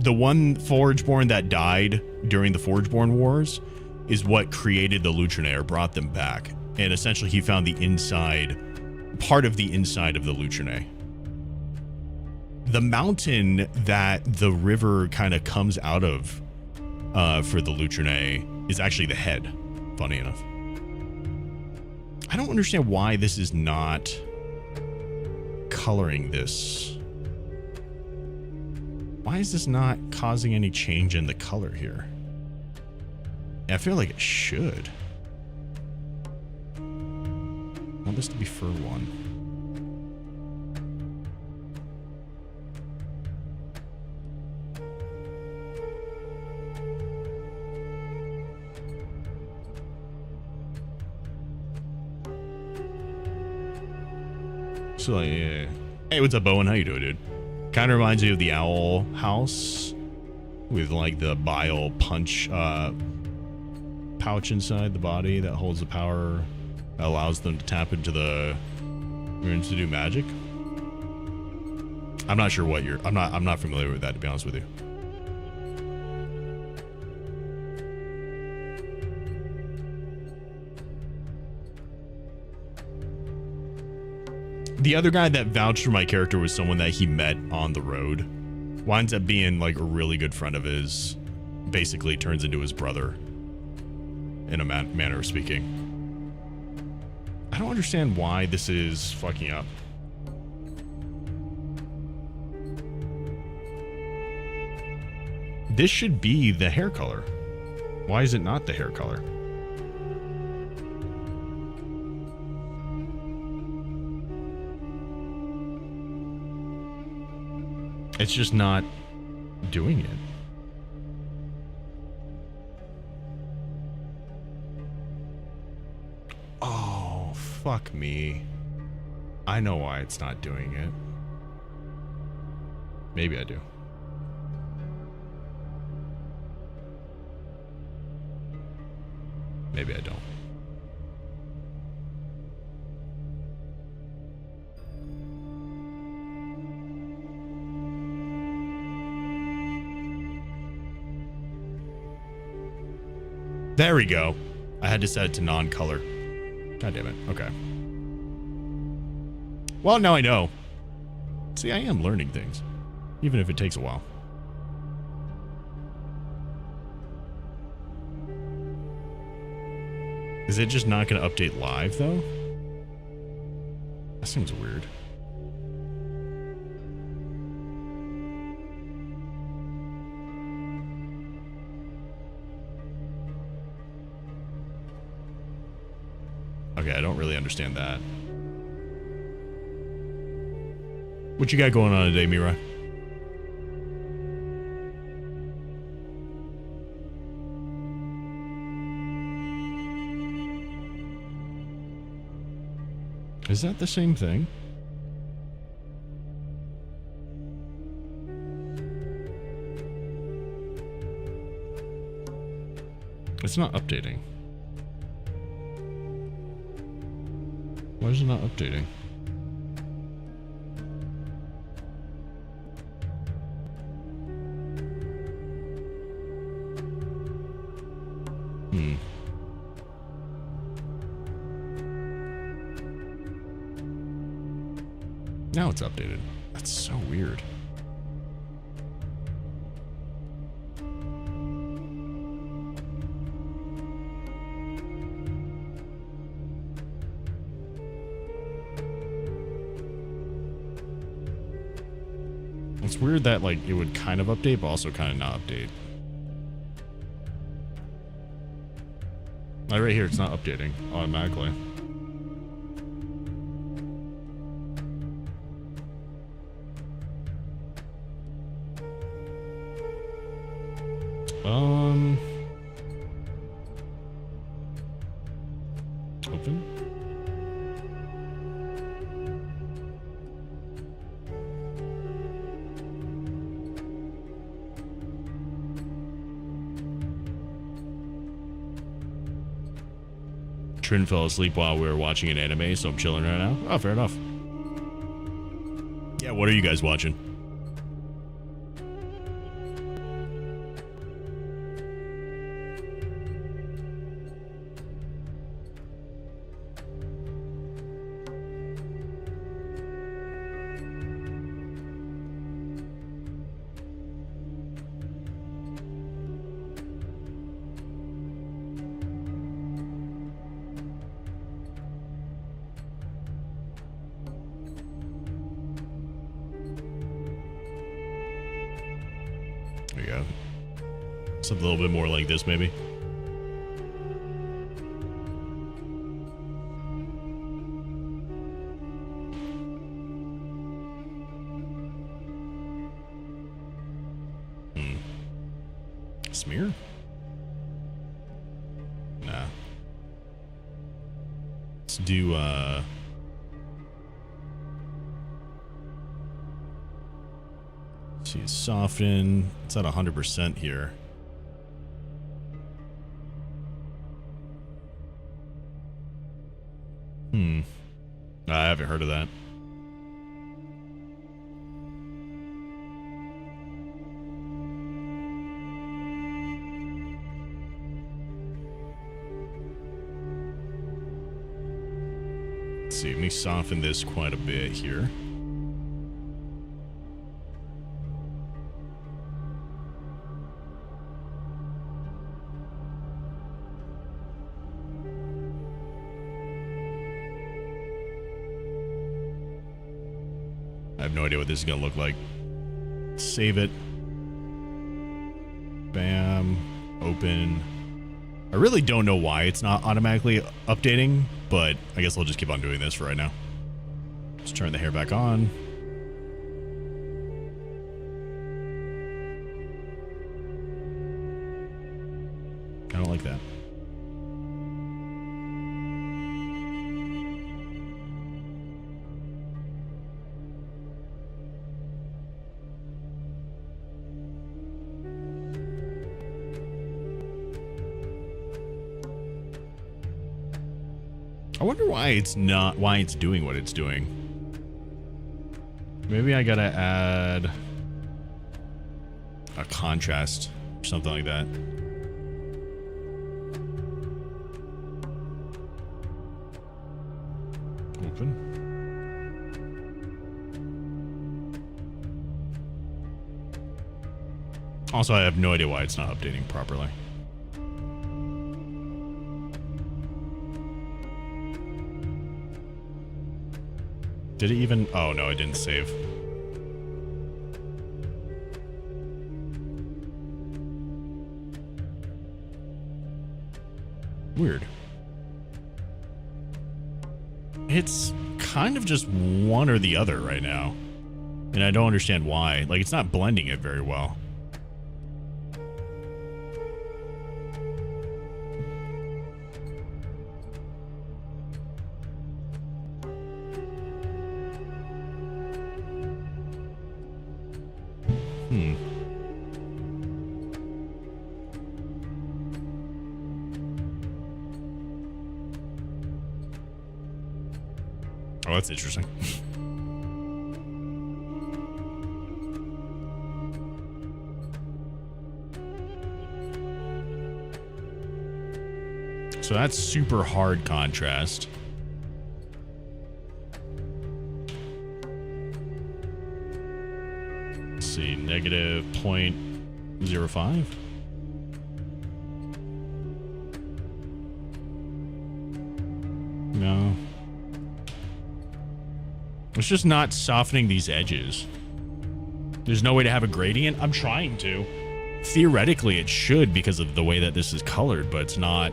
The one Forgeborn that died during the Forgeborn Wars is what created the Lutrinae, or brought them back. And essentially he found the inside, part of the inside of the Lutrinae. The mountain that the river kind of comes out of for the Lutrinae is actually the head, funny enough. I don't understand why this is not coloring this? Why is this not causing any change in the color here? I feel like it should. I want this to be fur 1. So, like, yeah. Hey, what's up, Bowen? How you doing, dude? Kind of reminds me of the owl house with like the bile punch pouch inside the body that holds the power that allows them to tap into the runes to do magic. I'm not sure what you're. I'm not familiar with that, to be honest with you. The other guy that vouched for my character was someone that he met on the road. Winds up being like a really good friend of his. Basically turns into his brother. In a manner of speaking. I don't understand why this is fucking up. This should be the hair color. Why is it not the hair color? It's just not doing it. Oh, fuck me. I know why it's not doing it. Maybe I do. Maybe I don't. There we go. I had to set it to non-color. God damn it. Okay. Well, now I know. See, I am learning things. Even if it takes a while. Is it just not going to update live, though? That seems weird. Okay, I don't really understand that. What you got going on today, Mira? Is that the same thing? It's not updating. Why is it not updating? Now it's updated. That's so weird. It's weird that like it would kind of update but also kind of not update. Like right here, it's not updating automatically. Open. Trin fell asleep while we were watching an anime, so I'm chilling right now. Oh, fair enough. Yeah, what are you guys watching? Something a little bit more like this, maybe. Smear? Nah. Let's do, let's see, soften. It's at 100% here. I haven't heard of that. Let's see, let me soften this quite a bit here. I have no idea what this is going to look like. Save it. Bam. Open. I really don't know why it's not automatically updating, but I guess I'll just keep on doing this for right now. Just turn the hair back on. I don't like that. I wonder why it's doing what it's doing. Maybe I gotta add a contrast or something like that. Open. Also, I have no idea why it's not updating properly. Did it even? Oh, no, it didn't save. Weird. It's kind of just one or the other right now. And I don't understand why. Like, it's not blending it very well. Oh, that's interesting. So that's super hard contrast. Let's see, negative 0.05. No. It's just not softening these edges. There's no way to have a gradient. I'm trying to. Theoretically, it should because of the way that this is colored, but it's not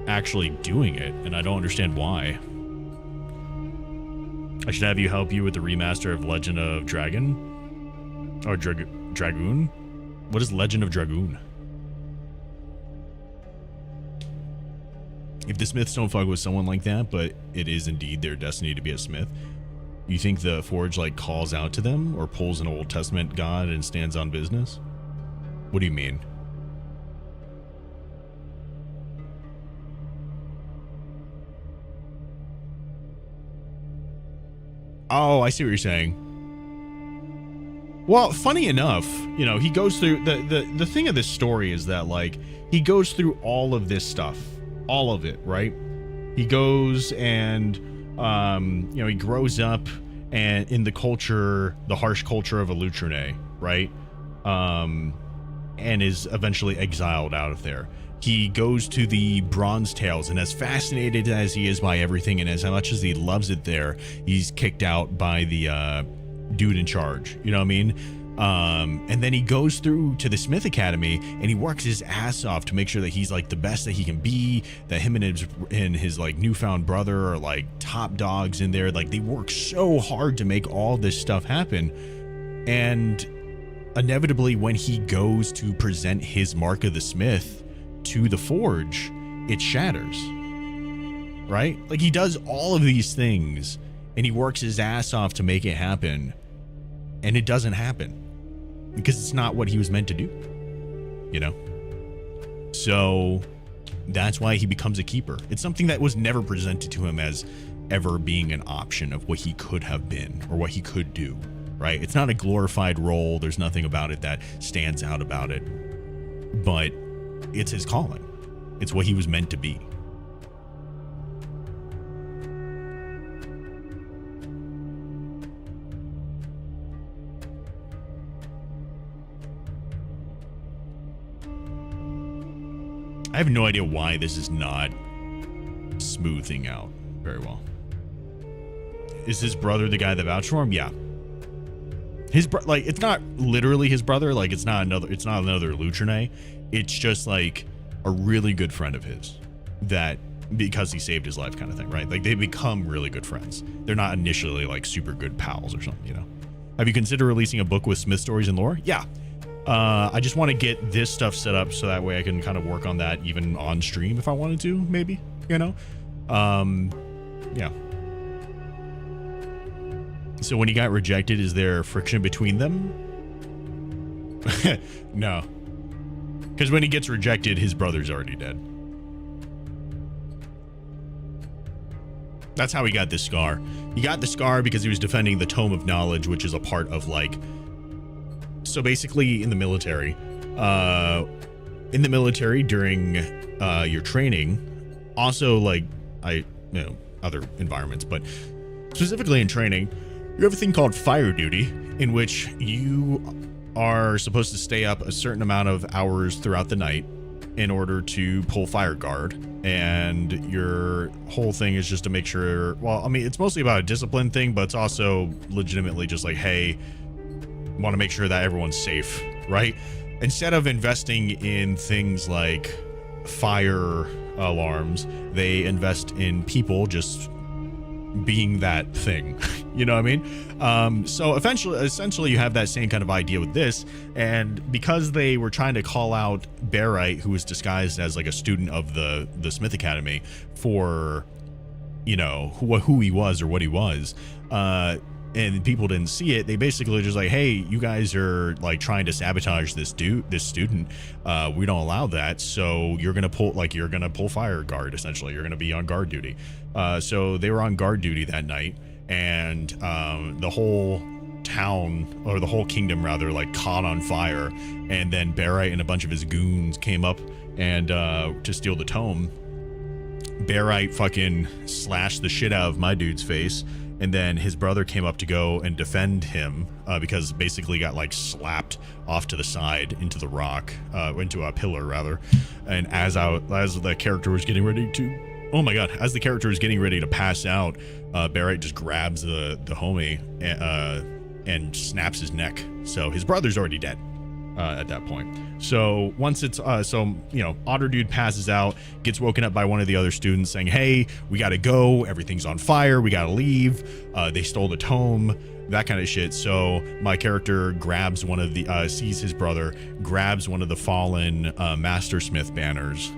actually doing it, and I don't understand why. I should have you help you with the remaster of Legend of Dragon? Or Dragoon? What is Legend of Dragoon? If the Smiths don't fuck with someone like that, but it is indeed their destiny to be a Smith, you think the Forge like calls out to them or pulls an Old Testament god and stands on business? What do you mean? Oh, I see what you're saying. Well, funny enough, you know, he goes through the thing of this story is that like he goes through all of this stuff. All of it, right? He goes and you know, he grows up and in the culture, the harsh culture of Elutrine, right? And is eventually exiled out of there. He goes to the Bronze Tales, and as fascinated as he is by everything and as much as he loves it there, he's kicked out by the dude in charge. You know what I mean? And then he goes through to the Smith Academy and he works his ass off to make sure that he's like the best that he can be, that him and his like newfound brother are like top dogs in there. Like they work so hard to make all this stuff happen. And inevitably when he goes to present his mark of the Smith to the forge, it shatters, right? Like he does all of these things and he works his ass off to make it happen, and it doesn't happen because it's not what he was meant to do, you know? So that's why he becomes a keeper. It's something that was never presented to him as ever being an option of what he could have been or what he could do, right? It's not a glorified role. There's nothing about it that stands out about it, but it's his calling. It's what he was meant to be. I have no idea why this is not smoothing out very well. Is his brother the guy that vouched for him? Yeah. His like, it's not literally his brother. Like it's not another Lucherne. It's just like a really good friend of his that, because he saved his life kind of thing, right? Like they become really good friends. They're not initially like super good pals or something, you know? Have you considered releasing a book with Smith stories and lore? Yeah. I just want to get this stuff set up so that way I can kind of work on that even on stream if I wanted to, maybe, you know? Yeah. So when he got rejected, is there friction between them? No. Because when he gets rejected, his brother's already dead. That's how he got this scar. He got the scar because he was defending the Tome of Knowledge, which is a part of like... So basically in the military during your training, also like other environments, but specifically in training, you have a thing called fire duty, in which you are supposed to stay up a certain amount of hours throughout the night in order to pull fire guard. And your whole thing is just to make sure, well, I mean, it's mostly about a discipline thing, but it's also legitimately just like, hey, want to make sure that everyone's safe, right? Instead of investing in things like fire alarms, they invest in people just being that thing. You know what I mean? So essentially you have that same kind of idea with this. And because they were trying to call out Barite, who was disguised as like a student of the Smith Academy, for, you know, who he was or what he was, and people didn't see it, they basically just like, hey, you guys are like trying to sabotage this student. We don't allow that. So you're gonna pull fire guard. Essentially, you're gonna be on guard duty. So they were on guard duty that night, and the whole town, or the whole kingdom rather, like caught on fire. And then Barite and a bunch of his goons came up and to steal the tome. Barite fucking slashed the shit out of my dude's face. And then his brother came up to go and defend him because basically got like slapped off to the side into the rock, into a pillar rather. And as the character was getting ready to, oh my god, as the character was getting ready to pass out, Barite just grabs the homie and snaps his neck. So his brother's already dead at that point. So once it's Otter Dude passes out, gets woken up by one of the other students saying, hey, we gotta go, everything's on fire, we gotta leave, they stole the tome, that kind of shit. So my character grabs one of the sees his brother, grabs one of the fallen Master Smith banners,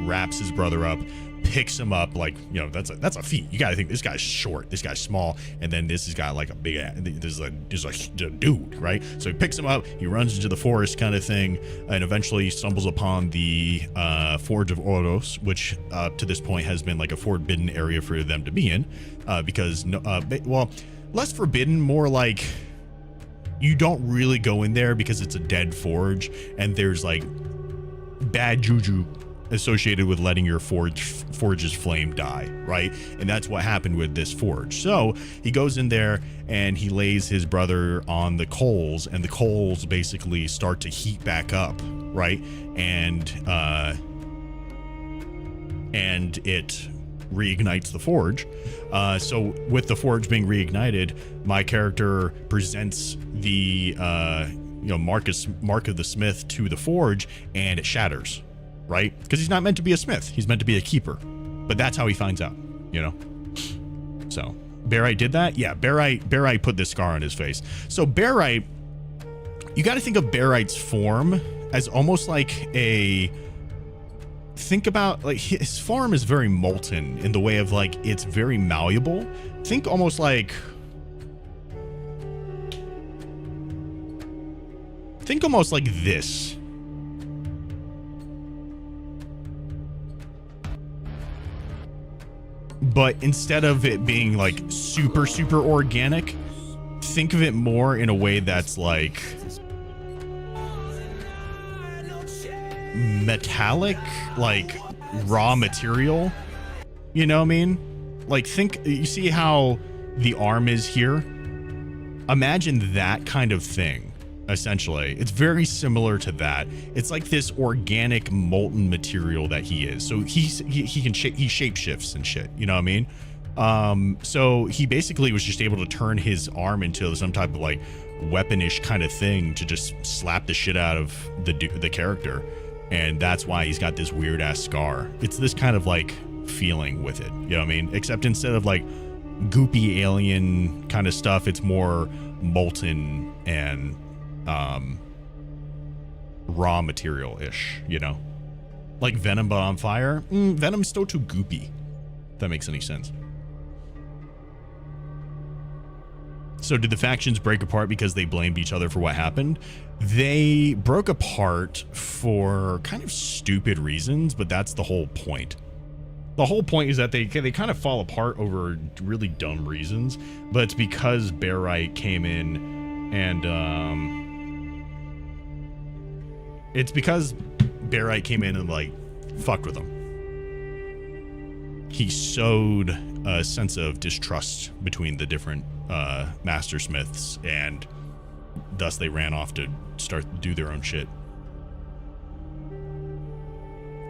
wraps his brother up, picks him up, like, you know, that's a feat. You gotta think this guy's short, this guy's small, and then this has got like a big, there's a dude, right? So he picks him up, he runs into the forest kind of thing, and eventually stumbles upon the Forge of Oros, which to this point has been like a forbidden area for them to be in, because well, less forbidden, more like you don't really go in there because it's a dead forge, and there's like bad juju associated with letting your forge's flame die, right? And that's what happened with this forge. So he goes in there and he lays his brother on the coals, and the coals basically start to heat back up, right? And it reignites the forge. So with the forge being reignited, my character presents the mark of the smith to the forge, and it shatters, right? Because he's not meant to be a smith, he's meant to be a keeper. But that's how he finds out, So Barite did that. Yeah, Barite put this scar on his face. So Barite, you got to think of Barite's form as almost like think about like his form is very molten in the way of like it's very malleable. Think almost like this. But instead of it being like super organic, think of it more in a way that's like metallic, like raw material. You know what I mean? Like you see how the arm is here? Imagine that kind of thing, essentially. It's very similar to that. It's like this organic molten material that he is. So he shape shifts and shit, you know what I mean? So he basically was just able to turn his arm into some type of like weaponish kind of thing to just slap the shit out of the character. And that's why he's got this weird ass scar. It's this kind of like feeling with it, you know what I mean? Except instead of like goopy alien kind of stuff, it's more molten and raw material-ish, like Venom but on fire. Venom's still too goopy, if that makes any sense. So did the factions break apart because they blamed each other for what happened? They broke apart for kind of stupid reasons, but that's the whole point. The whole point is that they kind of fall apart over really dumb reasons, but it's because Barite came in and like fucked with them. He sowed a sense of distrust between the different master smiths, and thus they ran off to do their own shit.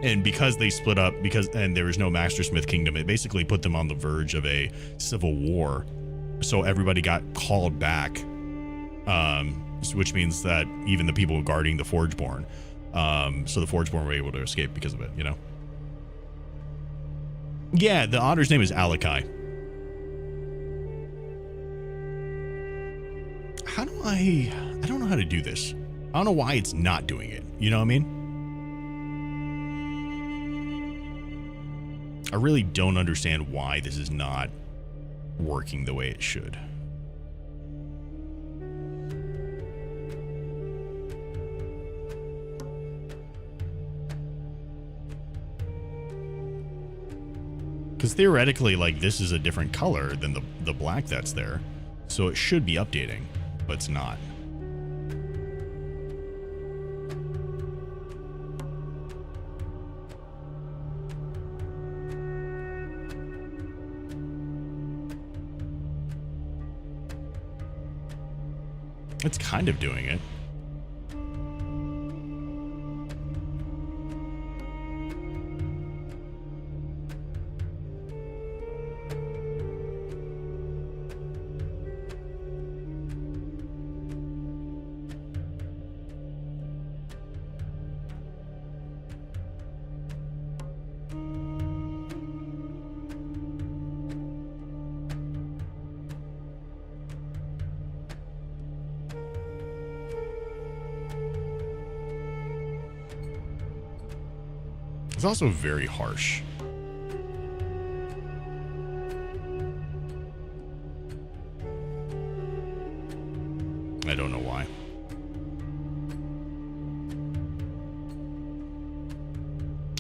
And because they split up, and there was no Mastersmith Kingdom, it basically put them on the verge of a civil war. So everybody got called back, which means that even the people guarding the Forgeborn, so the Forgeborn were able to escape because of it, Yeah, the otter's name is Alakai. I don't know how to do this. I don't know why it's not doing it. You know what I mean? I really don't understand why this is not working the way it should. Because theoretically, like, this is a different color than the black that's there. So it should be updating, but it's not. It's kind of doing it. It's also very harsh. I don't know why.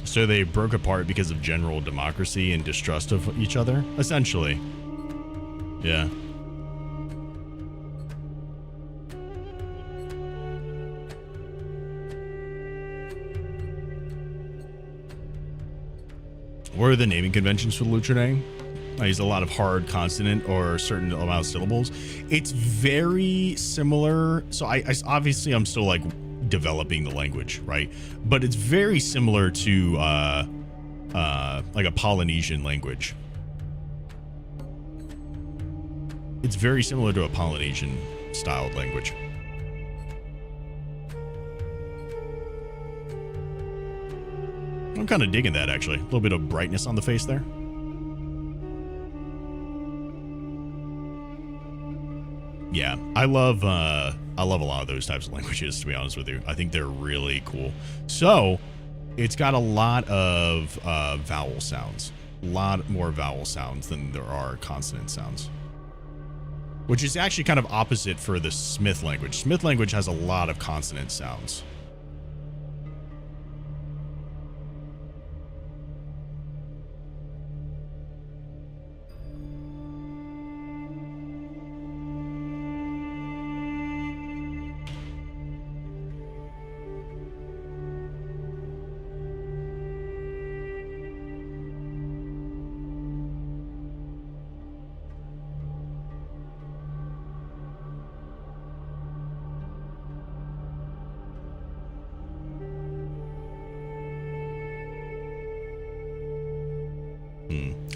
So they broke apart because of general democracy and distrust of each other, essentially. Yeah. What are the naming conventions for the Lutrine? I use a lot of hard consonant or certain amount of syllables. It's very similar. So I obviously I'm still like developing the language, right? But it's very similar to like a Polynesian language. It's very similar to a Polynesian styled language. I'm kind of digging that, actually. A little bit of brightness on the face there. Yeah, I love a lot of those types of languages, to be honest with you. I think they're really cool. So it's got a lot of vowel sounds, a lot more vowel sounds than there are consonant sounds, which is actually kind of opposite for the Smith language. Smith language has a lot of consonant sounds.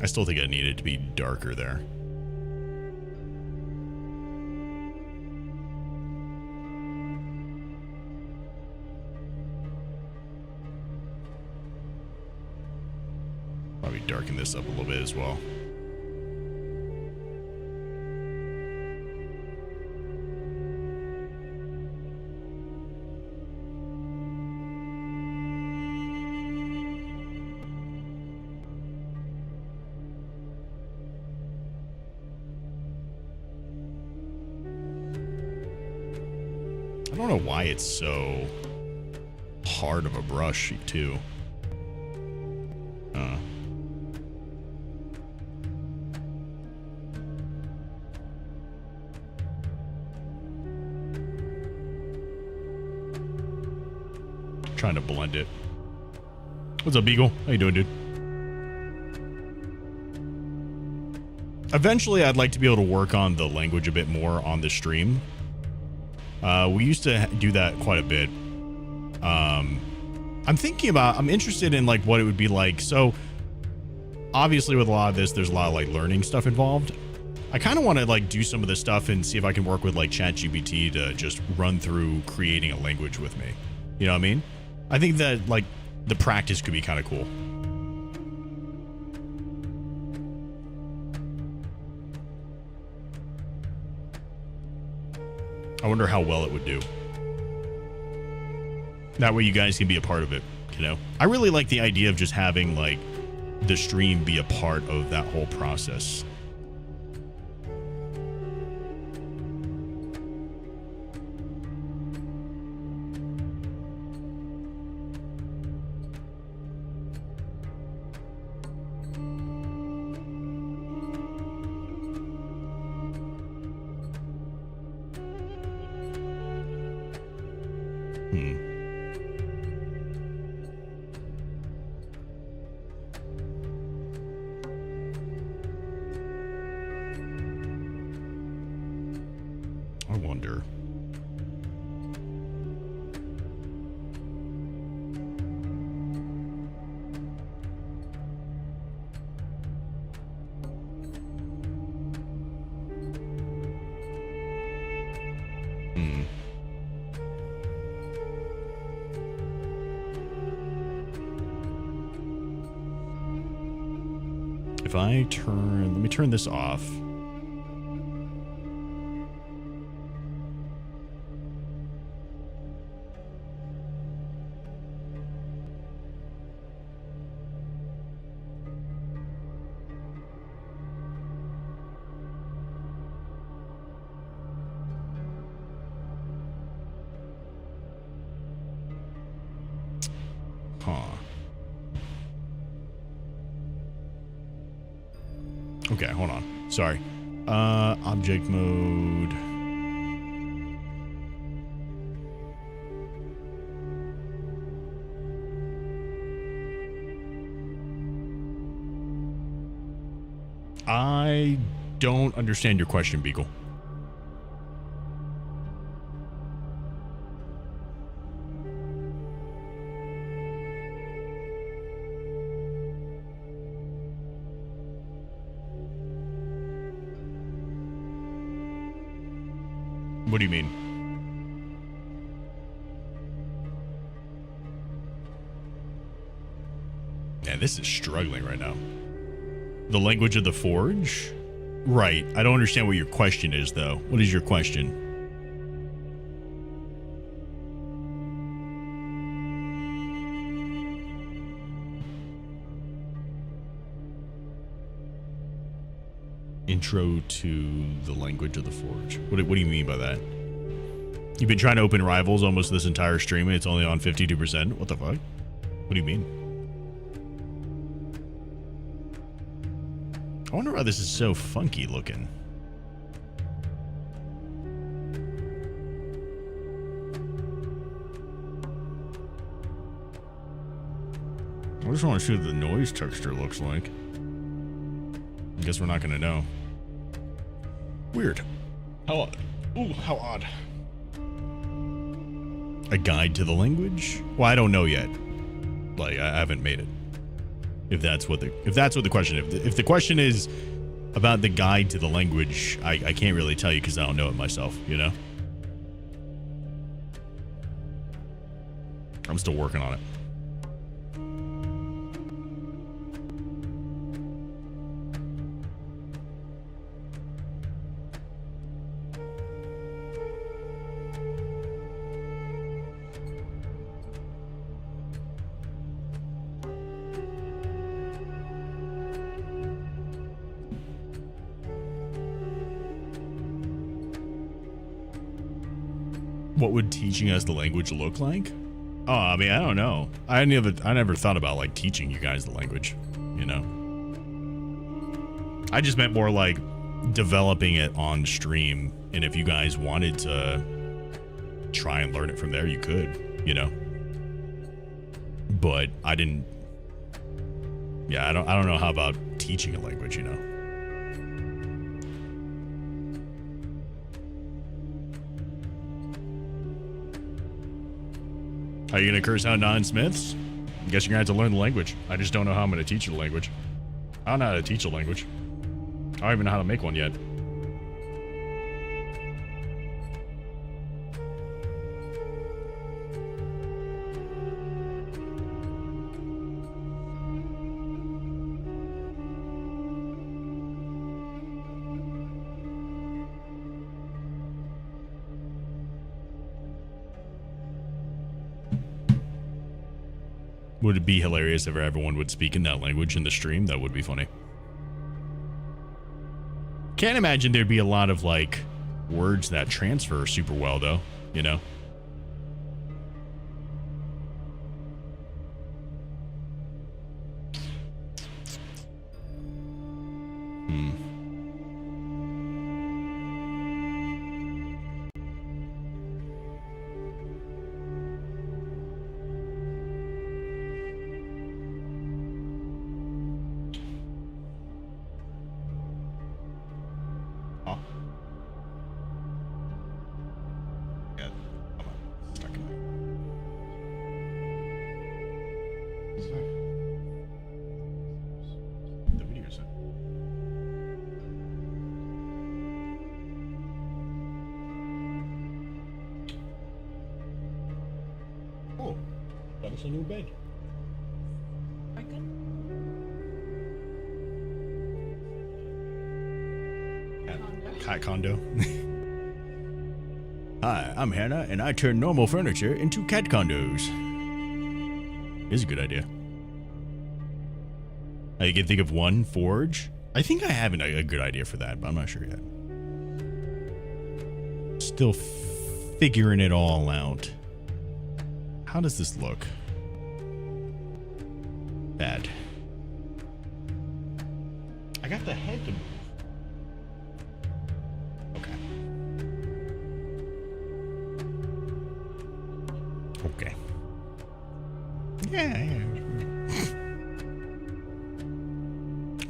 I still think it needed to be darker there. Probably darken this up a little bit as well. I don't know why it's so hard of a brush, too. Trying to blend it. What's up, Beagle? How you doing, dude? Eventually, I'd like to be able to work on the language a bit more on the stream. We used to do that quite a bit. I'm interested in like what it would be like. So obviously with a lot of this, there's a lot of like learning stuff involved. I kind of want to like do some of this stuff and see if I can work with like ChatGPT to just run through creating a language with me. You know what I mean? I think that like the practice could be kind of cool. I wonder how well it would do. That way you guys can be a part of it, you know? I really like the idea of just having, like, the stream be a part of that whole process. I wonder. If I let me turn this off. Okay, hold on. Sorry. Object mode. I don't understand your question, Beagle. What do you mean? Yeah, this is struggling right now. The language of the Forge? Right. I don't understand what your question is, though. What is your question? Intro to the language of the Forge. What do you mean by that? You've been trying to open Rivals almost this entire stream and it's only on 52%? What the fuck? What do you mean? I wonder why this is so funky looking. I just want to see what the noise texture looks like. I guess we're not going to know. Weird. How odd. Ooh, how odd. A guide to the language? Well, I don't know yet. Like, I haven't made it. If that's what the question is. If the question is about the guide to the language, I can't really tell you because I don't know it myself, you know? I'm still working on it. What would teaching us the language look like? Oh, I mean, I don't know. I never thought about like teaching you guys the language, you know? I just meant more like developing it on stream. And if you guys wanted to try and learn it from there, you could, you know? But I didn't. Yeah, I don't know how about teaching a language, you know? Are you going to curse out non-Smiths? I guess you're going to have to learn the language. I just don't know how I'm going to teach you the language. I don't know how to teach a language. I don't even know how to make one yet. Would it be hilarious if everyone would speak in that language in the stream? That would be funny. Can't imagine there'd be a lot of, like, words that transfer super well, though, you know? Got us a new bed. Cat condo. Hi, I'm Hannah, and I turn normal furniture into cat condos. Is a good idea. I can think of one forge. I think I have a good idea for that, but I'm not sure yet. Still figuring it all out. How does this look? Bad. I got the head to move. Okay. Okay. Yeah.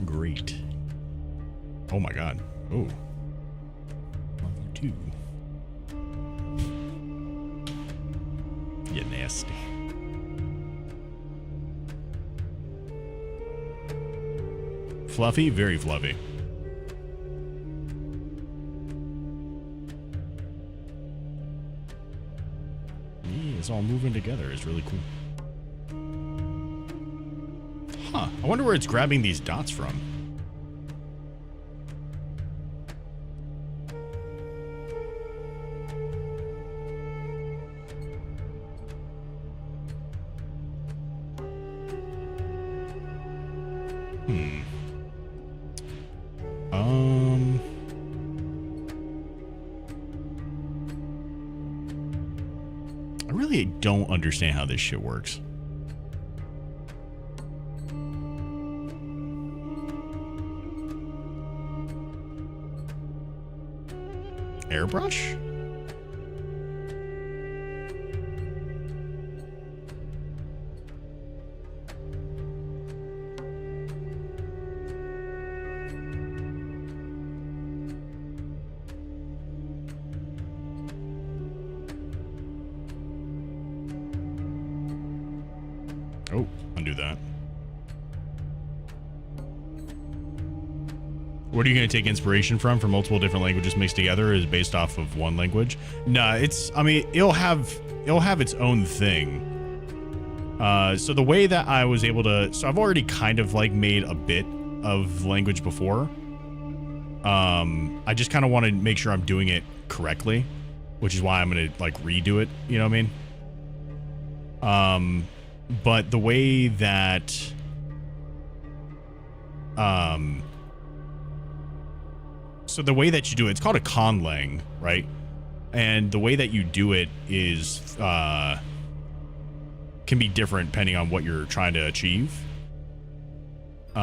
Great. Oh my god. Oh. Level 2. You nasty. Fluffy? Very fluffy. it's all moving together is really cool. Huh. I wonder where it's grabbing these dots from. I really don't understand how this shit works. Airbrush? Oh, undo that. What are you going to take inspiration from multiple different languages mixed together? Is based off of one language? No, it's, I mean, it'll have its own thing. So the way that I was able to, so I've already kind of like made a bit of language before. I just kind of want to make sure I'm doing it correctly, which is why I'm going to like redo it. You know what I mean? But the way that, so the way that you do it, it's called a conlang, right? And the way that you do it is, can be different depending on what you're trying to achieve. But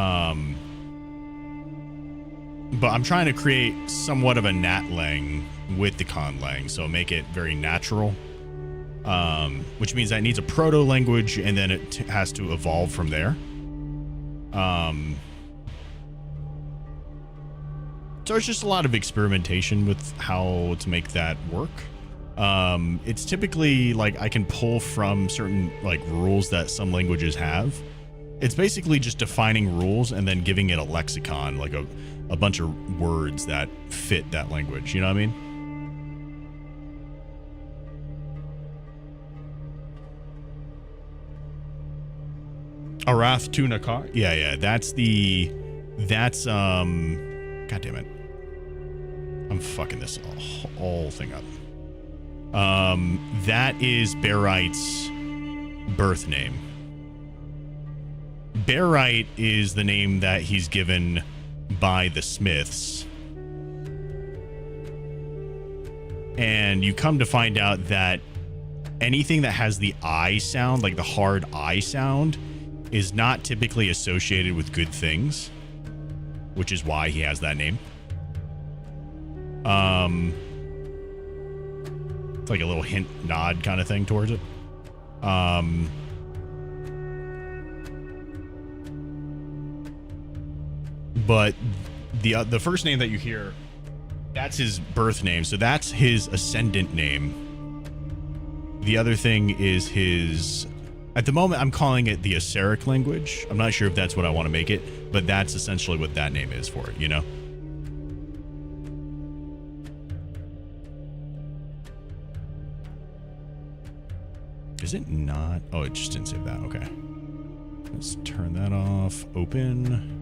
I'm trying to create somewhat of a natlang with the conlang, so make it very natural. Which means that it needs a proto language and then it has to evolve from there. So it's just a lot of experimentation with how to make that work. It's typically like I can pull from certain like rules that some languages have. It's basically just defining rules and then giving it a lexicon, like a bunch of words that fit that language. You know what I mean? Arath Tunakar? Yeah, that's God damn it. I'm fucking this whole thing up. That is Barite's birth name. Barite is the name that he's given by the Smiths. And you come to find out that anything that has the I sound, like the hard I sound, is not typically associated with good things, which is why he has that name. It's like a little hint nod kind of thing towards it. But the first name that you hear, that's his birth name, so that's his ascendant name. The other thing is his, at the moment I'm calling it the Aceric language. I'm not sure if that's what I want to make it, but that's essentially what that name is for it, you know? Is it not? Oh, it just didn't save that. Okay. Let's turn that off. Open.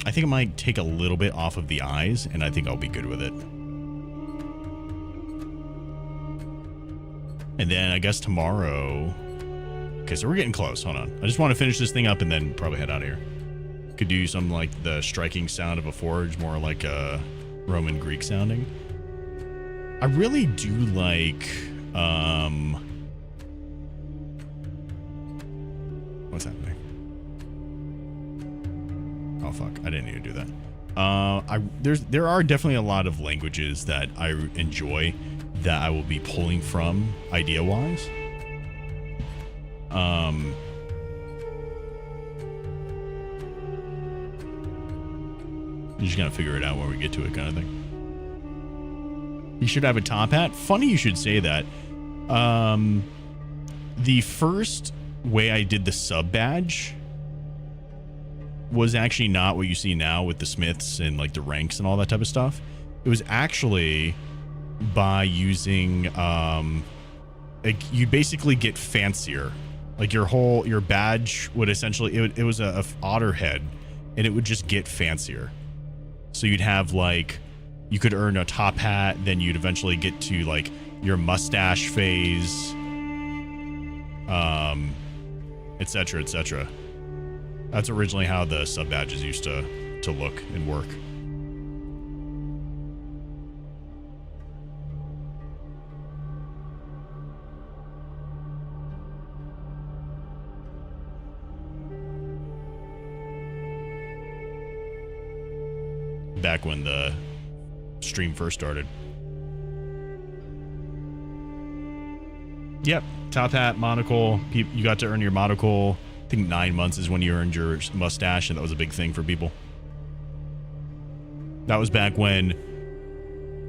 I think I might take a little bit off of the eyes, and I think I'll be good with it. And then I guess tomorrow... Okay, so we're getting close. Hold on. I just want to finish this thing up and then probably head out of here. Could do something like the striking sound of a forge, more like a Roman Greek sounding. I really do like... What's happening? Oh fuck! I didn't need to do that. There are definitely a lot of languages that I enjoy that I will be pulling from idea wise. You're just gonna figure it out when we get to it, kind of thing. You should have a top hat. Funny you should say that. The first way I did the sub badge was actually not what you see now with the Smiths and like the ranks and all that type of stuff. It was actually by using like you basically get fancier. Like your badge would essentially it was a otter head, and it would just get fancier. So you'd have like you could earn a top hat, then you'd eventually get to like your mustache phase, etc., etc. That's originally how the sub badges used to look and work. Back when the stream first started. Yep, top hat, monocle. You got to earn your monocle. I think 9 months is when you earned your mustache, and that was a big thing for people. That was back when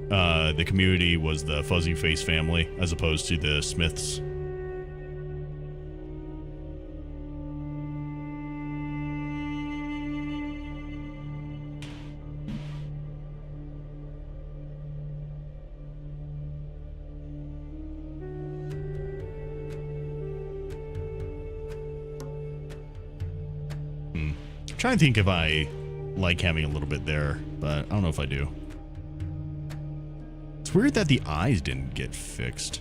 the community was the fuzzy face family as opposed to the Smiths. Trying to think if I like having a little bit there, but I don't know if I do. It's weird that the eyes didn't get fixed.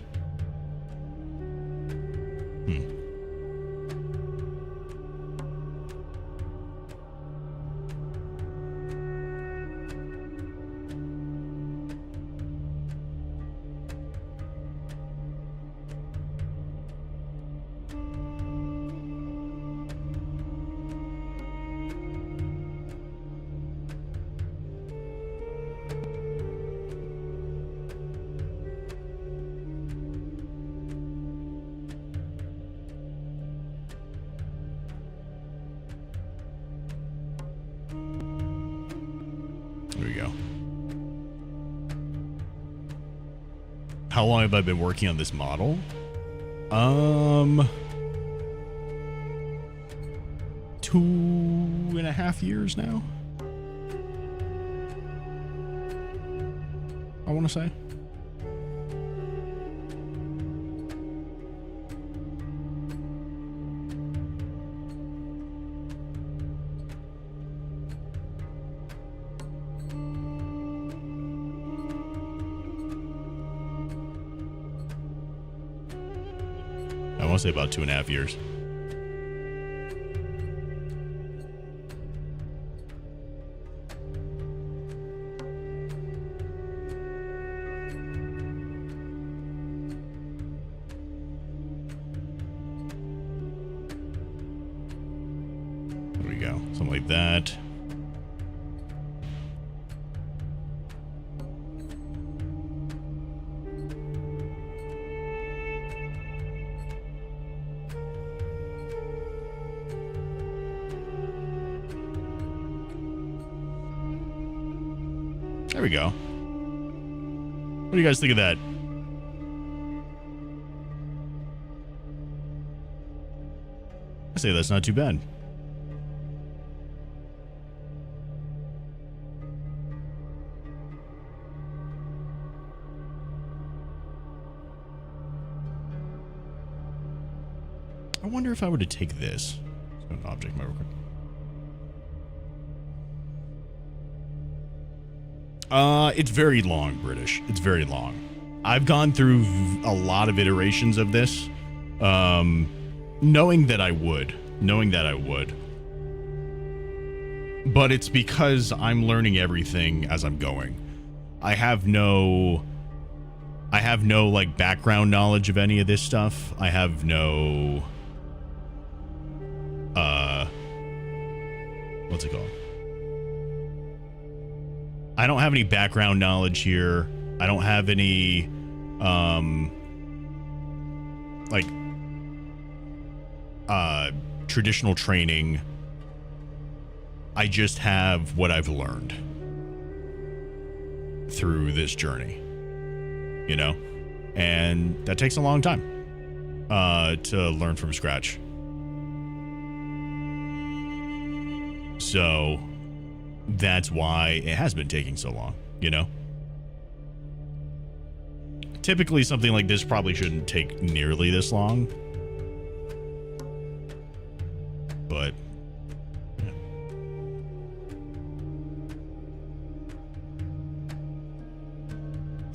How long have I been working on this model? 2.5 years now. I want to say. I want to say about 2.5 years. There we go. Something like that. There we go. What do you guys think of that? I say that's not too bad. I wonder if I were to take this. Let's go to object mode real quick. It's very long, British. It's very long. I've gone through a lot of iterations of this, knowing that I would. But it's because I'm learning everything as I'm going. I have no like background knowledge of any of this stuff. I have no what's it called? I don't have any background knowledge here. I don't have any traditional training. I just have what I've learned. through this journey, you know, and that takes a long time to learn from scratch. So that's why it has been taking so long, you know. Typically something like this probably shouldn't take nearly this long, but yeah.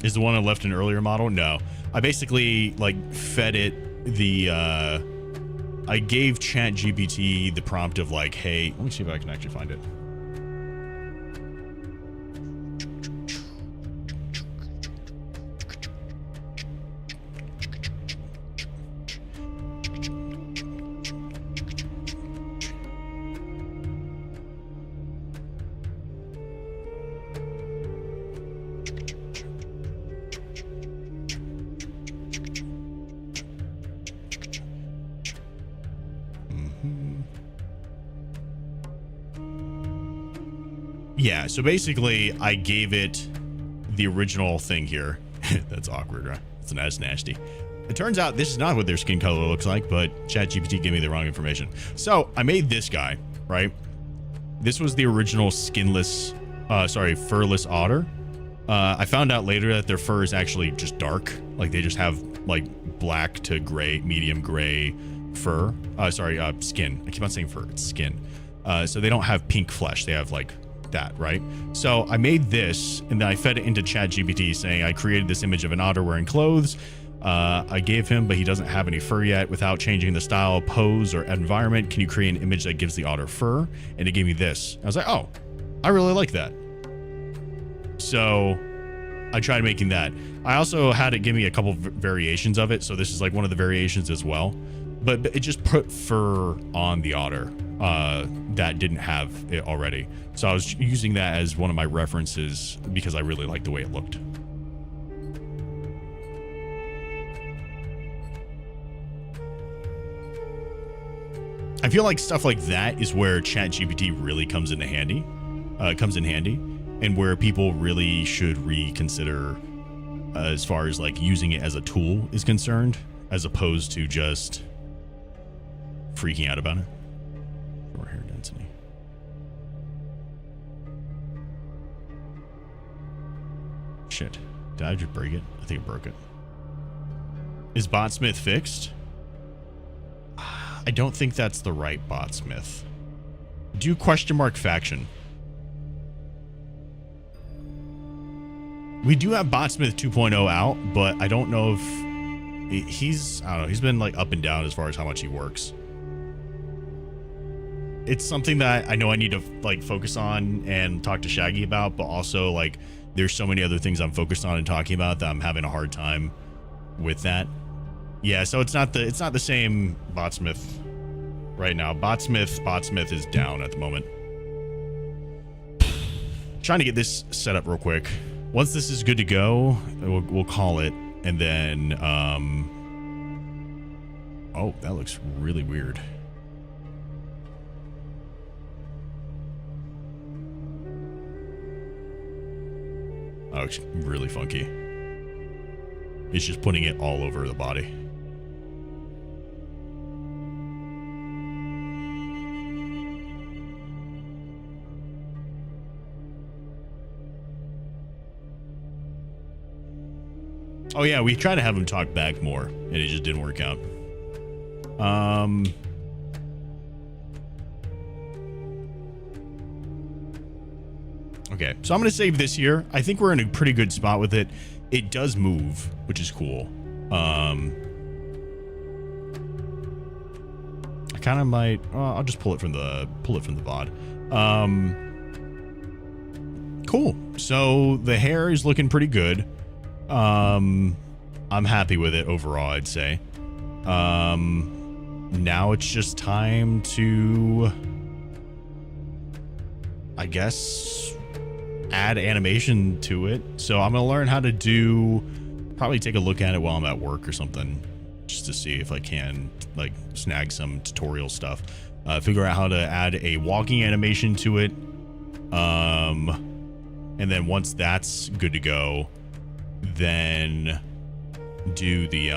Is the one I left an earlier model? No, I basically like fed it the I gave ChatGPT the prompt of like, hey, let me see if I can actually find it. Yeah, so basically I gave it the original thing here. That's awkward, right? That's nasty. It turns out this is not what their skin color looks like, but ChatGPT gave me the wrong information. So I made this guy, right? This was the original skinless, furless otter. I found out later that their fur is actually just dark. Like they just have like black to gray, medium gray fur. Skin. I keep on saying fur, it's skin. So they don't have pink flesh. They have like that, right? So I made this and then I fed it into ChatGPT saying I created this image of an otter wearing clothes. I gave him, but he doesn't have any fur yet. Without changing the style, pose, or environment, can you create an image that gives the otter fur? And it gave me this. I was like, oh, I really like that. So I tried making that. I also had it give me a couple variations of it. So this is like one of the variations as well. But it just put fur on the otter that didn't have it already. So I was using that as one of my references because I really liked the way it looked. I feel like stuff like that is where ChatGPT really comes in handy, and where people really should reconsider as far as like using it as a tool is concerned, as opposed to just freaking out about it. Short hair density. Shit. Did I just break it? I think I broke it. Is Botsmith fixed? I don't think that's the right Botsmith. Do ? Faction. We do have Botsmith 2.0 out, but I don't know if he's, I don't know, he's been like up and down as far as how much he works. It's something that I know I need to like focus on and talk to Shaggy about, but also like there's so many other things I'm focused on and talking about that I'm having a hard time with that. Yeah, so it's not the same Botsmith right now. Botsmith is down at the moment. Trying to get this set up real quick. Once this is good to go, we'll call it, and then oh, that looks really weird. Oh, it's really funky. It's just putting it all over the body. Oh yeah, we tried to have him talk back more, and it just didn't work out. Okay, so I'm going to save this here. I think we're in a pretty good spot with it. It does move, which is cool. I kind of might. I'll just pull it from the VOD. Cool. So the hair is looking pretty good. I'm happy with it overall, I'd say. Now it's just time to, I guess, add animation to it. So I'm gonna learn how to probably take a look at it while I'm at work or something, just to see if I can like snag some tutorial stuff. Figure out how to add a walking animation to it. And then once that's good to go, then do the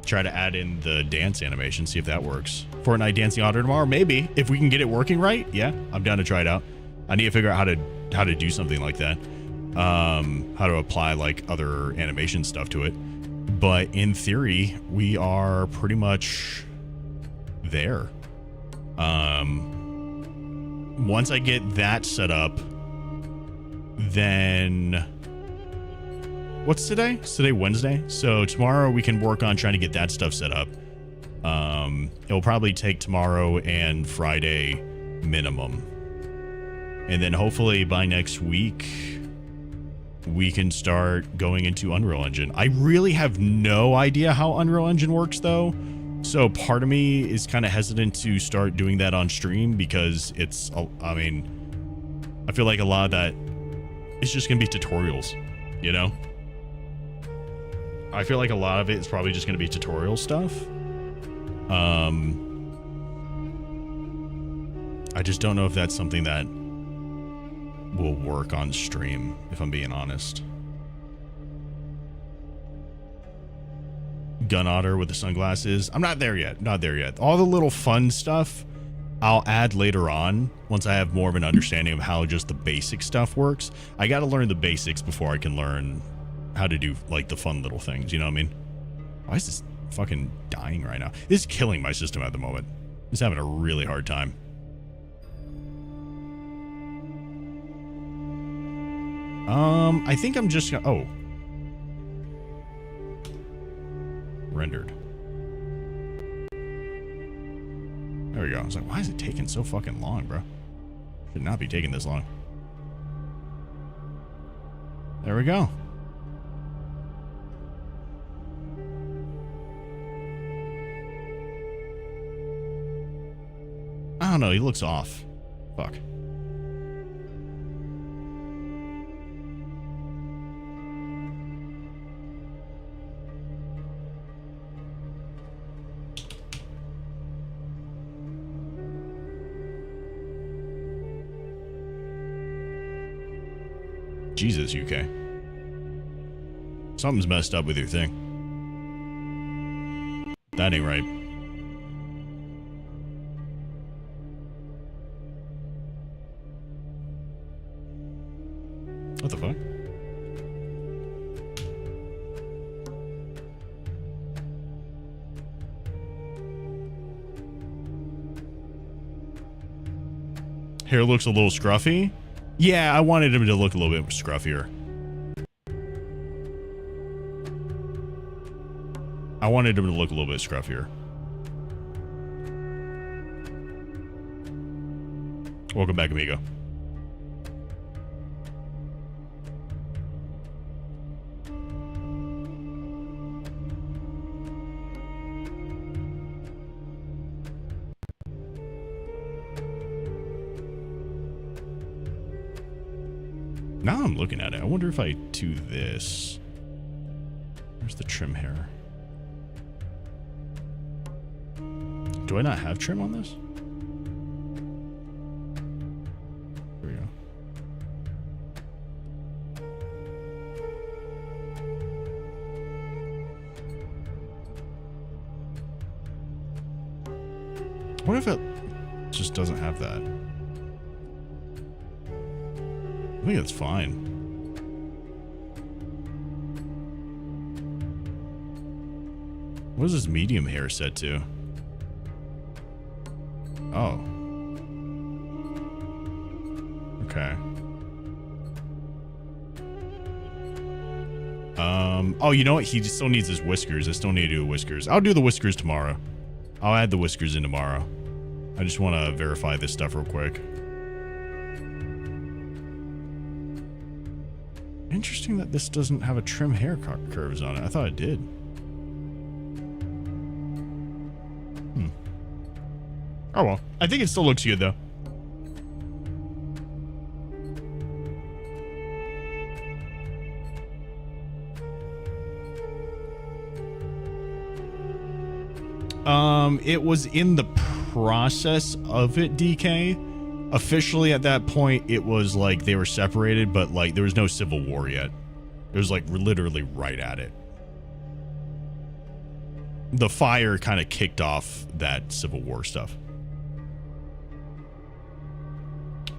try to add in the dance animation, see if that works. Fortnite Dancing Auto tomorrow, maybe. If we can get it working right, yeah, I'm down to try it out. I need to figure out how to do something like that. How to apply like other animation stuff to it. But in theory, we are pretty much there. Once I get that set up, then what's today? It's today Wednesday. So tomorrow we can work on trying to get that stuff set up. It'll probably take tomorrow and Friday minimum. And then hopefully by next week, we can start going into Unreal Engine. I really have no idea how Unreal Engine works though. So part of me is kind of hesitant to start doing that on stream because it's, I mean, I feel like a lot of that is just going to be tutorials, you know? I feel like a lot of it is probably just going to be tutorial stuff. I just don't know if that's something that will work on stream, if I'm being honest. Gun otter with the sunglasses. I'm not there yet. Not there yet. All the little fun stuff I'll add later on once I have more of an understanding of how just the basic stuff works. I got to learn the basics before I can learn how to do like the fun little things. You know what I mean? Why is this fucking dying right now? This is killing my system at the moment. It's having a really hard time. I think I'm just gonna, oh. Rendered. There we go. I was like, why is it taking so fucking long, bro? Should not be taking this long. There we go. I don't know. He looks off. Fuck. Jesus, UK. Something's messed up with your thing. That ain't right. What the fuck? Hair looks a little scruffy. Yeah, I wanted him to look a little bit scruffier. I wanted him to look a little bit scruffier. Welcome back, amigo. Now I'm looking at it. I wonder if I do this. Where's the trim hair? Do I not have trim on this? There we go. What if it just doesn't have that? I think it's fine. What is this medium hair set to? Oh. Okay. Oh, you know what? He still needs his whiskers. I still need to do whiskers. I'll do the whiskers tomorrow. I'll add the whiskers in tomorrow. I just want to verify this stuff real quick. Interesting that this doesn't have a trim hair curves on it. I thought it did. Oh well. I think it still looks good though. It was in the process of it, DK. officially at that point, it was like they were separated, but like there was no civil war yet. It was like literally right at it. The fire kind of kicked off that civil war stuff.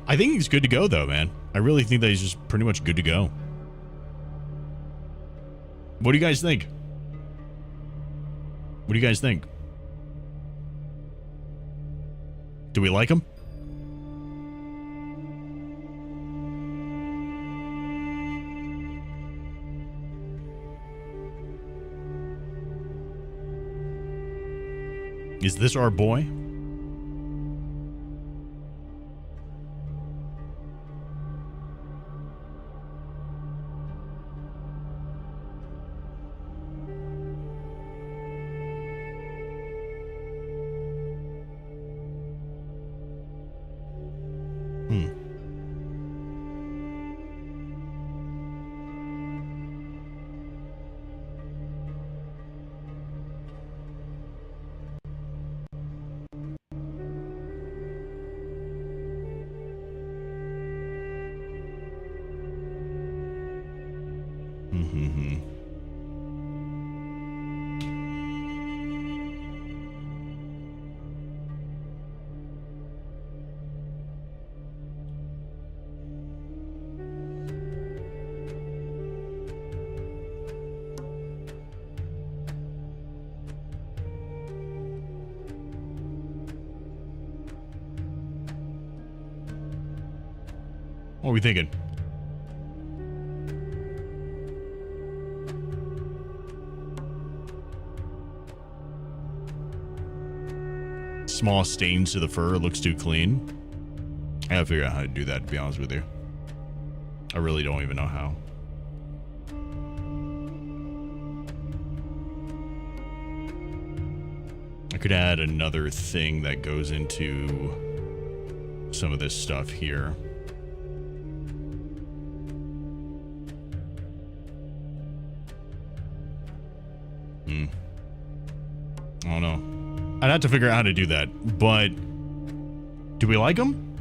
I think he's good to go though, man. I really think that he's just pretty much good to go. What do you guys think? What do you guys think? Do we like him? Is this our boy? What are we thinking? Small stains to the fur. It looks too clean. I gotta figure out how to do that, to be honest with you. I really don't even know how. I could add another thing that goes into some of this stuff here. I don't know. I'd have to figure out how to do that, but do we like him?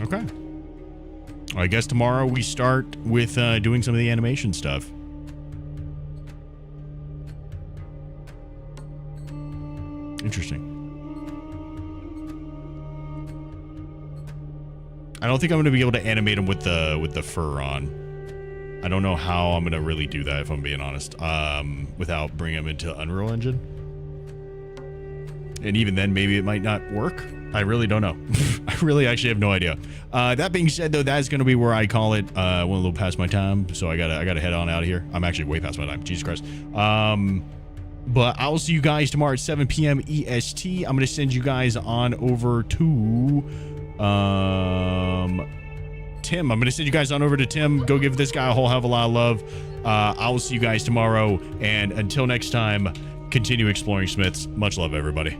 Okay. I guess tomorrow we start with doing some of the animation stuff. Interesting. I don't think I'm going to be able to animate him with the fur on. I don't know how I'm going to really do that, if I'm being honest, without bringing him into Unreal Engine. And even then, maybe it might not work. I really don't know. I really actually have no idea. That being said, though, that is going to be where I call it. Went a little past my time, so I gotta head on out of here. I'm actually way past my time. Jesus Christ. But I will see you guys tomorrow at 7 p.m. EST. I'm going to send you guys on over to Tim. I'm going to send you guys on over to Tim. Go give this guy a whole hell of a lot of love. I will see you guys tomorrow. And until next time, continue exploring Smiths. Much love, everybody.